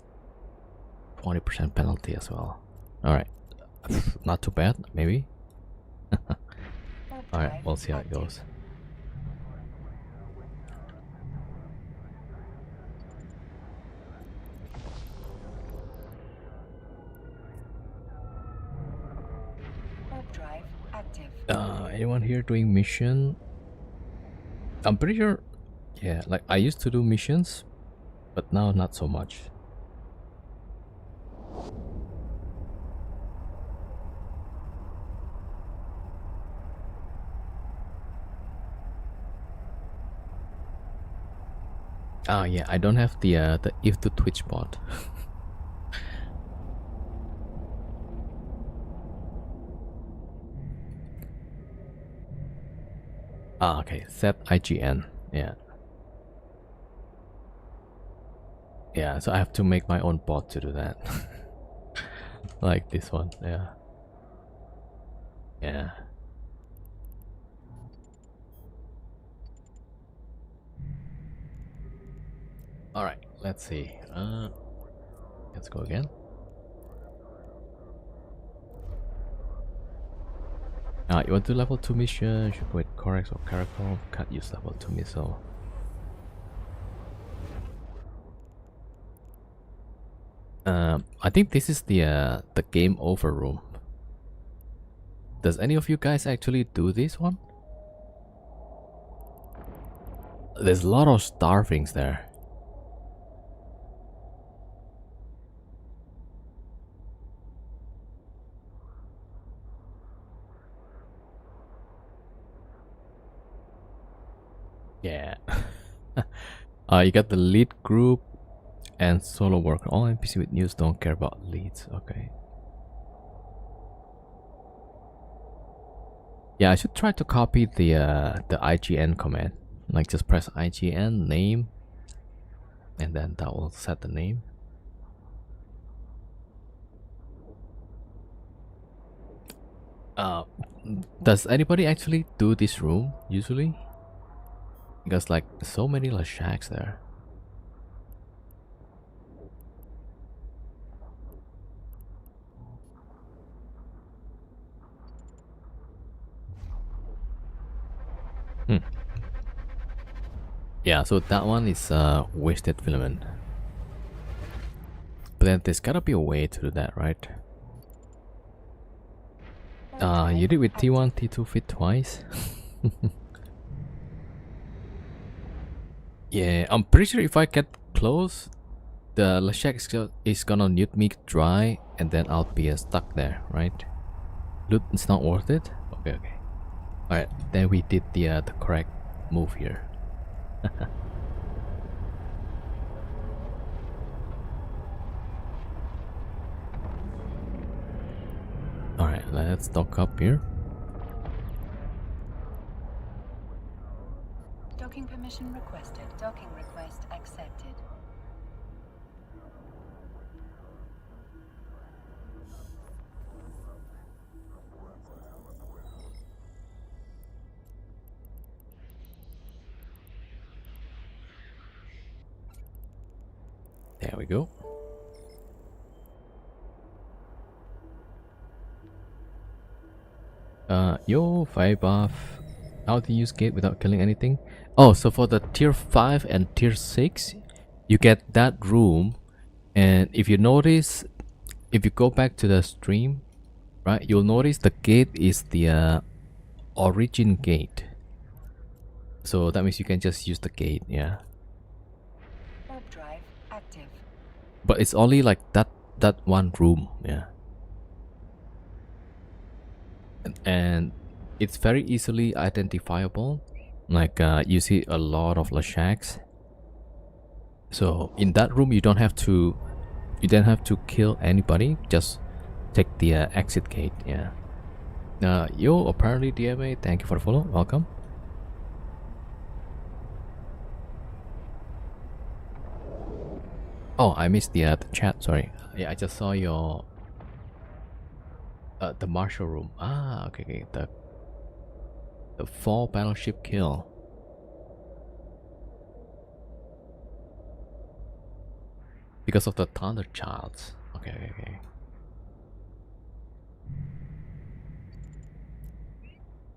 20% penalty as well. Alright. Not too bad, maybe. Alright, we'll see how it goes. Drive active. Anyone here doing mission? I'm pretty sure, yeah, like I used to do missions, but now not so much. Yeah, I don't have the if to Twitch bot. Okay, set IGN. Yeah. Yeah, so I have to make my own bot to do that. Like this one, yeah. Yeah. Alright, let's see. Let's go again. You want to level 2 mission, should wait Corex or Caracol, can't use level 2 missile. I think this is the game over room. Does any of you guys actually do this one? There's a lot of starvings there. Yeah. You got the lead group and solo worker. All NPC with news don't care about leads. Okay. Yeah, I should try to copy the IGN command. Like just press IGN name, and then that will set the name. Does anybody actually do this room usually? Because like so many like shacks there. Yeah, so that one is wasted filament. But then there's gotta be a way to do that, right? You did with T1, T2 fit twice. Yeah, I'm pretty sure if I get close, the Lashak is gonna nuke me dry, and then I'll be stuck there, right? Loot is not worth it. Okay, okay. All right, then we did the correct move here. All right, let's dock up here. Docking permission requested. Docking request accepted. There we go. Yo, 5 buff. How to use gate without killing anything? Oh, so for the tier 5 and tier 6, you get that room. And if you notice, if you go back to the stream, right, you'll notice the gate is the origin gate. So that means you can just use the gate, yeah. Warp drive active. But it's only like that one room, yeah. And it's very easily identifiable. Like you see a lot of Lashaks. So in that room you don't have to kill anybody, just take the exit gate, yeah. Yo, apparently DMA, thank you for the follow, welcome. Oh, I missed the chat, sorry. Yeah, I just saw your the marshal room. Ah, okay, okay. The 4 battleship kill. Because of the Thunder Childs. Okay, okay, okay.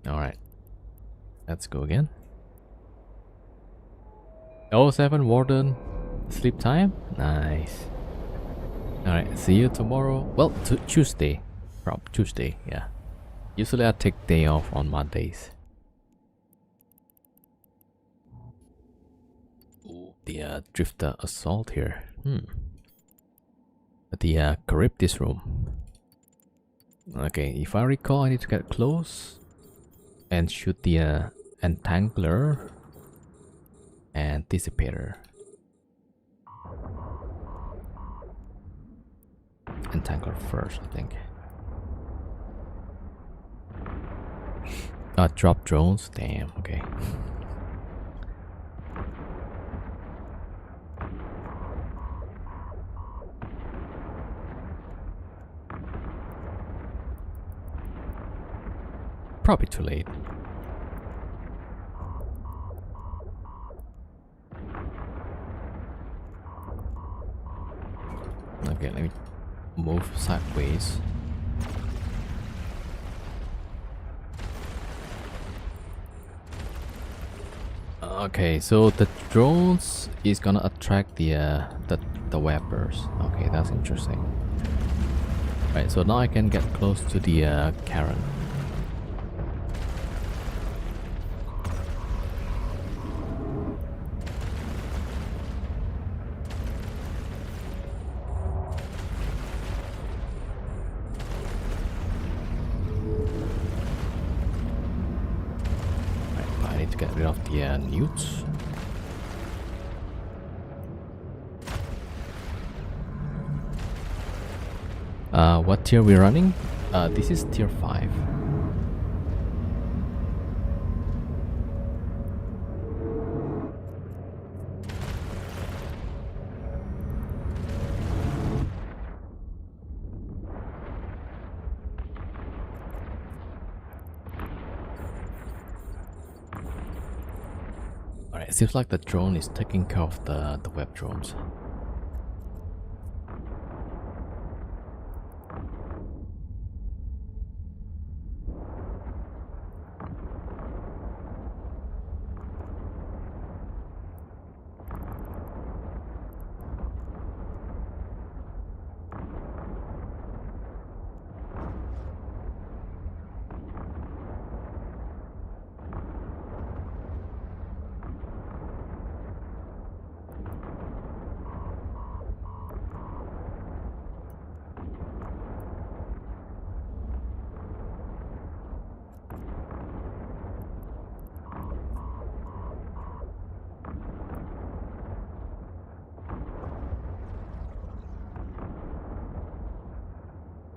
Alright. Let's go again. 07 Warden. Sleep time? Nice. Alright, see you tomorrow. Well, Tuesday. Tuesday, yeah. Usually I take day off on Mondays. Ooh, the Drifter Assault here. The Charybdis room. Okay, if I recall, I need to get close and shoot the Entangler and Dissipator. Entangler first, I think. Drop drones? Damn, okay. Probably too late. Okay, let me move sideways. Okay, so the drones is gonna attract the weapons. Okay, that's interesting. Right, so now I can get close to the Karen. Get rid of the newts. What tier we're running? This is tier 5. It seems like the drone is taking care of the web drones.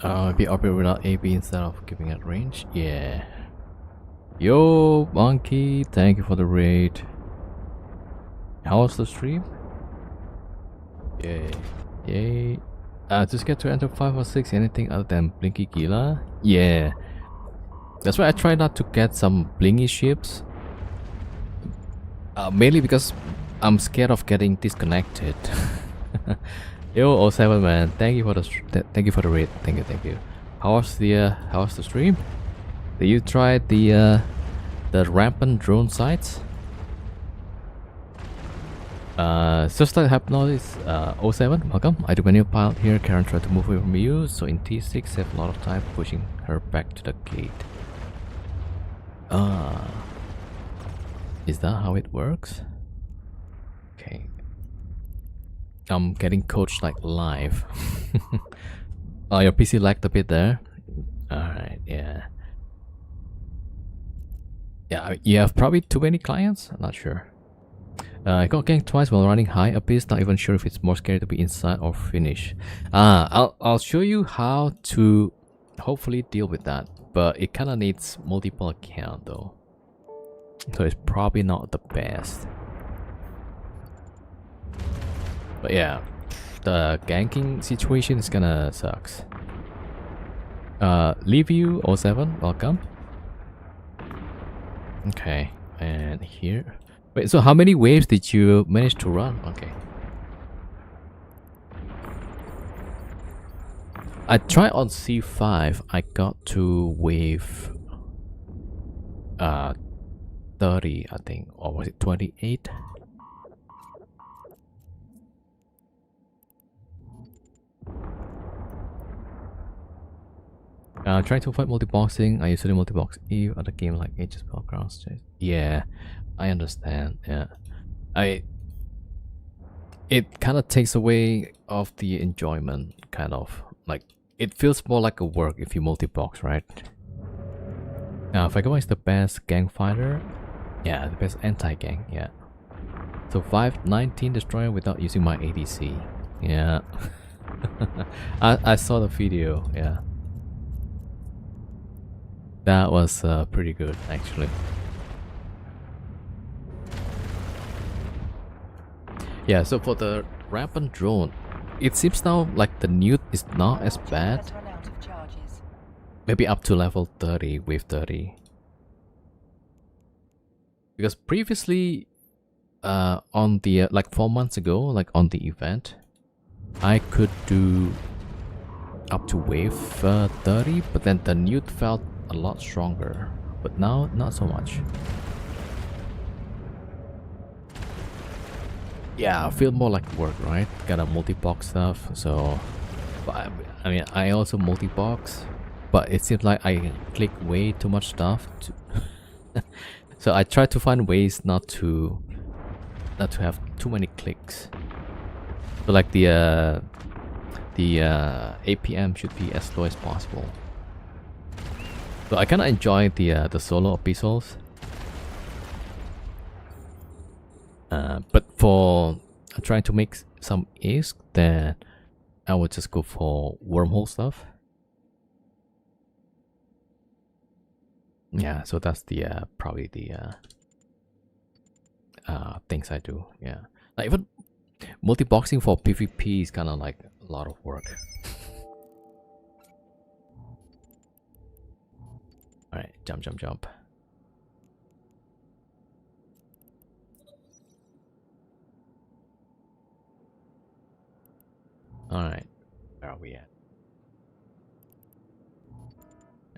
Maybe operate without AB instead of giving it range. Yeah. Yo, Monkey, thank you for the raid. How was the stream? Yay. Yay. Just get to enter 5 or 6, anything other than Blinky Gila? Yeah. That's why I try not to get some blingy ships. Mainly because I'm scared of getting disconnected. Yo, oh 07 man, thank you for the raid. Thank you. How was the stream? Did you try the rampant drone sites? Just like Hypnosis 07, welcome. I do a new pilot here. Karen tried to move away from you, so in T6 save a lot of time pushing her back to the gate. Is that how it works? Okay. I'm getting coached like live. Oh, your PC lagged a bit there. Alright, yeah. Yeah, you have probably too many clients? I'm not sure. I got ganked twice while running high Abyss. Not even sure if it's more scary to be inside or finish. I'll show you how to hopefully deal with that. But it kinda needs multiple account though. So it's probably not the best. But yeah, the ganking situation is gonna sucks. Leave you 07, welcome. Okay, and here. Wait, so how many waves did you manage to run? Okay. I tried on C5, I got to wave 30, I think, or was it 28? Trying to fight multi-boxing. I usually multi-box Eve at a game like Aegis Battlegrounds. Yeah, I understand. Yeah, it kind of takes away of the enjoyment. Kind of like it feels more like a work if you multi-box, right? Now, Fagama is the best gang fighter. Yeah, the best anti-gang. Yeah. So 519 destroyer without using my ADC. Yeah. I saw the video. Yeah. That was pretty good, actually. Yeah, so for the rampant drone, it seems now like the newt is not as bad. Maybe up to level 30 with 30. Because previously, on the like 4 months ago, like on the event, I could do up to wave 30, but then the newt felt a lot stronger, but now not so much. Yeah, I feel more like work, right? Gotta multi-box stuff, so... But I mean, I also multi-box, but it seems like I click way too much stuff. So I try to find ways not to have too many clicks. So like the APM should be as low as possible. So I kind of enjoy the solo abyssals. But for trying to make some ace, then I would just go for wormhole stuff. Yeah, so that's the probably the things I do. Yeah, like even multi-boxing for PvP is kind of like a lot of work. Alright, jump. Alright, where are we at?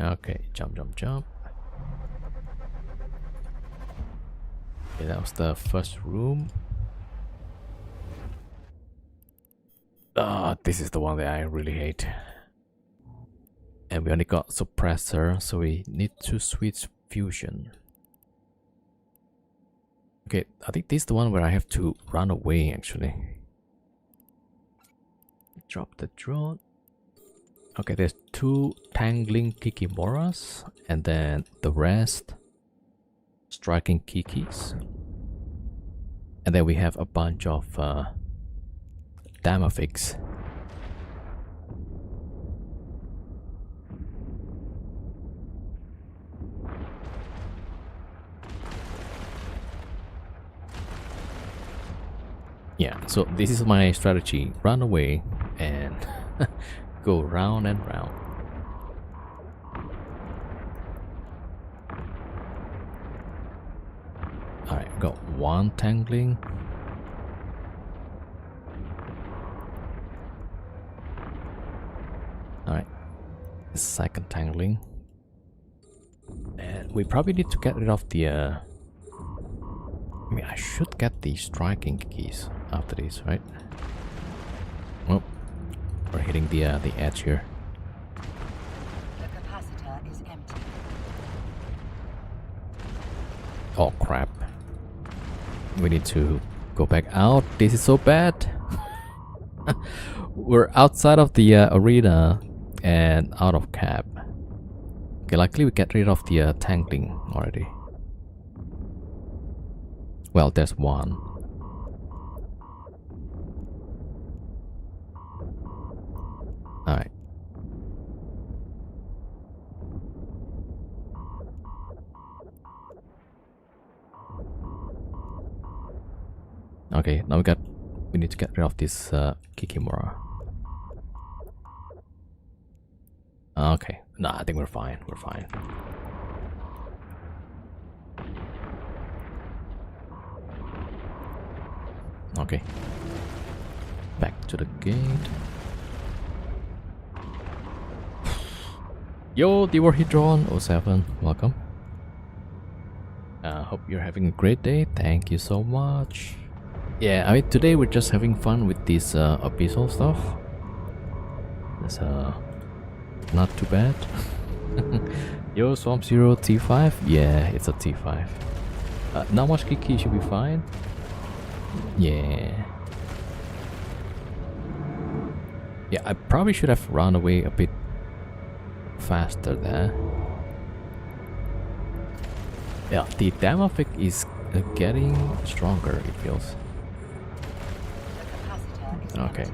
Okay, jump. Okay, that was the first room. This is the one that I really hate. And we only got suppressor, so we need to switch fusion. Okay, I think this is the one where I have to run away actually. Drop the drone. Okay, there's 2 tangling Kikimoras, and then the rest striking Kikis. And then we have a bunch of Damafix. Yeah, so this is my strategy. Run away and go round and round. Alright, got one tangling. Alright, the second tangling. And we probably need to get rid of the I mean, I should get the striking keys after this, right? Oh, we're hitting the edge here. The capacitor is empty. Oh crap! We need to go back out. This is so bad. We're outside of the arena and out of cap. Okay, luckily we get rid of the tangling already. Well, there's one. Alright. Okay, now we need to get rid of this Kikimura. Okay, nah, I think we're fine. We're fine. Okay. Back to the gate. Yo, Divorhydron07, welcome. Hope you're having a great day. Thank you so much. Yeah, I mean, today we're just having fun with this Abyssal stuff. It's not too bad. Yo, Swamp Zero T5. Yeah, it's a T5. Not much Kiki, should be fine. Yeah. Yeah, I probably should have run away a bit faster there. Yeah, the damage is getting stronger, it feels. Okay.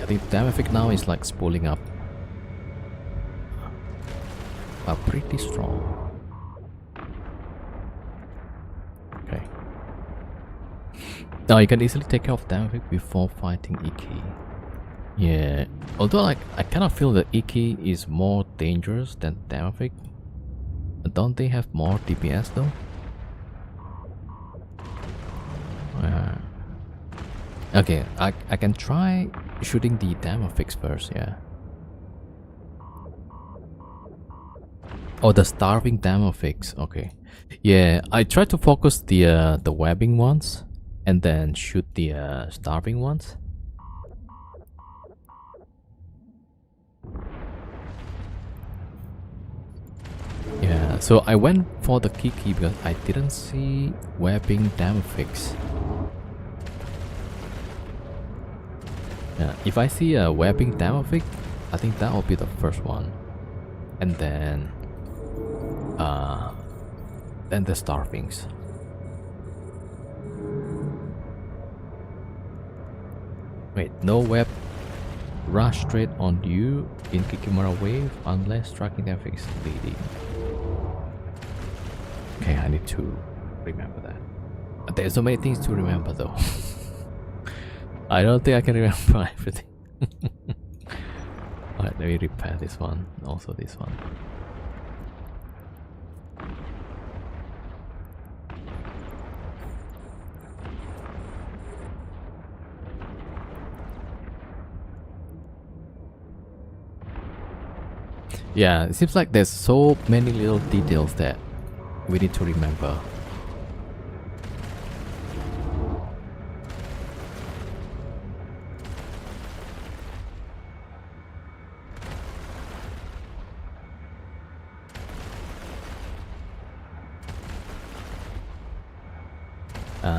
I think damage now is like spooling up. Pretty strong. Okay. Now you can easily take off damage before fighting Iki. Yeah, although like I kind of feel that Iki is more dangerous than Damavik. Don't they have more DPS though? Okay, I can try shooting the Damavik first, yeah. Oh, the starving Damavik, okay. Yeah, I try to focus the webbing ones and then shoot the starving ones. Yeah, so I went for the Kiki because I didn't see webbing Damavik. Yeah, if I see a webbing Damavik, I think that will be the first one. And then the starvings. Wait, no web rush straight on you in Kikimura wave unless striking Damavik is leading. Okay, I need to remember that. There's so many things to remember though. I don't think I can remember everything. Alright, let me repair this one, also this one. Yeah, it seems like there's so many little details that we need to remember.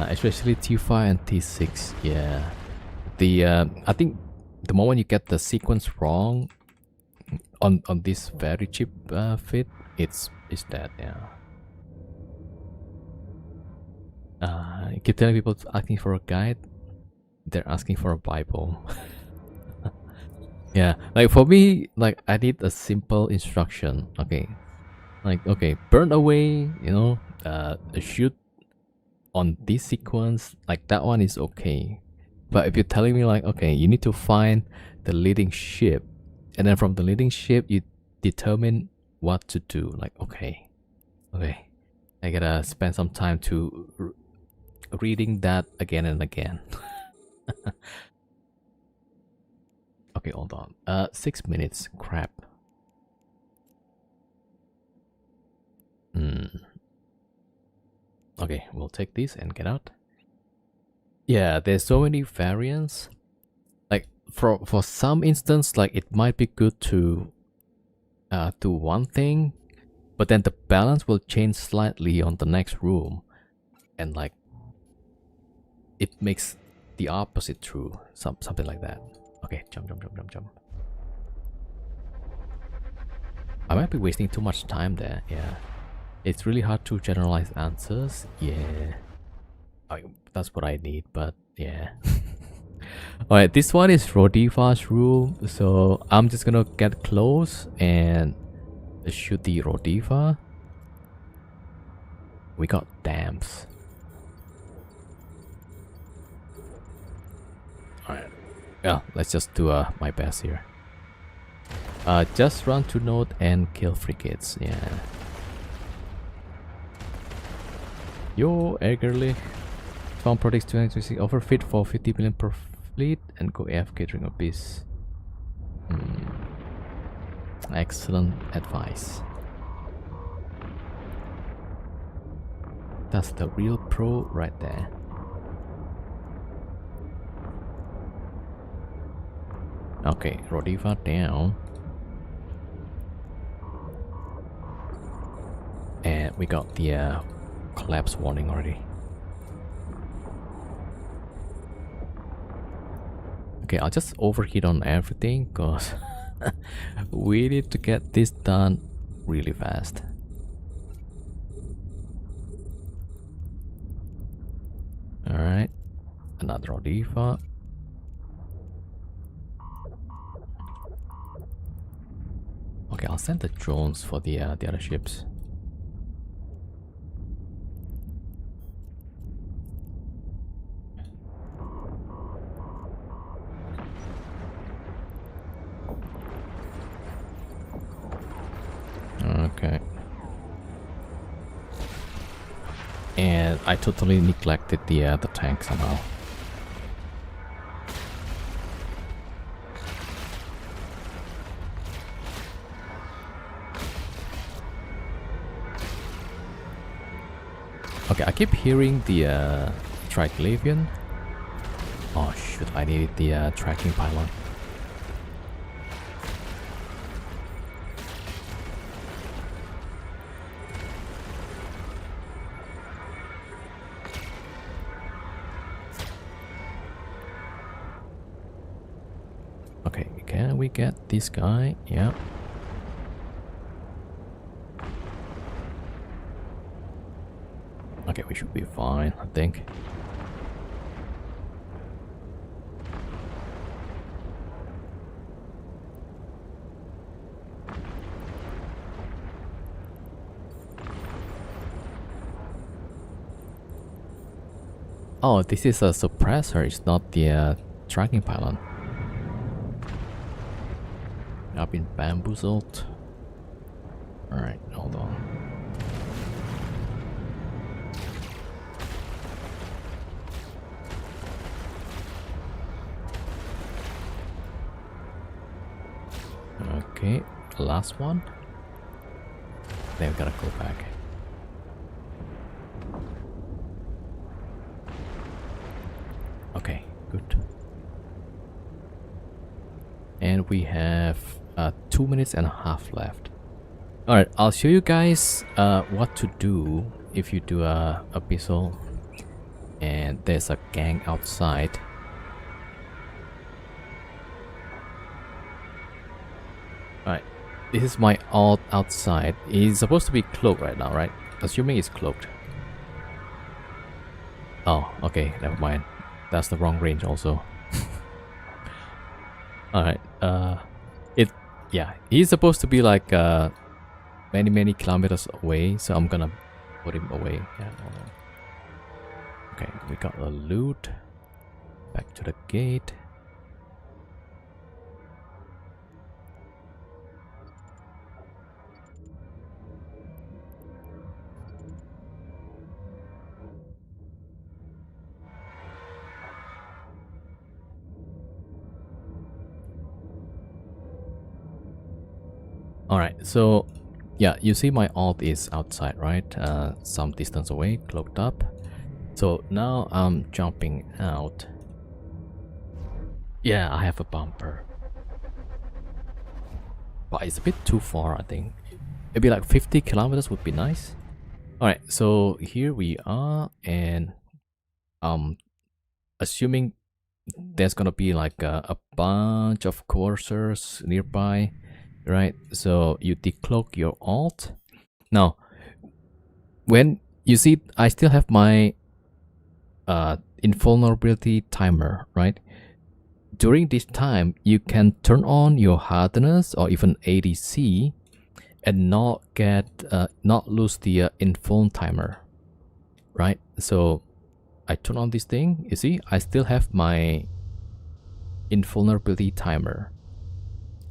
Especially T5 and T6, yeah. I think the moment you get the sequence wrong on this very cheap fit, it's dead, yeah. I keep telling people asking for a guide, they're asking for a Bible. Yeah, like for me, like I need a simple instruction. Okay, Like, okay, burn away, you know, shoot on this sequence, like that one is okay. But if you're telling me like, okay, you need to find the leading ship, and then from the leading ship you determine what to do, like, okay, I gotta spend some time to reading that again and again. Okay, hold on. 6 minutes. Crap. Okay, we'll take this and get out. Yeah, there's so many variants. Like for some instance, like it might be good to do one thing, but then the balance will change slightly on the next room, and like it makes the opposite true. Something like that. Okay, jump. I might be wasting too much time there. Yeah, it's really hard to generalize answers. Yeah, that's what I need. But yeah. Alright, this one is Rodiva's room, so I'm just gonna get close and shoot the Rodiva. We got dams. Alright, yeah, let's just do my best here. Just run to node and kill frigates, yeah. Yo, eagerly. Spawn predicts 226 overfit for 50 million per fleet and go AFK during Abyss. Excellent advice. That's the real pro right there. Okay, Rodiva down. And we got the collapse warning already. Okay, I'll just overheat on everything because we need to get this done really fast. Alright, another Rodiva. Okay, I'll send the drones for the other ships. Okay. And I totally neglected the tank somehow. Okay, I keep hearing the Triglavian. Oh shoot, I needed the tracking pylon. Okay, can we get this guy? Yeah. Okay, we should be fine, I think. Oh, this is a suppressor, it's not the tracking pylon. I've been bamboozled. Alright, hold on. Okay, last one. Then we gotta go back. Okay, good. And we have 2 minutes and a half left. Alright, I'll show you guys what to do if you do a Abyssal and there's a gang outside. Alright, this is my alt outside. It's supposed to be cloaked right now, right? Assuming it's cloaked. Oh, okay, never mind. That's the wrong range also. Alright, yeah, he's supposed to be like many kilometers away, so I'm gonna put him away. Yeah, hold on. Okay, we got a loot. Back to the gate. Alright, so yeah, you see my alt is outside, right? Some distance away, cloaked up. So now I'm jumping out. Yeah, I have a bumper. But it's a bit too far, I think. Maybe like 50 kilometers would be nice. Alright, so here we are, and assuming there's gonna be like a bunch of coursers nearby, right? So you decloak your alt. Now, when you see, I still have my invulnerability timer, right? During this time, you can turn on your hardness or even ADC and not lose the invuln timer, right? So I turn on this thing. You see, I still have my invulnerability timer.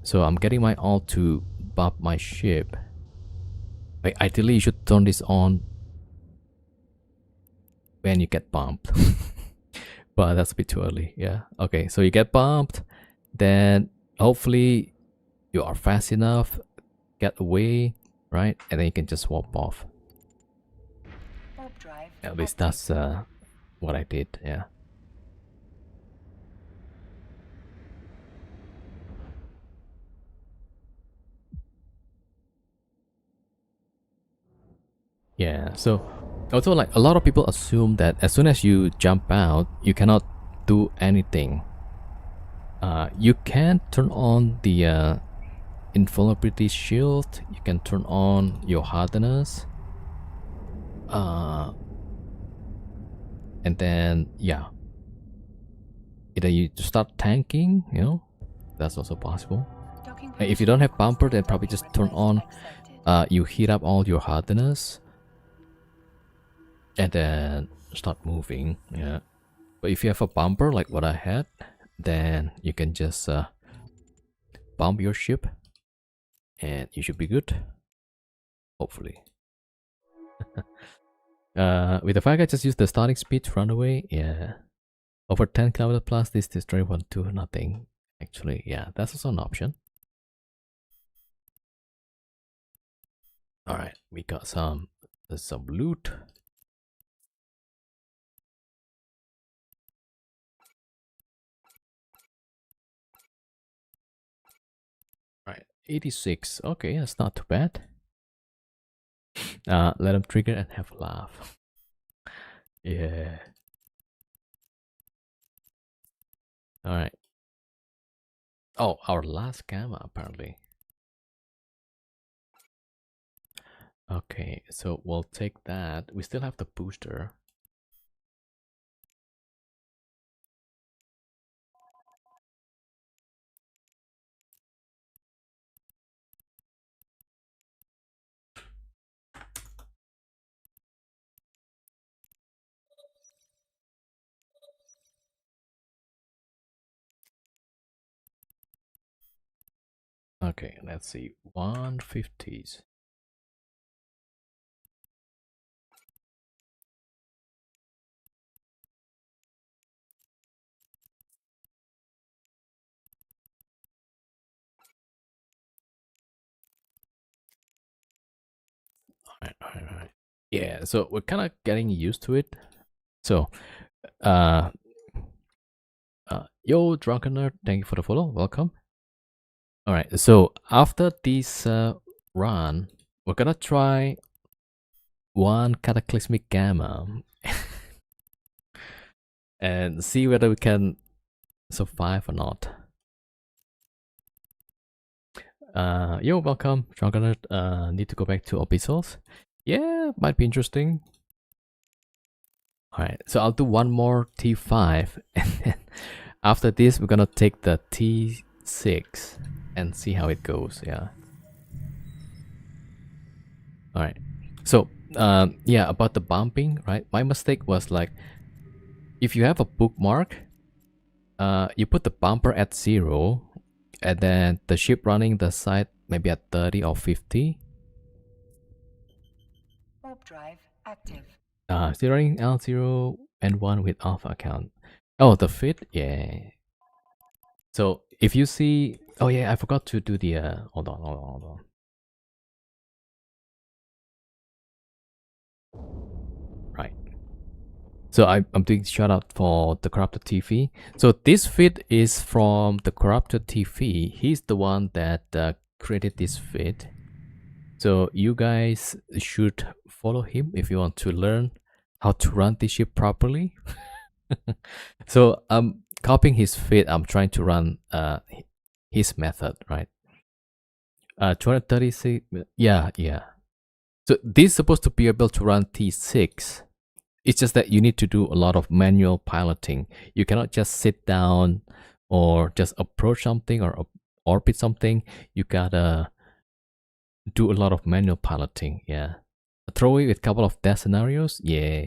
So I'm getting my alt to bump my ship. Like, ideally, you should turn this on when you get bumped. But that's a bit too early. Yeah. Okay, so you get bumped, then hopefully you are fast enough, get away, right? And then you can just warp off. Warp drive. At least that's what I did. Yeah. Yeah, so also like a lot of people assume that as soon as you jump out, you cannot do anything. You can turn on the invulnerability shield, you can turn on your hardness, and then yeah, either you start tanking, you know, that's also possible. If you don't have bumper, then probably just turn on, you heat up all your hardness and then start moving. Yeah, but if you have a bumper like what I had, then you can just bump your ship and you should be good, hopefully. With the fact I just use the starting speed to run away. Yeah, over 10 km plus, this destroy 1-2 nothing. Actually, yeah, that's also an option. All right, we got some loot. All right, 86. Okay, that's not too bad. Let them trigger and have a laugh. Yeah. All right. Oh, our last gamma apparently. Okay, so we'll take that. We still have the booster. Okay, let's see. 150s. Alright. Yeah, so we're kind of getting used to it. So, yo, Drunken Nerd, thank you for the follow. Welcome. Alright, so after this run, we're gonna try one Cataclysmic Gamma and see whether we can survive or not. Yo, welcome, Drunken Nerd. Need to go back to Abyssals. Yeah, might be interesting. Alright, so I'll do one more T5 and then after this we're gonna take the T6 and see how it goes. Yeah. All right. So, yeah, about the bumping, right? My mistake was like, if you have a bookmark, you put the bumper at 0, and then the ship running the site maybe at 30 or 50. Warp drive active. Zeroing L0 and 1 with alpha account. Oh, the fit? Yeah. So if you see, oh yeah, I forgot to do the, hold on. Right. So I'm doing shout out for the Corrupted TV. So this feed is from the Corrupted TV. He's the one that created this feed. So you guys should follow him if you want to learn how to run this ship properly. So I'm copying his feed. I'm trying to run his method, right? 236. Yeah. So this is supposed to be able to run T6. It's just that you need to do a lot of manual piloting. You cannot just sit down or just approach something or orbit something. You gotta do a lot of manual piloting. Yeah. Throw it with a couple of test scenarios. Yeah.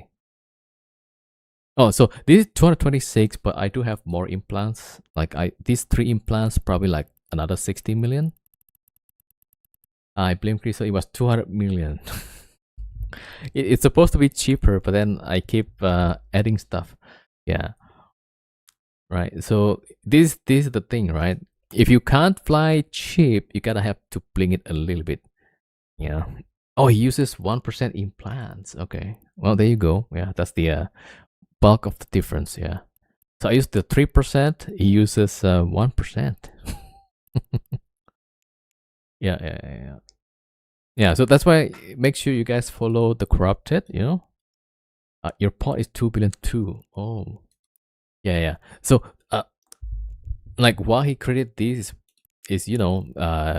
Oh, so this is 226, but I do have more implants. Like these 3 implants probably like another 60 million. I blame Crystal, it was 200 million. It's supposed to be cheaper, but then I keep adding stuff. Yeah. Right. So this is the thing, right? If you can't fly cheap, you gotta have to bling it a little bit. Yeah. Oh, he uses 1% implants. Okay. Well, there you go. Yeah, that's the bulk of the difference. Yeah. So I use the 3%. He uses 1%. Yeah. Yeah, so that's why make sure you guys follow the corrupted, you know. Your pot is 2 billion too. Oh, yeah. So, like why he created this is you know,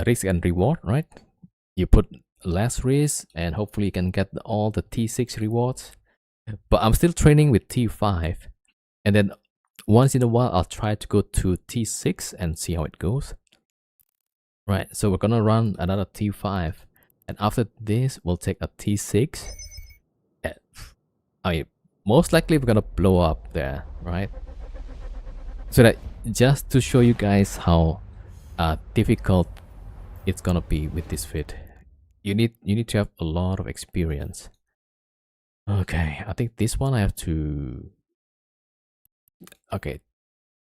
risk and reward, right? You put less risk and hopefully you can get all the T6 rewards. But I'm still training with T5, and then once in a while I'll try to go to T6 and see how it goes. Right. So we're gonna run another T5. And after this, we'll take a T6. I mean, most likely we're gonna blow up there, right? So that just to show you guys how difficult it's gonna be with this fit. You need to have a lot of experience. Okay, I think this one I have to. Okay,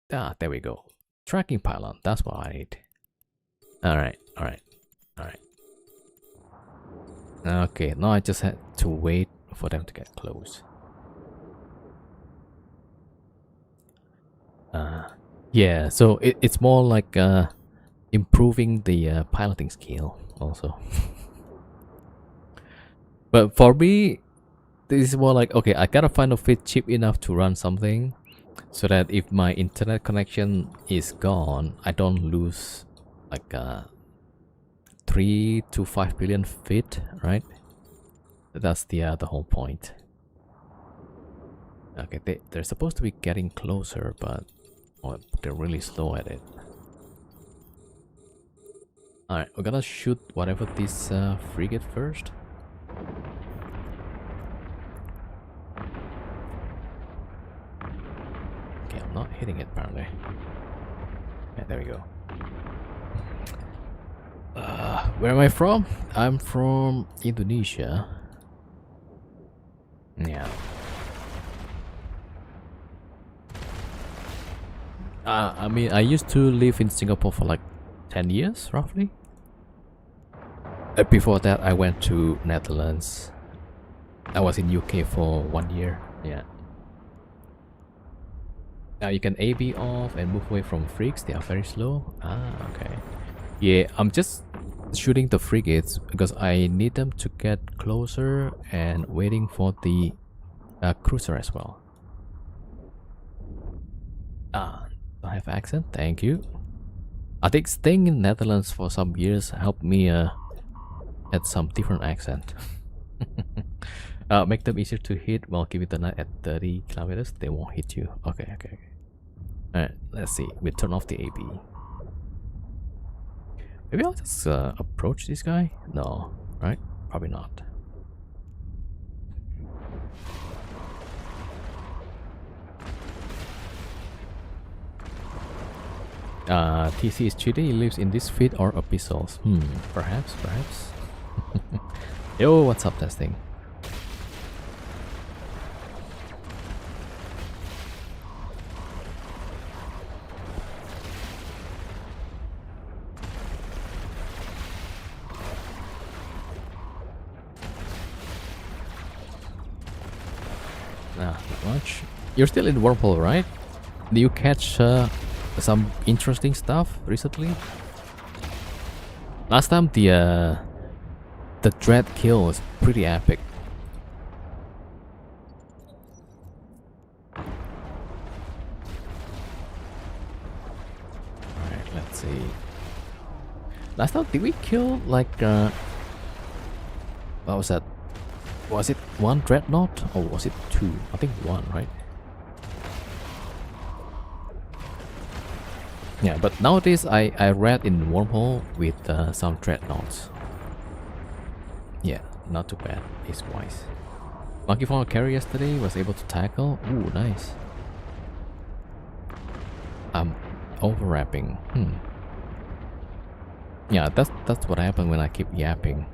there we go. Tracking pylon. That's what I need. All right. Okay, now I just had to wait for them to get close. Yeah, so it's more like improving the piloting skill also. But for me, this is more like, okay, I gotta find a fit cheap enough to run something so that if my internet connection is gone, I don't lose like 3 to 5 billion feet, right? That's the whole point. Okay, they're supposed to be getting closer, but they're really slow at it. Alright, we're gonna shoot whatever this frigate first. Okay, I'm not hitting it apparently. Yeah, there we go. Where am I from? I'm from Indonesia. Yeah. I mean, I used to live in Singapore for like 10 years, roughly. Before that, I went to Netherlands. I was in UK for 1 year. Yeah. Now you can AB off and move away from freaks. They are very slow. Okay. Yeah, I'm just shooting the frigates because I need them to get closer and waiting for the cruiser as well. I have accent. Thank you. I think staying in Netherlands for some years helped me add some different accent. Make them easier to hit while giving the night at 30 kilometers. They won't hit you. Okay. Alright, let's see. We turn off the AB. Maybe I'll just approach this guy? No, right? Probably not. TC is cheating. He lives in this feed or abyssals. Perhaps. Yo, what's up, testing? Not much. You're still in wormhole, right? Do you catch some interesting stuff recently? Last time the dread kill was pretty epic. Alright, let's see. Last time did we kill like what was that? Was it one dreadnought or was it two? I think one, right? Yeah, but nowadays I read in wormhole with some dreadnoughts. Yeah, not too bad. It's wise. Lucky for a carry yesterday, was able to tackle. Ooh, nice. I'm overwrapping. Yeah, that's what happened when I keep yapping.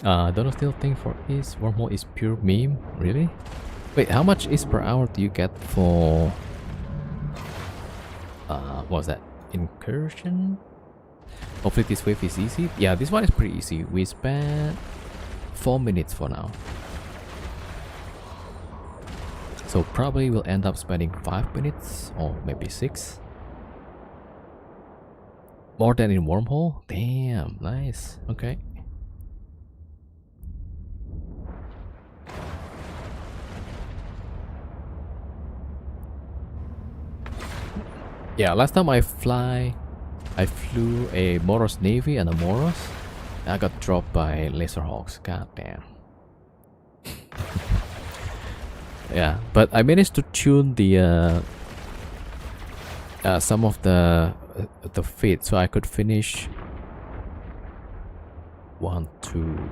Don't still think for is wormhole is pure meme, really? Wait, how much is per hour do you get for what was that? Incursion? Hopefully this wave is easy. Yeah, this one is pretty easy. We spent 4 minutes for now. So probably we'll end up spending 5 minutes or maybe 6. More than in wormhole? Damn, nice. Okay. Yeah, last time I flew a Moros Navy and a Moros. I got dropped by Laserhawks. God damn. Yeah, but I managed to tune the some of the feet, so I could finish 1, 2.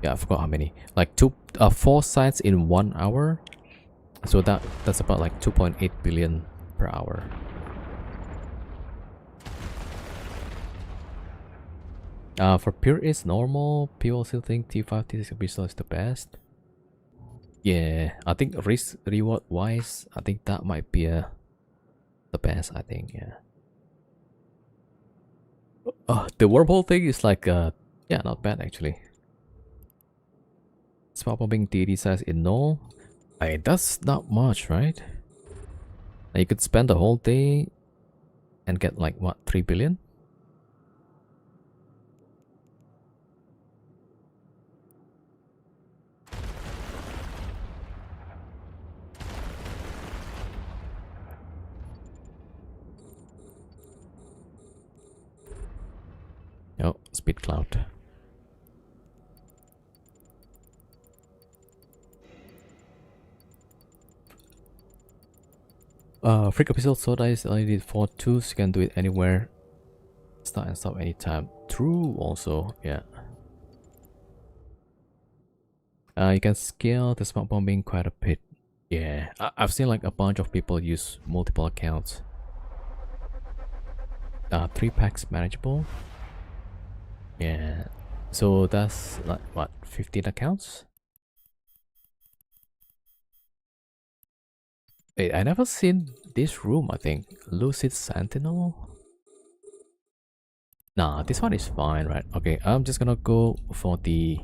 Yeah, I forgot how many. Like 4 sites in 1 hour. So that's about like 2.8 billion per hour. For pure is normal. People still think T5, T6 Abyssal is the best. Yeah, I think risk reward wise, I think that might be the best. I think, yeah. The wormhole thing is like yeah, not bad actually. Smart bombing DD size in no. That's not much, right? You could spend the whole day and get like what, 3 billion? Oh, speed cloud. Freak episode soda is only for 2, so you can do it anywhere. Start and stop anytime. True also, yeah. You can scale the smart bombing quite a bit. Yeah, I've seen like a bunch of people use multiple accounts. 3 packs manageable. Yeah, so that's like what, 15 accounts? Wait, I never seen this room. I think Lucid Sentinel. Nah, this one is fine, right? Okay, I'm just gonna go for the...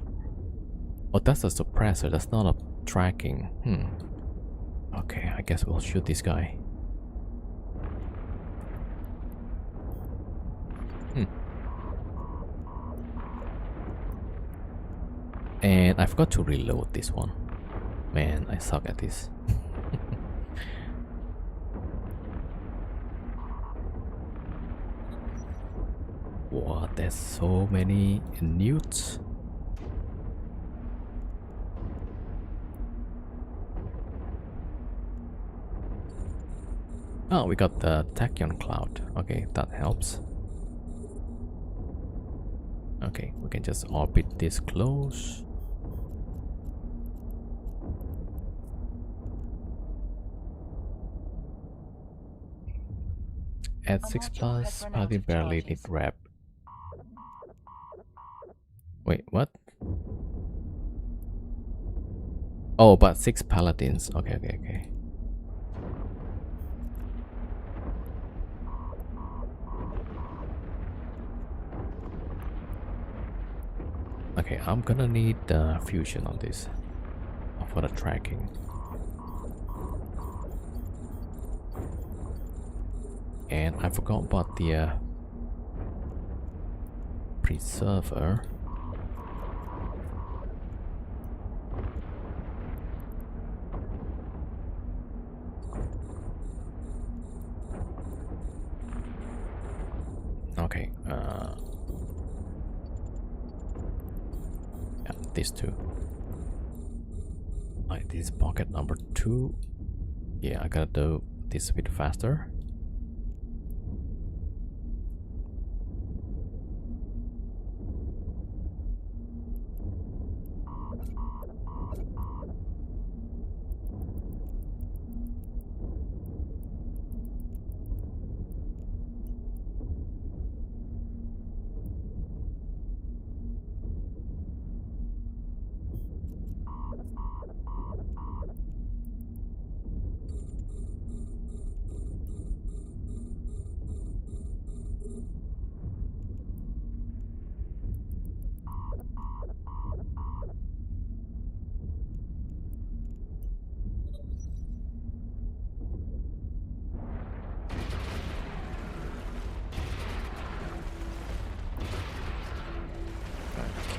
Oh, that's a suppressor. That's not a tracking. Okay, I guess we'll shoot this guy. And I forgot to reload this one. Man, I suck at this. What? There's so many newts. Oh, we got the tachyon cloud. Okay, that helps. Okay, we can just orbit this close. At A 6 module plus, has run out Paladin of barely need charges. rep. Wait, what? Oh, but 6 paladins. Okay. Okay, I'm gonna need fusion on this for the tracking. And I forgot about the preserver. Okay, yeah, these two. Alright, this is pocket number 2. Yeah, I gotta do this a bit faster.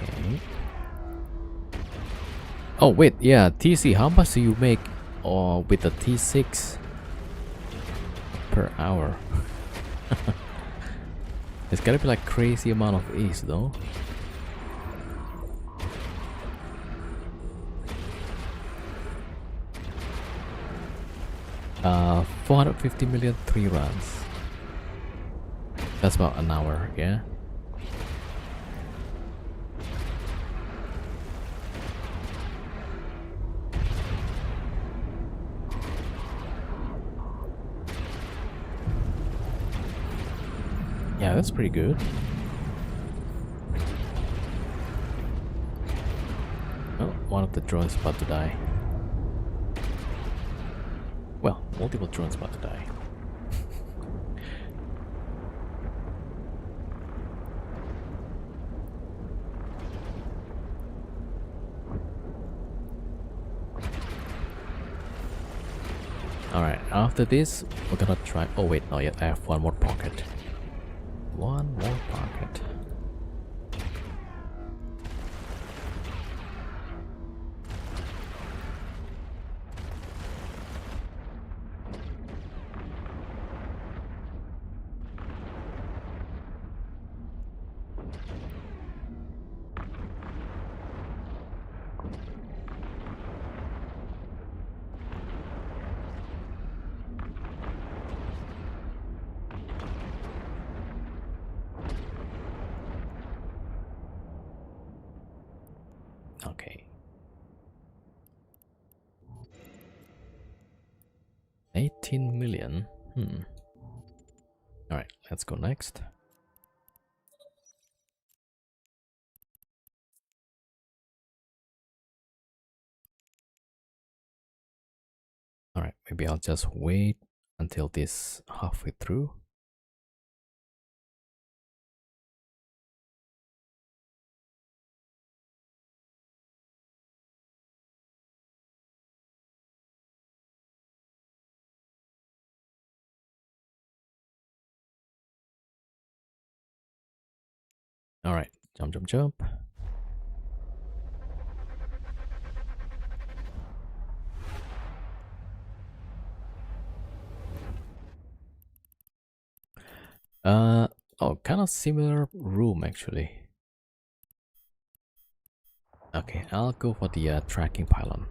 Okay. Oh wait, yeah, TC, how much do you make with the T6 per hour? It's gotta be like crazy amount of A's though. Uh, 450 million 3 runs. That's about an hour, yeah. Yeah, that's pretty good. Oh, one of the drones about to die. Well, multiple drones about to die. Alright, after this, we're gonna try. Oh, wait, not yet. I have one more pocket. One more pocket. Okay. 18 million. Alright, let's go next. Alright, maybe I'll just wait until this halfway through. Alright, jump. Oh, kind of similar room actually. Okay, I'll go for the tracking pylon.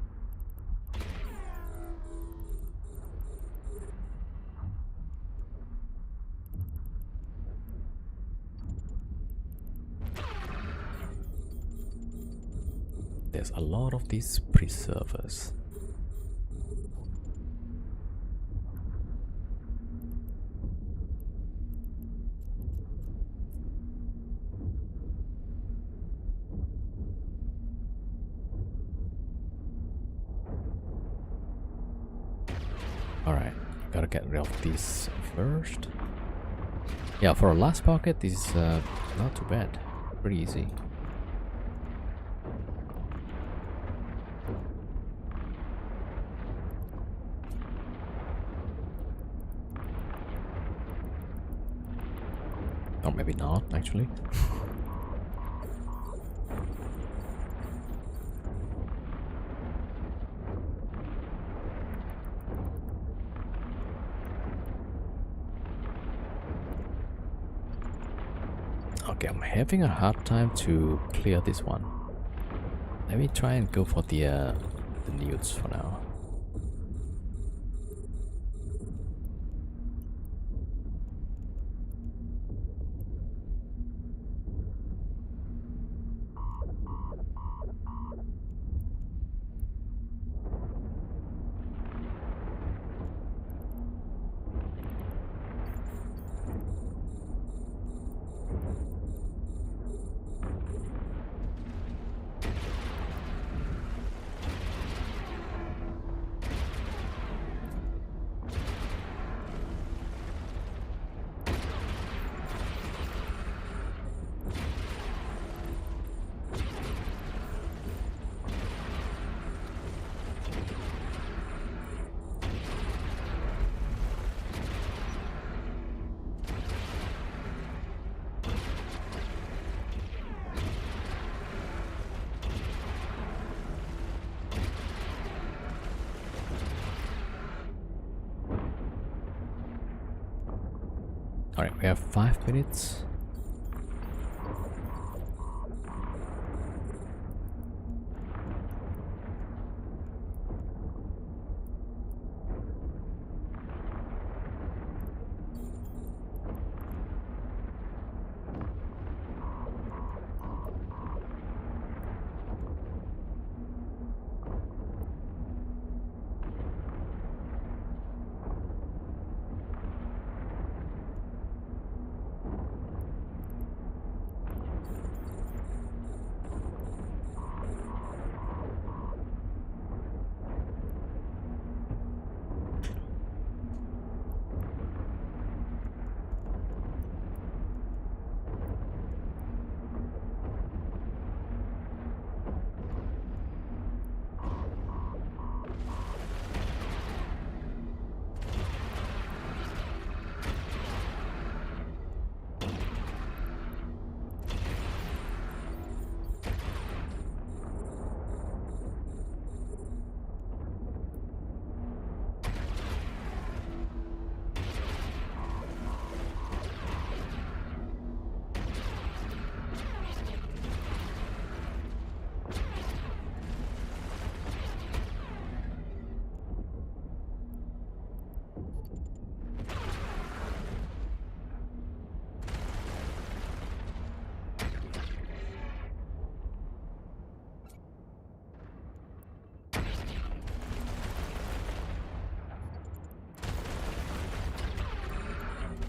There's a lot of these preservers. Alright, gotta get rid of this first. Yeah, for a last pocket, this is not too bad. Pretty easy. Or maybe not, actually. Okay, I'm having a hard time to clear this one. Let me try and go for the nudes for now. Alright, we have 5 minutes.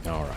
Alright.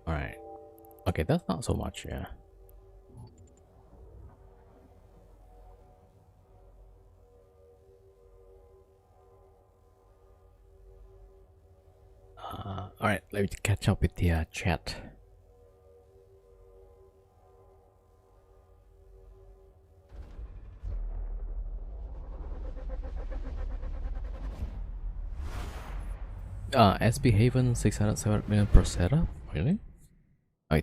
Alright. Okay, that's not so much, yeah. Alright, let me catch up with the chat. SB Haven 607 million per setup? Really?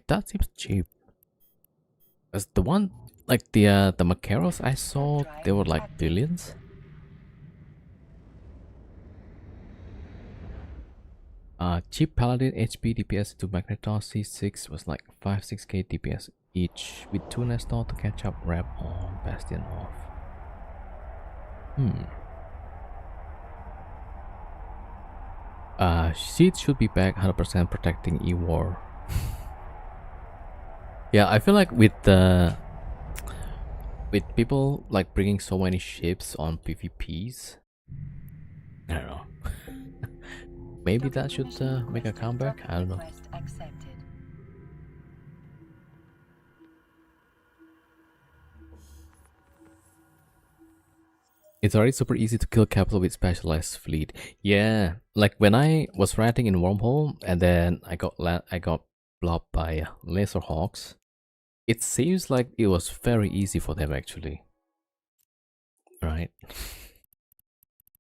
That seems cheap. As the one like the Macaros I saw, they were like billions. Cheap Paladin HP DPS to Magnetar C6 was like 5-6k DPS each, with 2 Nestor to catch up, Rep on, Bastion off. Sheet should be back 100% protecting E-War. Yeah, I feel like with people like bringing so many ships on PvPs, I don't know. Maybe that should make a comeback. I don't know. It's already super easy to kill capital with specialized fleet. Yeah, like when I was ranting in Wormhole and then I got blocked by laser hawks. It seems like it was very easy for them actually, right?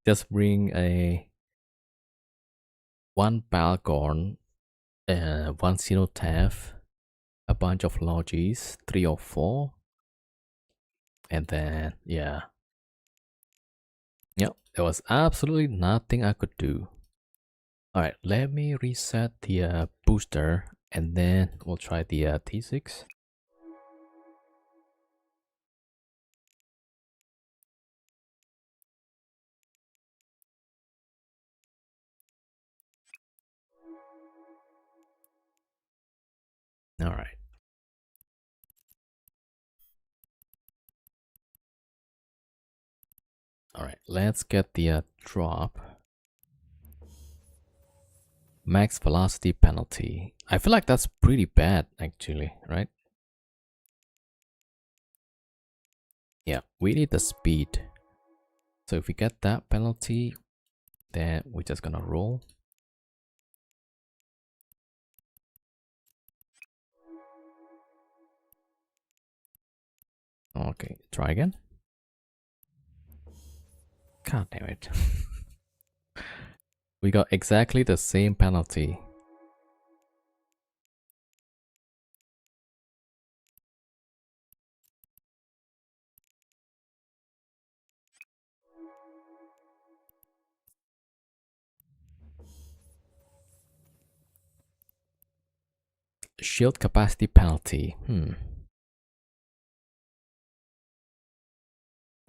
Just bring a one Balgorn, one Cenotaph, a bunch of Logis, 3 or 4, and then yeah. Yep, there was absolutely nothing I could do. Alright, let me reset the booster and then we'll try the T6. Alright. Alright, let's get the drop. Max velocity penalty. I feel like that's pretty bad actually, right? Yeah, we need the speed. So if we get that penalty, then we're just gonna roll. Okay, try again. God damn it. We got exactly the same penalty. Shield capacity penalty.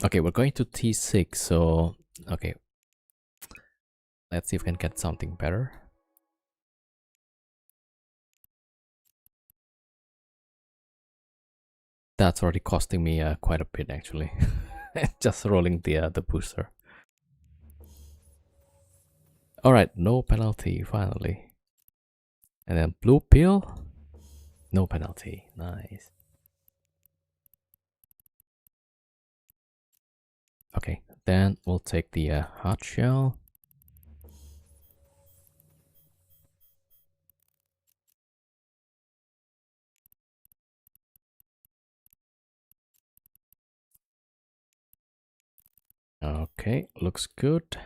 Okay, we're going to T6, so okay. Let's see if we can get something better. That's already costing me quite a bit actually. Just rolling the booster. Alright, no penalty finally. And then blue pill. No penalty. Nice. Okay, then we'll take the hard shell. Okay, looks good.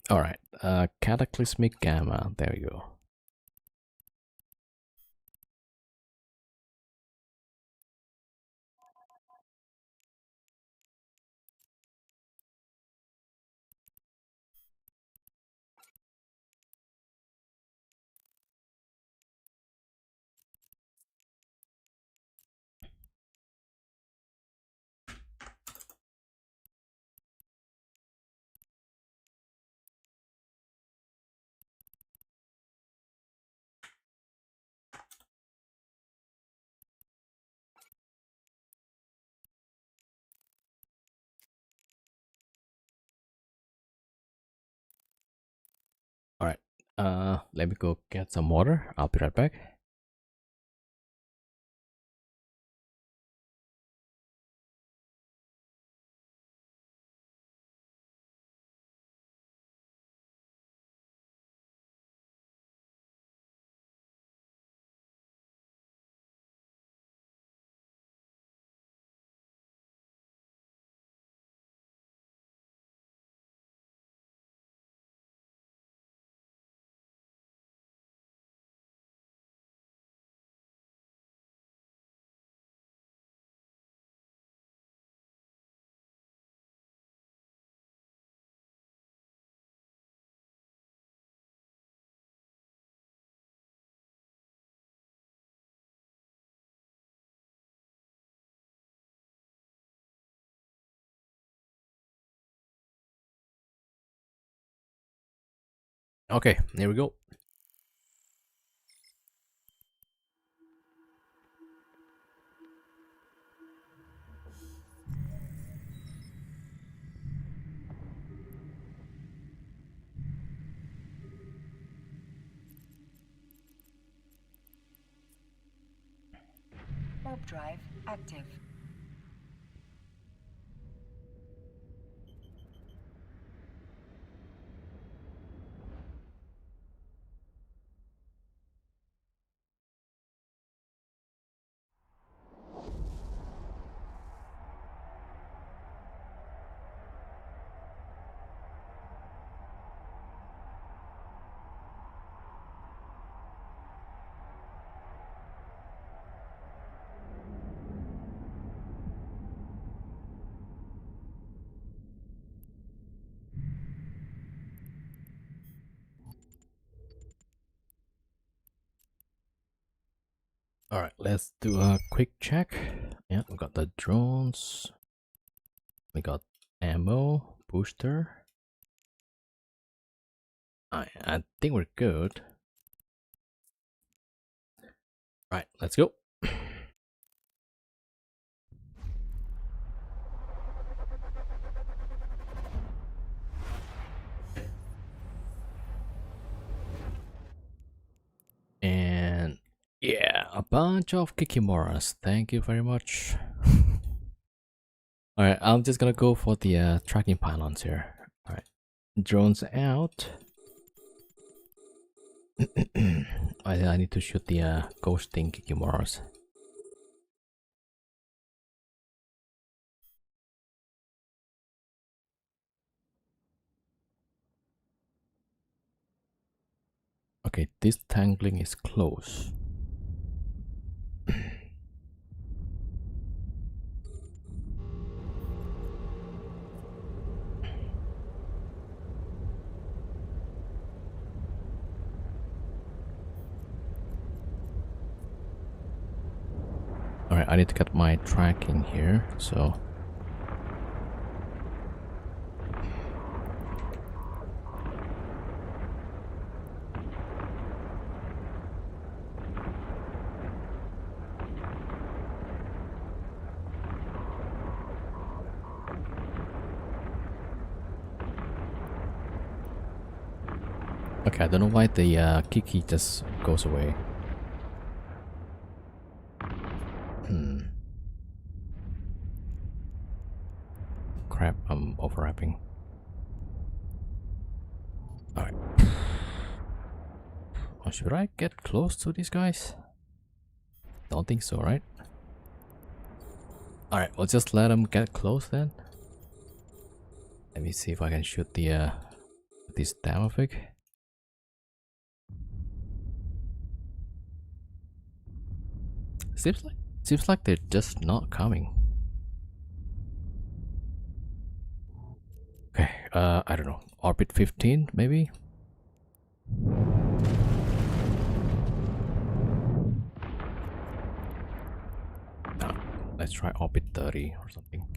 Alright, cataclysmic gamma. There you go. Alright, let me go get some water. I'll be right back. Okay, here we go. Warp drive active. All right, let's do a quick check. Yeah, we got the drones. We got ammo, booster. I think we're good. All right, let's go. And yeah, a bunch of Kikimoras. Thank you very much. Alright, I'm just gonna go for the tracking pylons here. Alright, drones out. I need to shoot the ghosting Kikimoras. Okay, this tangling is close. Alright, I need to get my tracking here, so... Okay, I don't know why the Kiki just goes away. Crap, I'm overlapping. Alright. Should I get close to these guys? Don't think so, right? Alright, we'll just let them get close then. Let me see if I can shoot the this Damavik. Seems like they're just not coming. Okay, I don't know. Orbit 15 maybe? No, let's try orbit 30 or something.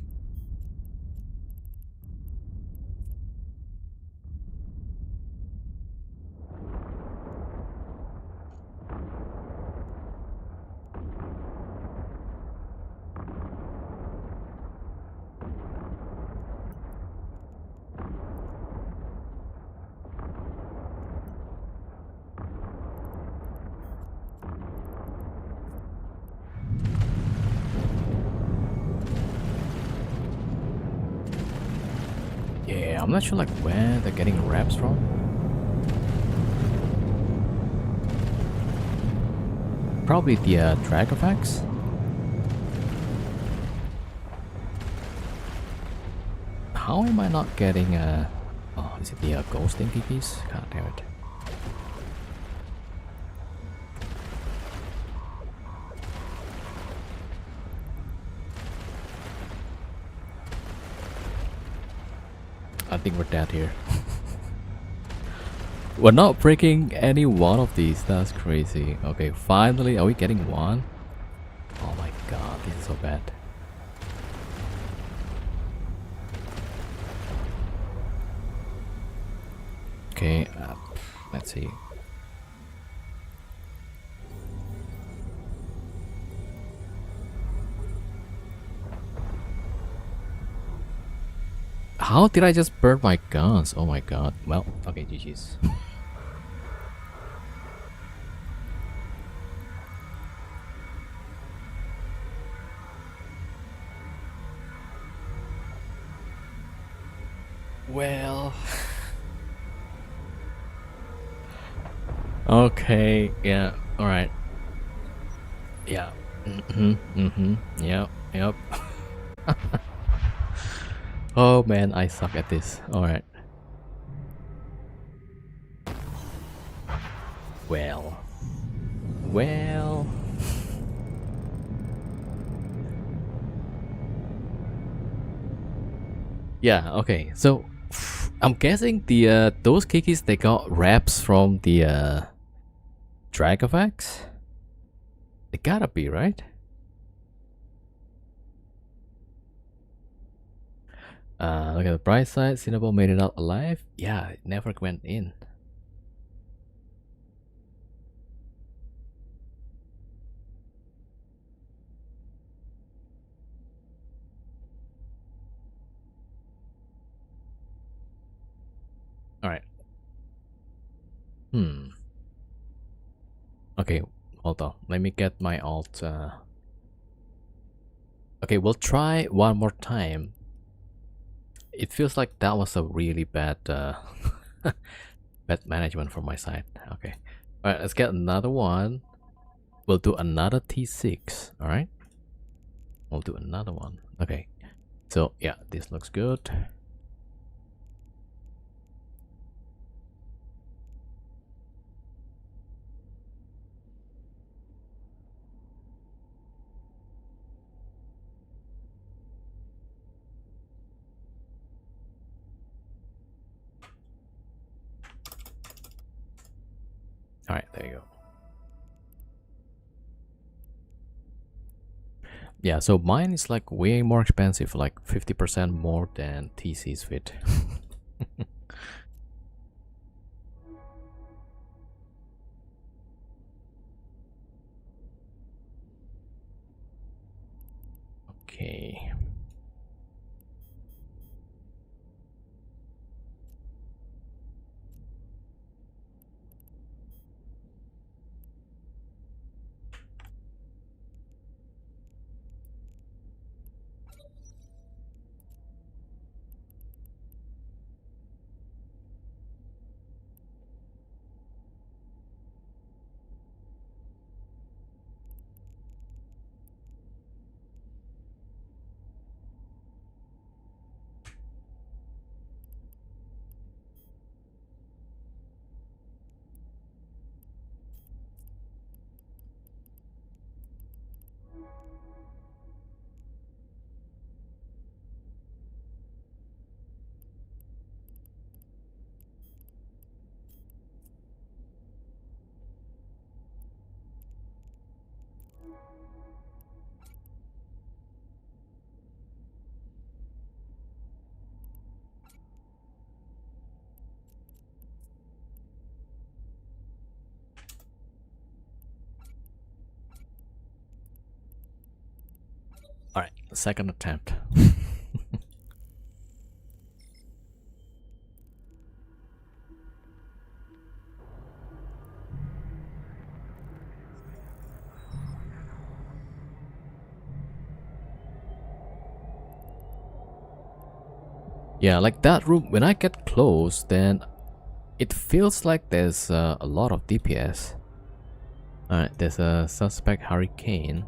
Yeah, I'm not sure like where they're getting reps from. Probably the drag effects. How am I not getting oh, is it the ghosting Kikis? God damn it. I think we're dead here. We're not breaking any one of these. That's crazy. Okay, finally, are we getting one? Oh my god, this is so bad. Okay, Let's see. How did I just burn my guns? Oh my god. Well, okay, GG's. Well. Okay, yeah, alright. Yeah. Yep, yep. Oh man, I suck at this. Alright. Well. Well. Yeah, okay. So I'm guessing the those kikis they got wraps from the Dragovax? They gotta be, right? Look at the bright side, Cinnabon made it out alive. Yeah, it never went in. Alright. Okay, hold on. Let me get my alt. Okay, we'll try one more time. It feels like that was a really bad bad management from my side. Okay. Alright, let's get another one. We'll do another T6. Alright. We'll do another one. Okay. So yeah, this looks good. Alright, there you go. Yeah, so mine is like way more expensive, like 50% more than TC's fit. Okay. Alright, second attempt. Yeah, like that room, when I get close, then it feels like there's a lot of DPS. Alright, there's a suspect hurricane.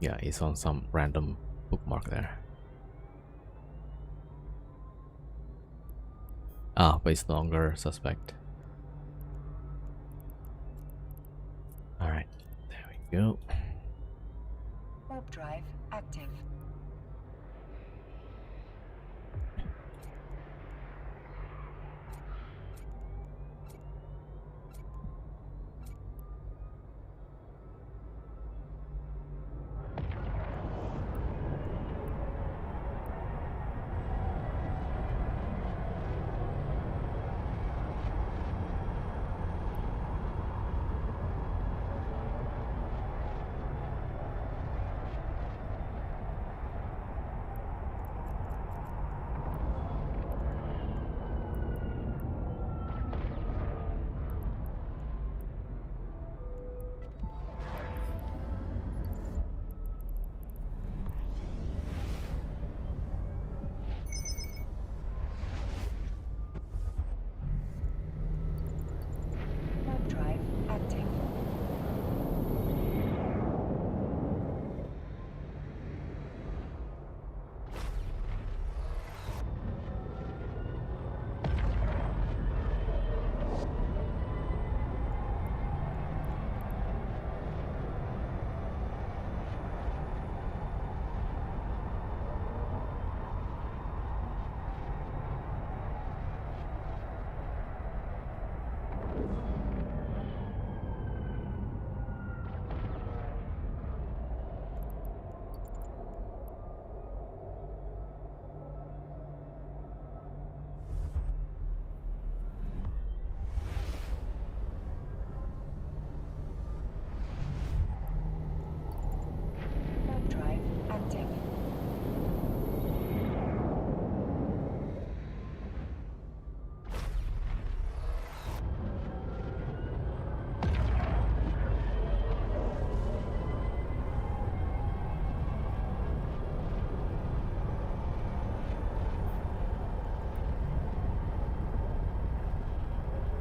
Yeah, it's on some random bookmark there. Ah, but it's no longer suspect. Alright, there we go. Warp drive active.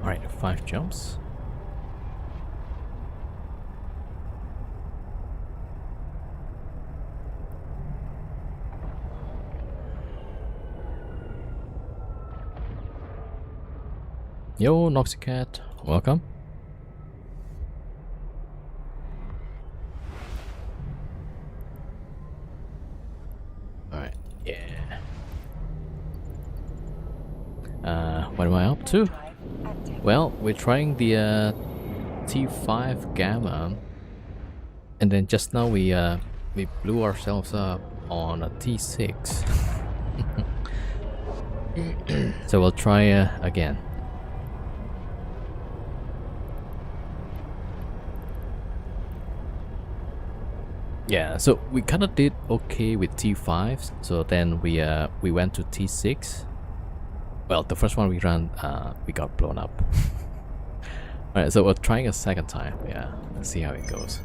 Alright, 5 jumps. Yo, Noxycat, welcome. Alright, yeah. What am I up to? Well, we're trying the T5 Gamma, and then just now we blew ourselves up on a T6. So we'll try again. Yeah, so we kind of did okay with T5s. So then we went to T6. Well, the first one we ran, we got blown up. Alright, so we're trying a second time. Yeah, let's see how it goes.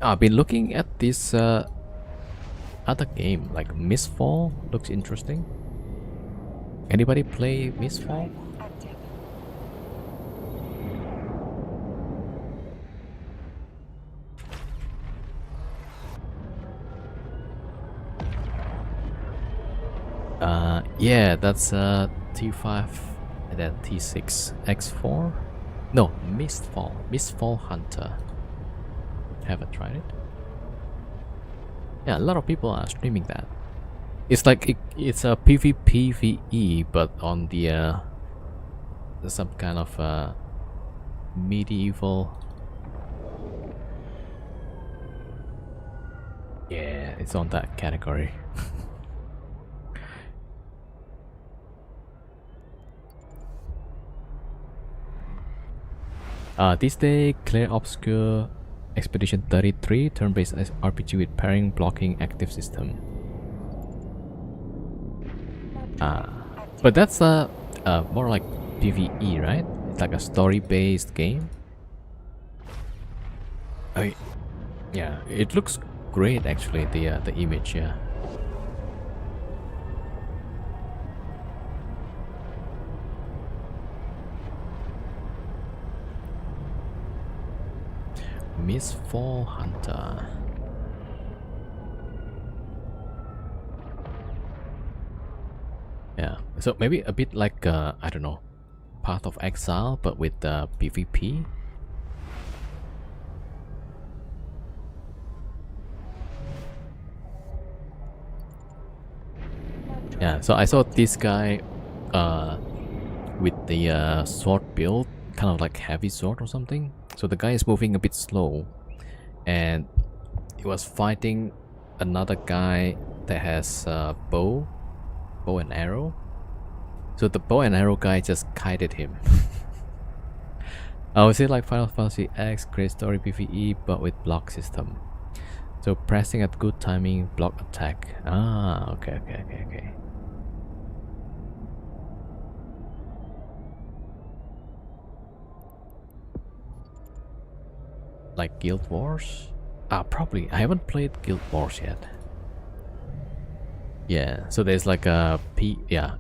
I've been looking at this other game, like Mistfall. Looks interesting. Anybody play Mistfall? Yeah, that's T5 and then T6 X4. No, Mistfall Hunter. Haven't tried it. Yeah, a lot of people are streaming that. It's like it's a PvPvE, but on the some kind of medieval. Yeah, it's on that category. This day, Clear Obscure Expedition 33, turn-based RPG with pairing, blocking, active system. But that's more like PvE, right? It's like a story-based game. Yeah, it looks great actually. The image, yeah. Mistfall Hunter. Yeah, so maybe a bit like I don't know, Path of Exile, but with PvP. Yeah, so I saw this guy with the sword build, kind of like heavy sword or something. So the guy is moving a bit slow, and he was fighting another guy that has bow and arrow. So the bow and arrow guy just kited him. I would say like Final Fantasy X, great story PvE, but with block system. So pressing at good timing, block attack. Ah, okay. Like Guild Wars? Probably. I haven't played Guild Wars yet. Yeah, so there's like a yeah.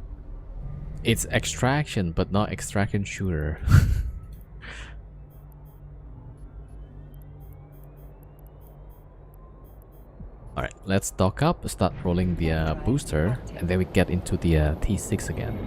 It's extraction, but not extraction shooter. Alright, let's dock up, start rolling the booster, and then we get into the T6 again.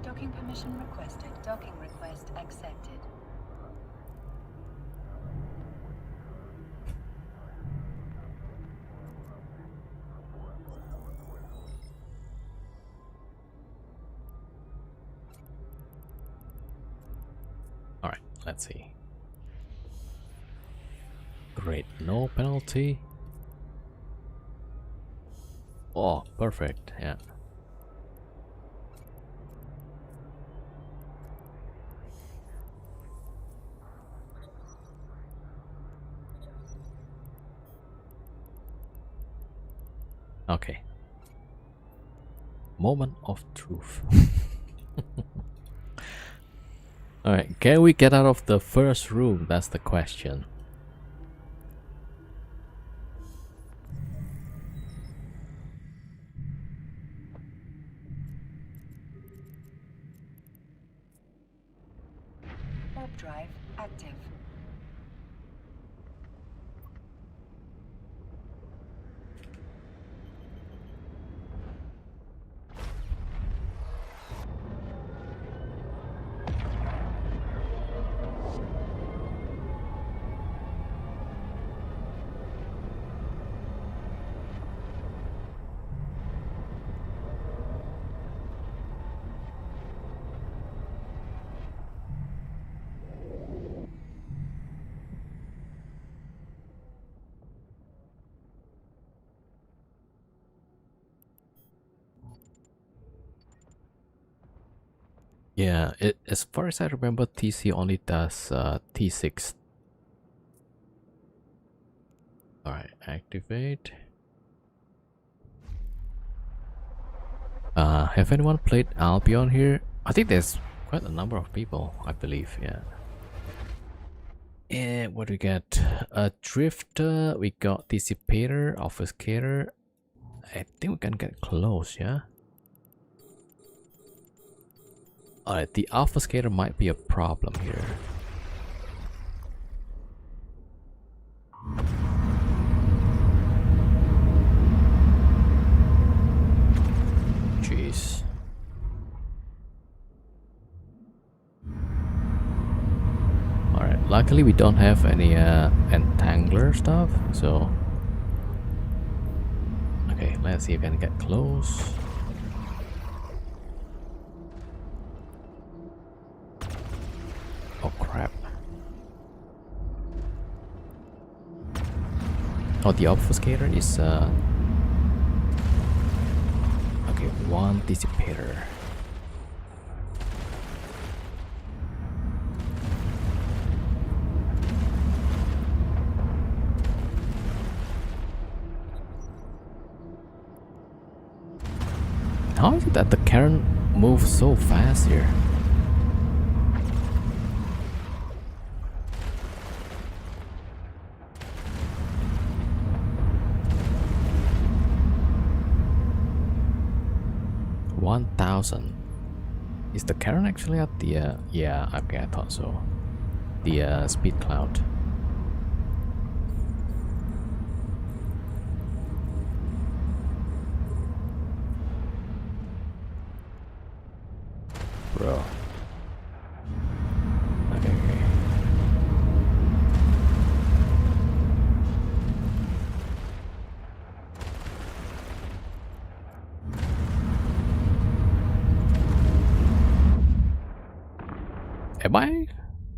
Docking permission requested. Docking request accepted. Alright, let's see. Great, no penalty. Oh, perfect, yeah. Okay. Moment of truth. Alright, can we get out of the first room? That's the question. Warp drive active. Yeah, as far as I remember, TC only does T6. Alright, activate. Have anyone played Albion here? I think there's quite a number of people, I believe, yeah. And what do we get? A Drifter, we got Dissipator, Obfuscator. I think we can get close, yeah? Alright, the Obfuscator might be a problem here. Jeez. Alright, luckily we don't have any entangler stuff, so... Okay, let's see if we can get close. Oh crap. Oh, the Obfuscator is okay, one Dissipator. How is it that the Karen moves so fast here? Is the Karen actually at the yeah, okay, I thought so. The speed cloud. Bro. Okay. Am I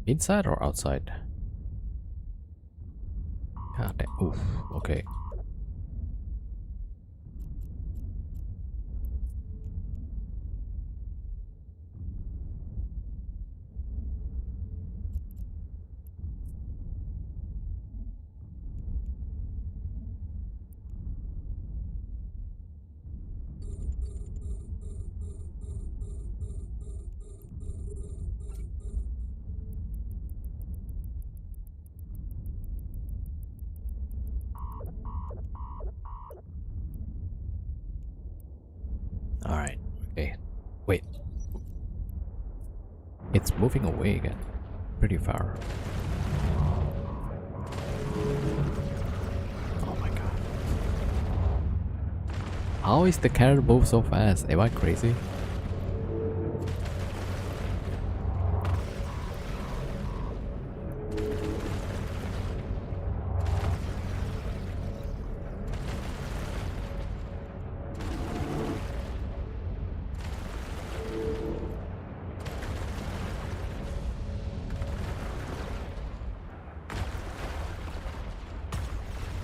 inside or outside? God damn. Oof. Okay. Alright, okay. Wait. It's moving away again. Pretty far. Oh my god. How is the carrot move so fast? Am I crazy?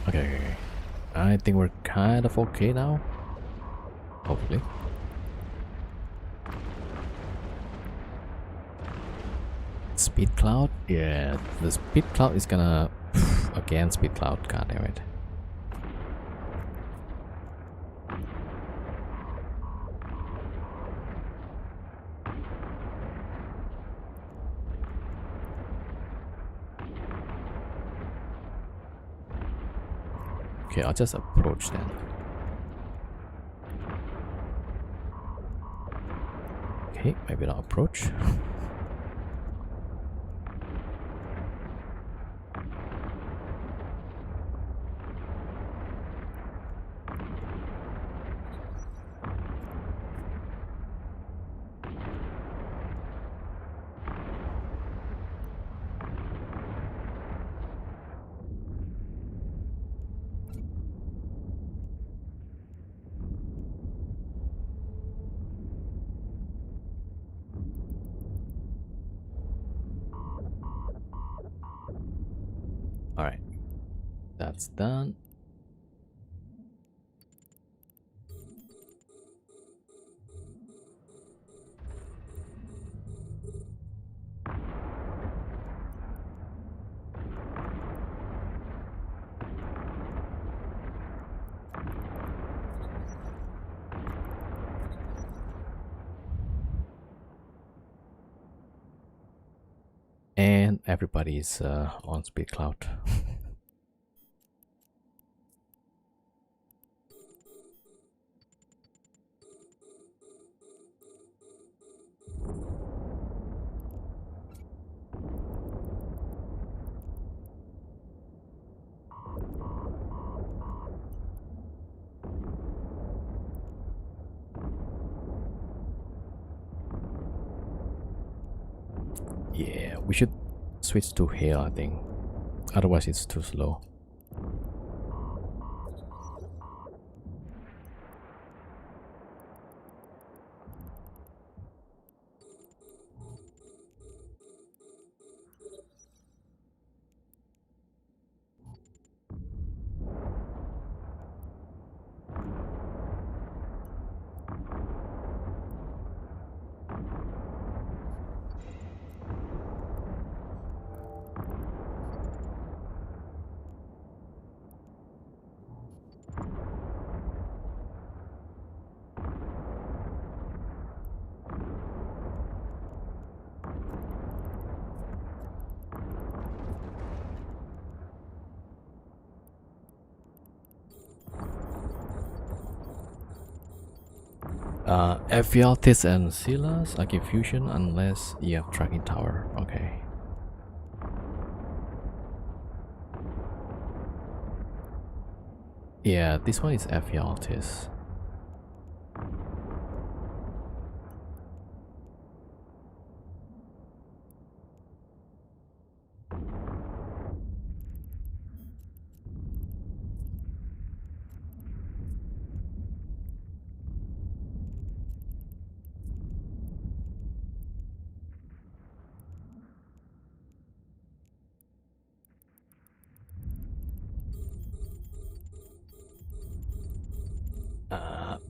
Okay. I think we're kind of okay now. Hopefully. Speed cloud? Yeah, the speed cloud is gonna... Again, speed cloud, god damn it. Okay, I'll just approach then. Okay, maybe I'll approach. Alright, that's done. And everybody's on speed cloud. Yeah, we should switch to here, I think. Otherwise it's too slow. Ephialtes and Silas are give fusion unless you have tracking tower. Okay. Yeah, this one is Ephialtes.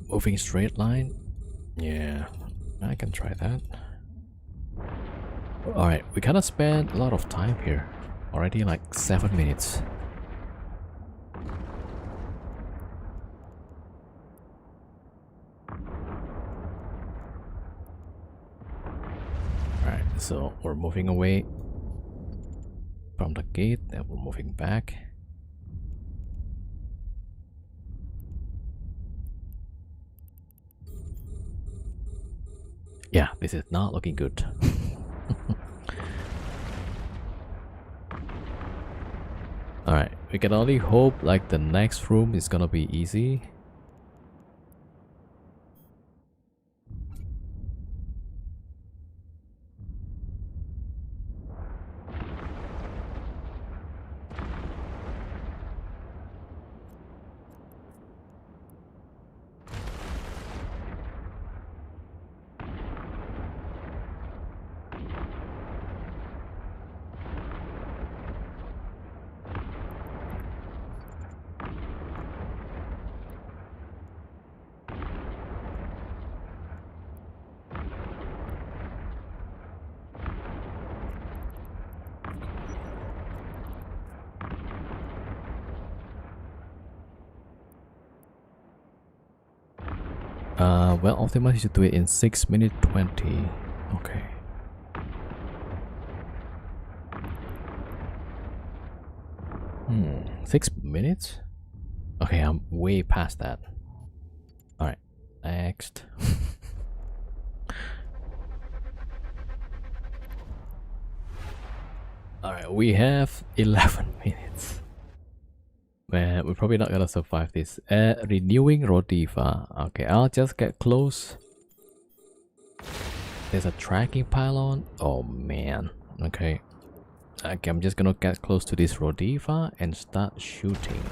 Moving straight line. Yeah, I can try that. Alright, we kinda spent a lot of time here. Already like 7 minutes. Alright, so we're moving away from the gate and we're moving back. Yeah, this is not looking good. Alright, we can only hope like the next room is gonna be easy. Well, optimize should do it in 6 minutes 20. Okay. 6 minutes? Okay, I'm way past that. Alright, next. Alright, we have 11 minutes. Man, we're probably not gonna survive this. Renewing Rodiva. Okay, I'll just get close. There's a tracking pylon. Oh man. Okay. Okay, I'm just gonna get close to this Rodiva and start shooting.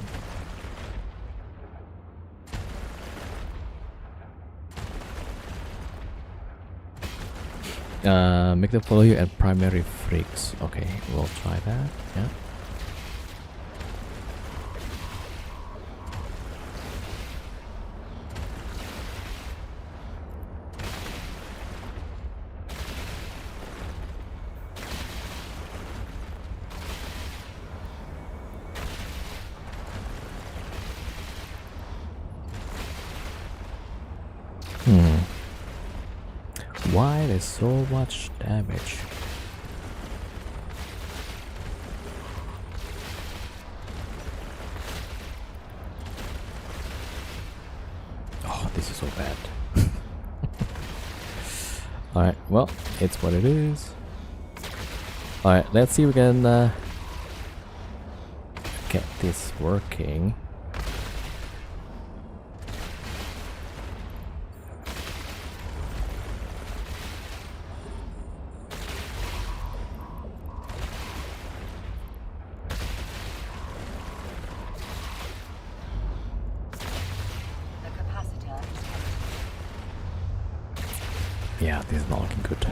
Make them follow you at primary freaks. Okay, we'll try that. Yeah. Why there's so much damage? Oh, this is so bad. Alright, well, it's what it is. Alright, let's see if we can get this working. Yeah, this is not looking good.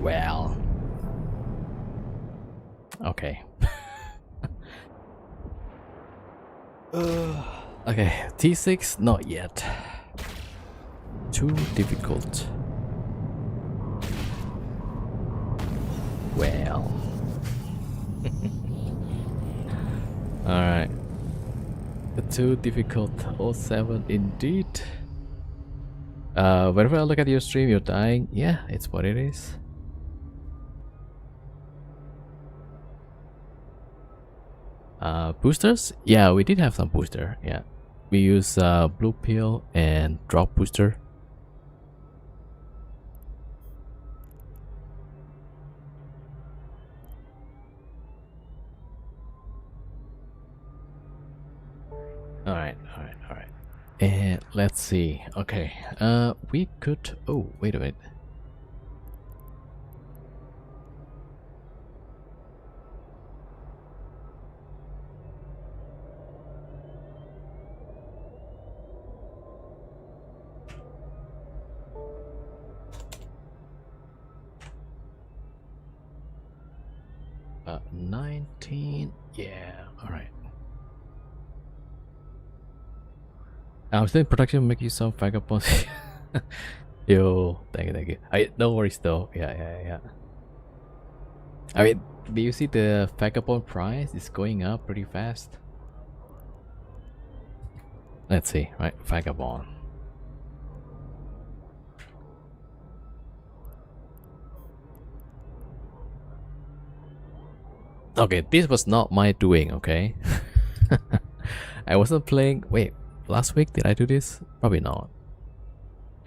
Well. Okay. Okay, T6, not yet. Too difficult. Well. Alright. Too difficult. 07 indeed. Whenever I look at your stream, you're dying. Yeah, it's what it is. Boosters? Yeah, we did have some booster. Yeah, we use blue pill and drop booster. Alright. And let's see. Okay, we could. Oh, wait a minute. Uh, 19. Yeah. All right. I'm still in production. Make you some vagabonds. Yo, thank you. No worries though. Yeah. I mean, do you see the vagabond price is going up pretty fast? Let's see. Right, vagabond. Okay, this was not my doing, okay? I wasn't playing. Wait, last week did I do this? Probably not.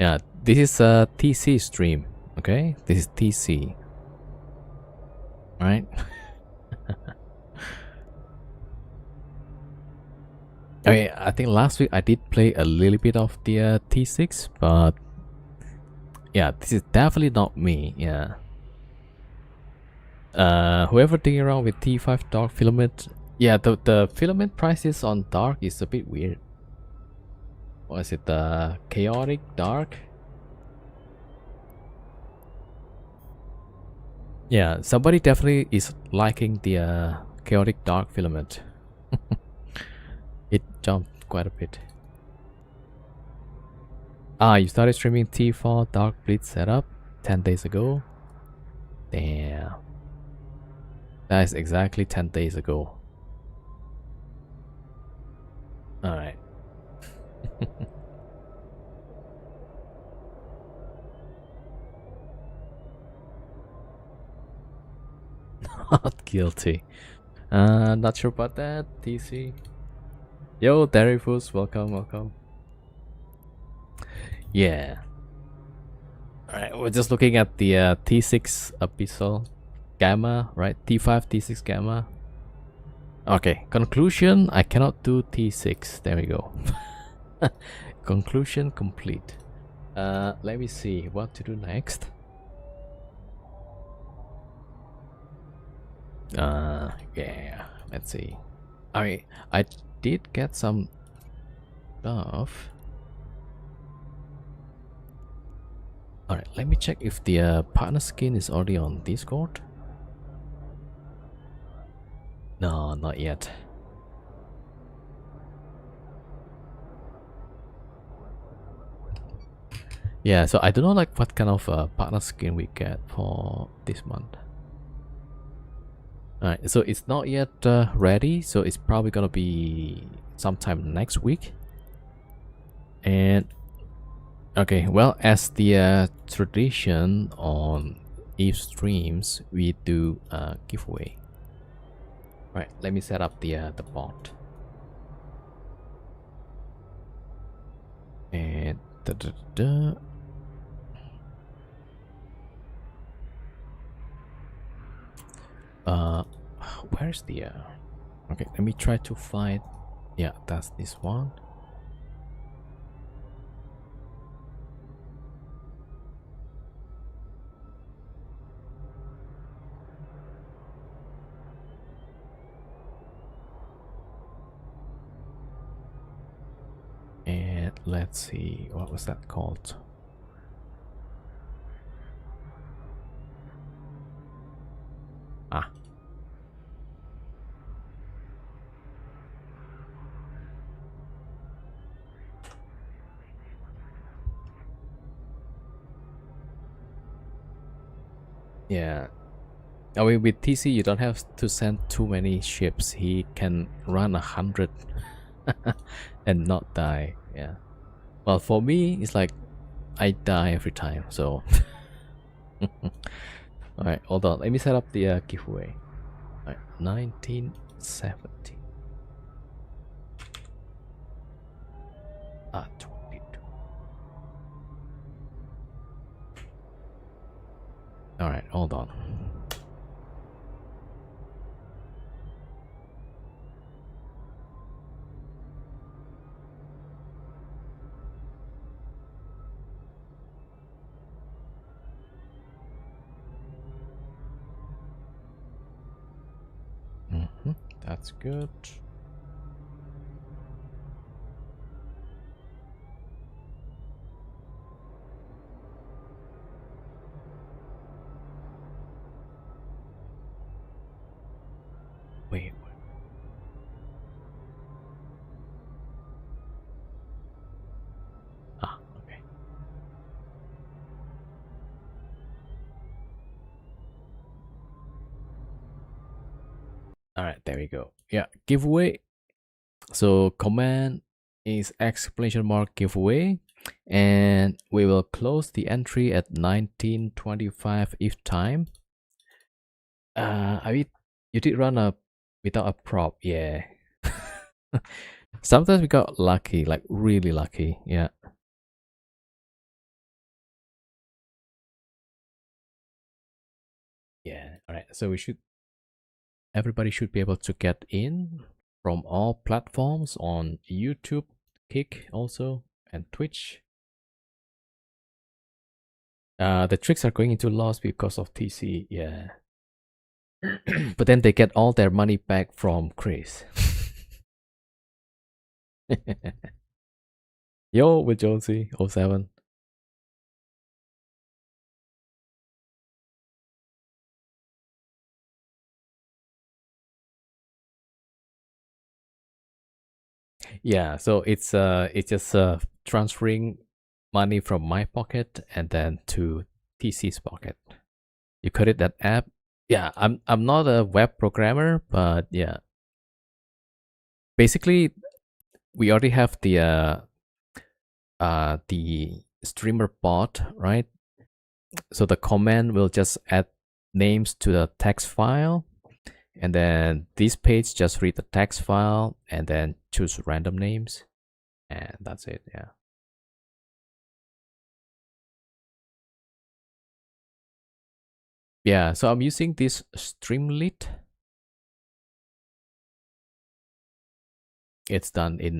Yeah, this is a TC stream, okay? This is TC. Right? Okay, I think last week I did play a little bit of the T6, but yeah, this is definitely not me, yeah. Whoever digging around with T5 dark filament, yeah, the filament prices on dark is a bit weird. What is it, the chaotic dark? Yeah, somebody definitely is liking the chaotic dark filament. It jumped quite a bit. Ah, you started streaming T4 Dark Blitz setup 10 days ago. Damn. That is exactly 10 days ago. Alright. Not guilty. Not sure about that, TC. Yo, Derifus, welcome, welcome. Yeah. Alright, we're just looking at the T6 Abyssal Gamma, right? T5, T6 Gamma. Okay, conclusion, I cannot do T6. There we go. Conclusion complete. Let me see what to do next. Yeah, let's see. I did get some stuff. Alright, let me check if the partner skin is already on Discord. No, not yet. Yeah, so I don't know like what kind of partner skin we get for this month. Alright, so it's not yet ready, so it's probably gonna be sometime next week. And okay, well, as the tradition on Eve streams, we do a giveaway. Right, let me set up the bot. And where's the okay, let me try to find. Yeah, that's this one. And let's see, what was that called? Ah. Yeah. I mean, with TC, you don't have to send too many ships. He can run 100 and not die. Yeah. Well, for me, it's like I die every time. So, all right, hold on. Let me set up the giveaway. All right, 1970. 22. All right, hold on. That's good. Wait. Ah, okay. All right, there we go. Yeah, giveaway. So command is exclamation mark giveaway, and we will close the entry at 1925 if time. I mean, you did run a without a prop, yeah. Sometimes we got lucky, like really lucky, yeah. Yeah, all right. So everybody should be able to get in from all platforms on YouTube, Kick also, and Twitch. The tricks are going into loss because of TC, yeah. But then they get all their money back from Chris. Yo, with Jonesy 07. Yeah, so it's just transferring money from my pocket and then to TC's pocket. You created that app. Yeah, I'm not a web programmer, but yeah, basically we already have the streamer bot, right? So the command will just add names to the text file, and then this page just read the text file and then choose random names, and that's it. Yeah. Yeah, so I'm using this Streamlit. It's done in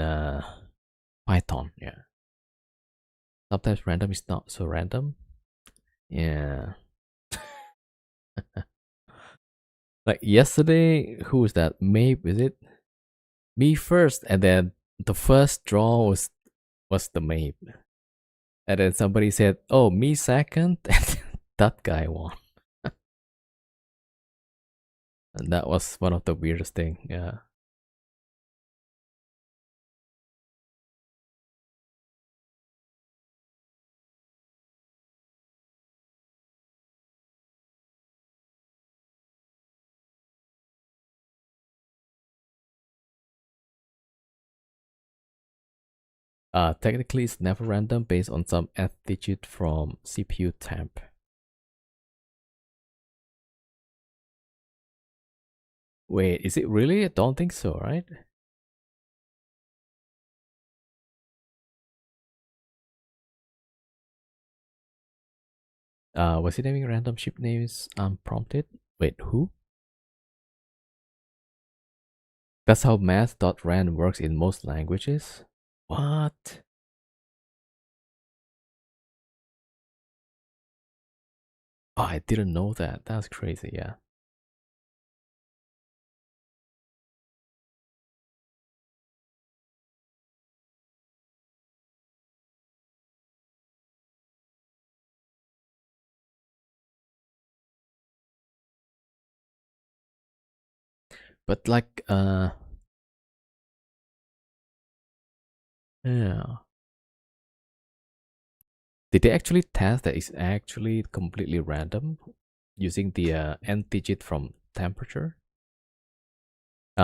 Python. Yeah. Sometimes random is not so random. Yeah. Like yesterday, who was that? Maybe is it me first, and then the first draw was the Mape, and then somebody said, "Oh, me second," and that guy won, and that was one of the weirdest thing. Yeah. Technically, it's never random based on some nth digit from CPU temp. Wait, is it really? I don't think so, right? Was it naming random ship names unprompted? Wait, who? That's how math.rand works in most languages? What? Oh, I didn't know that. That's crazy, yeah. But like, yeah. Did they actually test that it's actually completely random using the nth digit from temperature?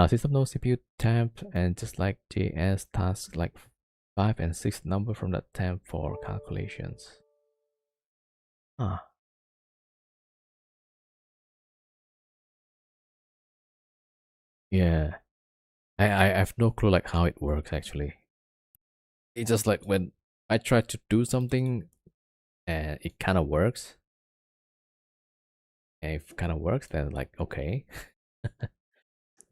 System knows CPU temp and just like JS tasks like 5 and 6 number from that temp for calculations. Ah, yeah. I have no clue like how it works actually. It's just like when I try to do something and it kind of works. And if it kind of works, then like okay,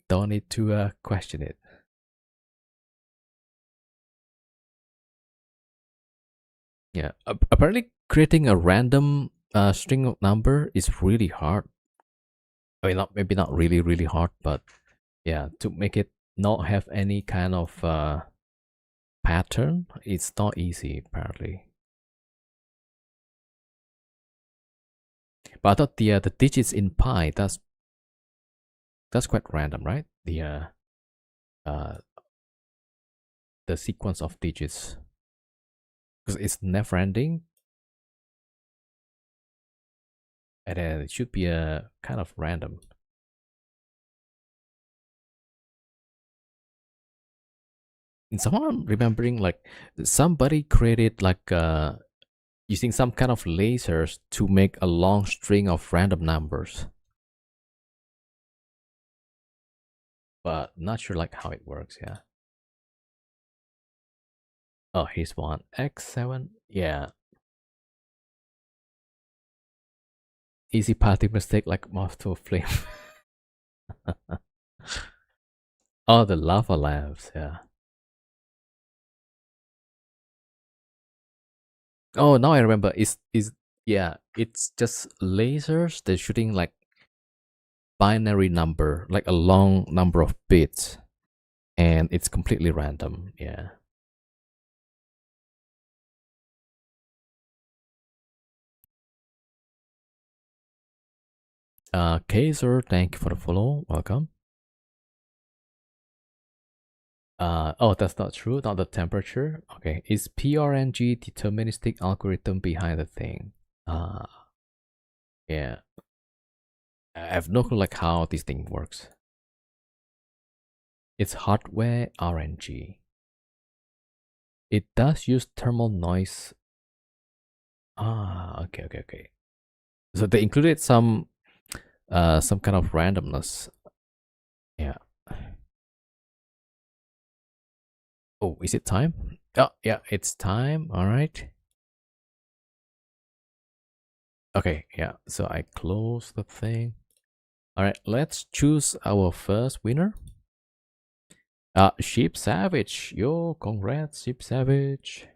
don't need to question it. Yeah. Apparently, creating a random string of number is really hard. I mean, not maybe not really really hard, but yeah, to make it not have any kind of pattern, it's not easy apparently. But I thought the digits in pi that's quite random, right? Uh the sequence of digits because it's never ending, and then it should be a kind of random. And somehow I'm remembering like somebody created like using some kind of lasers to make a long string of random numbers, but not sure like how it works. Yeah. Oh, here's one X7. Yeah, easy party mistake like moth to a flame. Oh, the lava lamps. Yeah. Oh, now I remember. Is yeah, it's just lasers. They're shooting like binary number, like a long number of bits, and it's completely random. Yeah. Kaiser, thank you for the follow. Welcome. Oh, that's not true. Not the temperature. Okay, is PRNG deterministic algorithm behind the thing? Yeah. I have no clue like how this thing works. It's hardware RNG. It does use thermal noise. Ah, okay. So they included some kind of randomness. Yeah. Oh, is it time? Oh, yeah, it's time. All right. Okay, yeah. So I close the thing. All right, let's choose our first winner. Sheep Savage. Yo, congrats, Sheep Savage.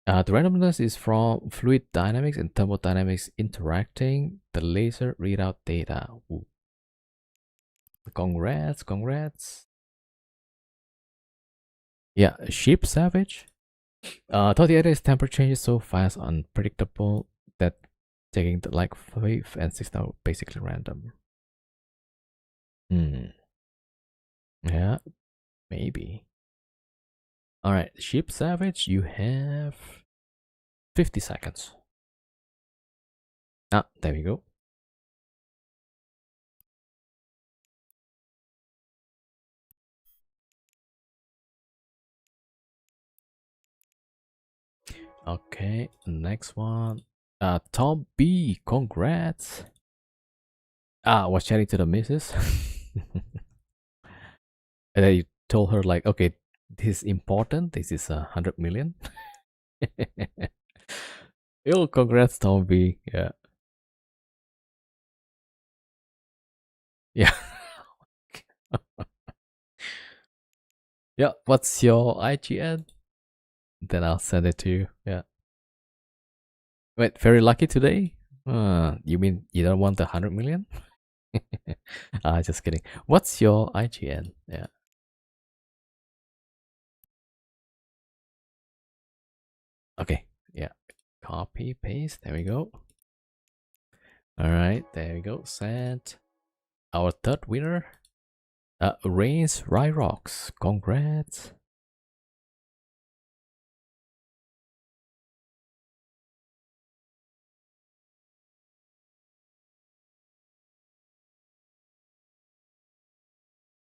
The randomness is from fluid dynamics and thermodynamics interacting the laser readout data. Ooh. Congrats. Yeah, Sheep Savage. Thought the idea is temperature changes so fast, unpredictable that taking the like 5 and 6 are basically random. Hmm. Yeah, maybe. Alright, Sheep Savage, you have 50 seconds. Ah, there we go. Okay, next one. Tom B, congrats. Was chatting to the missus. And then you told her like, okay, this is important. This is 100 million. Yo, congrats, Tom B. Yeah. Yeah. Yeah. What's your IGN? Then I'll send it to you. Yeah. Wait, very lucky today? You mean you don't want the 100 million? Just kidding. What's your IGN? Yeah. Okay. Yeah. Copy, paste. There we go. All right. There we go. Sent. Our third winner. Reigns Ryrox. Congrats.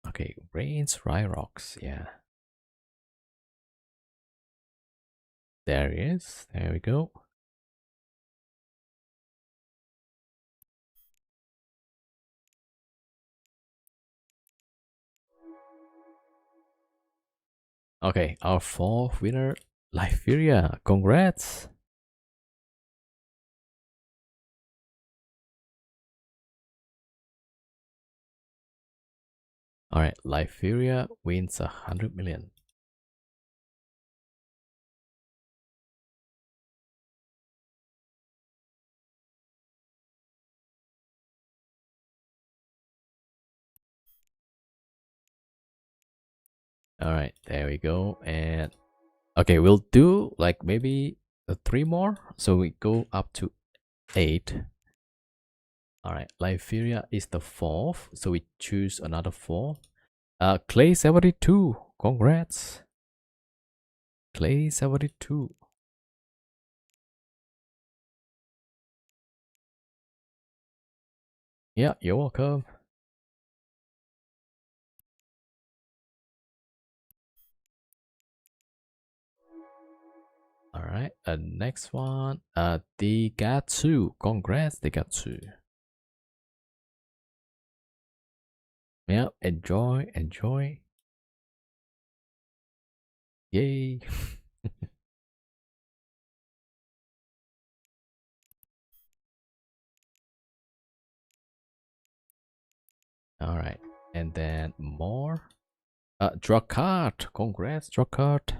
Okay. Reigns Ryrox. Yeah. There he is. There we go. Okay. Our fourth winner. Liberia. Congrats. All right. Liberia wins 100 million. All right, there we go. And okay, we'll do like maybe three more, so we go up to 8. All right, Liberia is the fourth, so we choose another 4. Clay 72, congrats. Clay 72. Yeah, you're welcome. All right, next one, Digatsu, congrats, Digatsu. Yeah, enjoy. Yay. All right, and then more. Drakart, congrats, Drakart.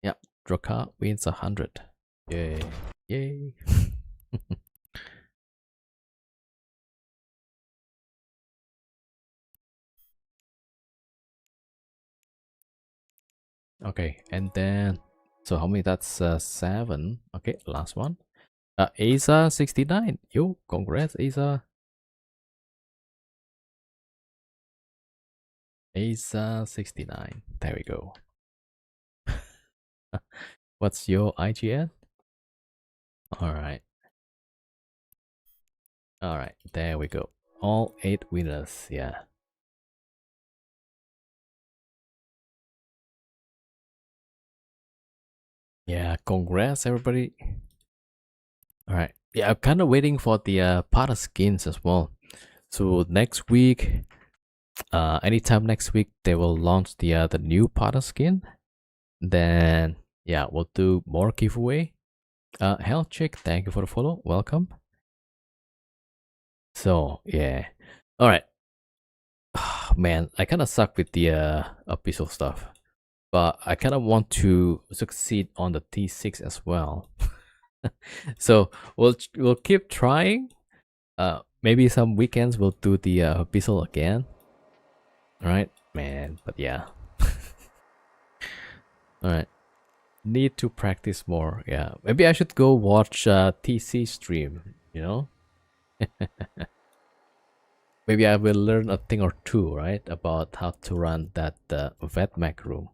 Yeah, Drakart wins 100. Yay, yay. Okay, and then so how many? That's 7. Okay, last one. Asa 69. Yo, congrats, Asa. Asa 69. There we go. What's your IGN? All right. All right. There we go. All 8 winners. Yeah. Yeah. Congrats, everybody. All right. Yeah, I'm kind of waiting for the partner skins as well. So next week, anytime next week, they will launch the new partner skin. Then yeah, we'll do more giveaway. Health check. Thank you for the follow. Welcome. So yeah. All right. Man, I kind of suck with the Abyssal stuff, but I kind of want to succeed on the T6 as well. So we'll keep trying. Maybe some weekends we'll do the Abyssal again. All right, man. But yeah. All right. Need to practice more. Yeah. Maybe I should go watch TC stream. You know. Maybe I will learn a thing or two, right, about how to run that vet mech room.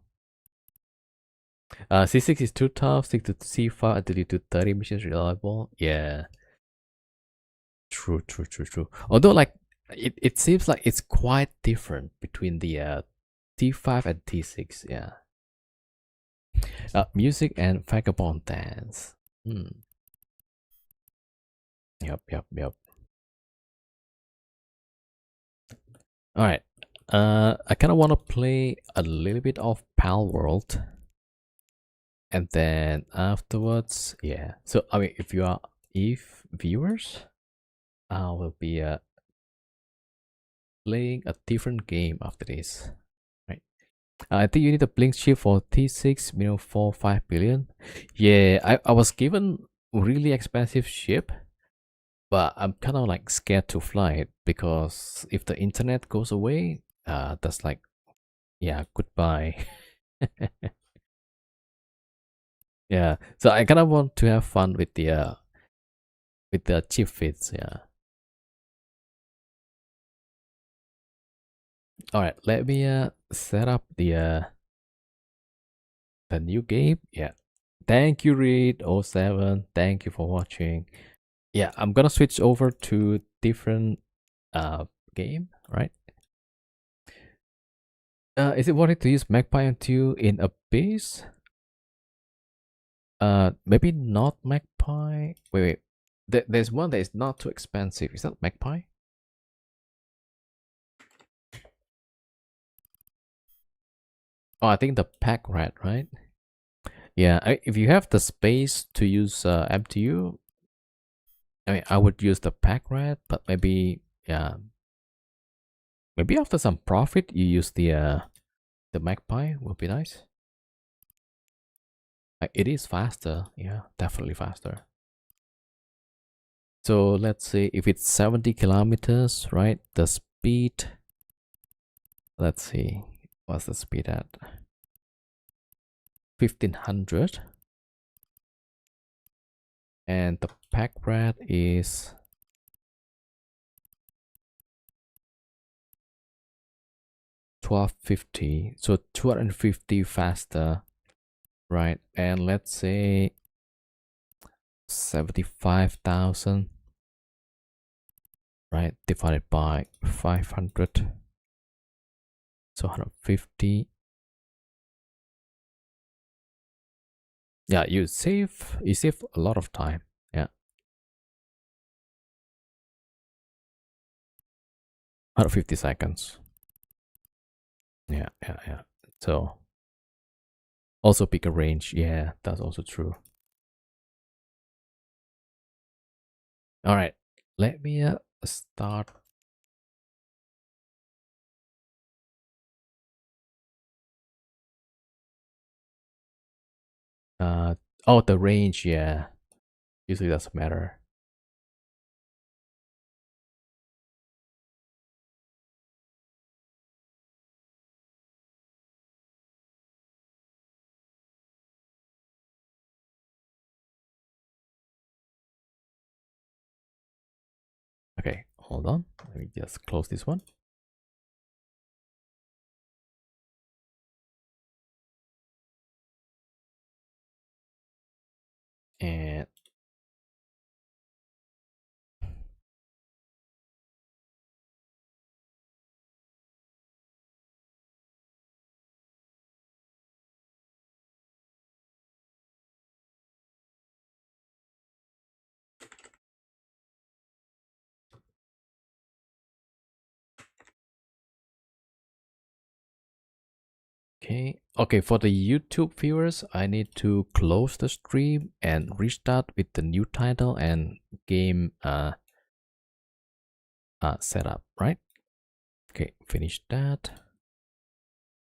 C6 is too tough. Stick to C5 until you do 30 missions reliable. Yeah. True, true, true, true. Although, like, it seems like it's quite different between the T5 and T6. Yeah. Music and vagabond dance. Hmm. Yep, yep, yep. All right. I kind of want to play a little bit of Pal World, and then afterwards, yeah. So I mean, if you are viewers, I will be playing a different game after this. Right. I think you need a blink chip for T6, 4-5 billion. Yeah, I was given really expensive ship, but I'm kind of like scared to fly it because if the internet goes away, that's like, yeah, goodbye. Yeah, so I kind of want to have fun with the chip fits. Yeah. All right, let me set up the new game. Yeah. Thank you, Reed07. Thank you for watching. Yeah, I'm gonna switch over to different game, right? Is it worth it to use Magpie and 2 in Abyss? Maybe not Magpie. Wait. There's one that is not too expensive. Is that Magpie? Oh, I think the pack rat, right? Yeah, if you have the space to use MTU, I mean, I would use the pack rat, but maybe, yeah, maybe after some profit, you use the Magpie will be nice. It is faster, yeah, definitely faster. So let's say if it's 70 kilometers, right? The speed, let's see, what's the speed at? 1500. And the pack rat is 1250. So 250 faster, right? And let's say 75,000, right? Divided by 500. So 150. Yeah, you save a lot of time. Yeah. 150 seconds. Yeah. So also bigger range. Yeah, that's also true. All right. Let me start. Oh, the range. Yeah. Usually doesn't matter. Okay, hold on. Let me just close this one. Okay, for the YouTube viewers, I need to close the stream and restart with the new title and game setup, right? Okay, finish that.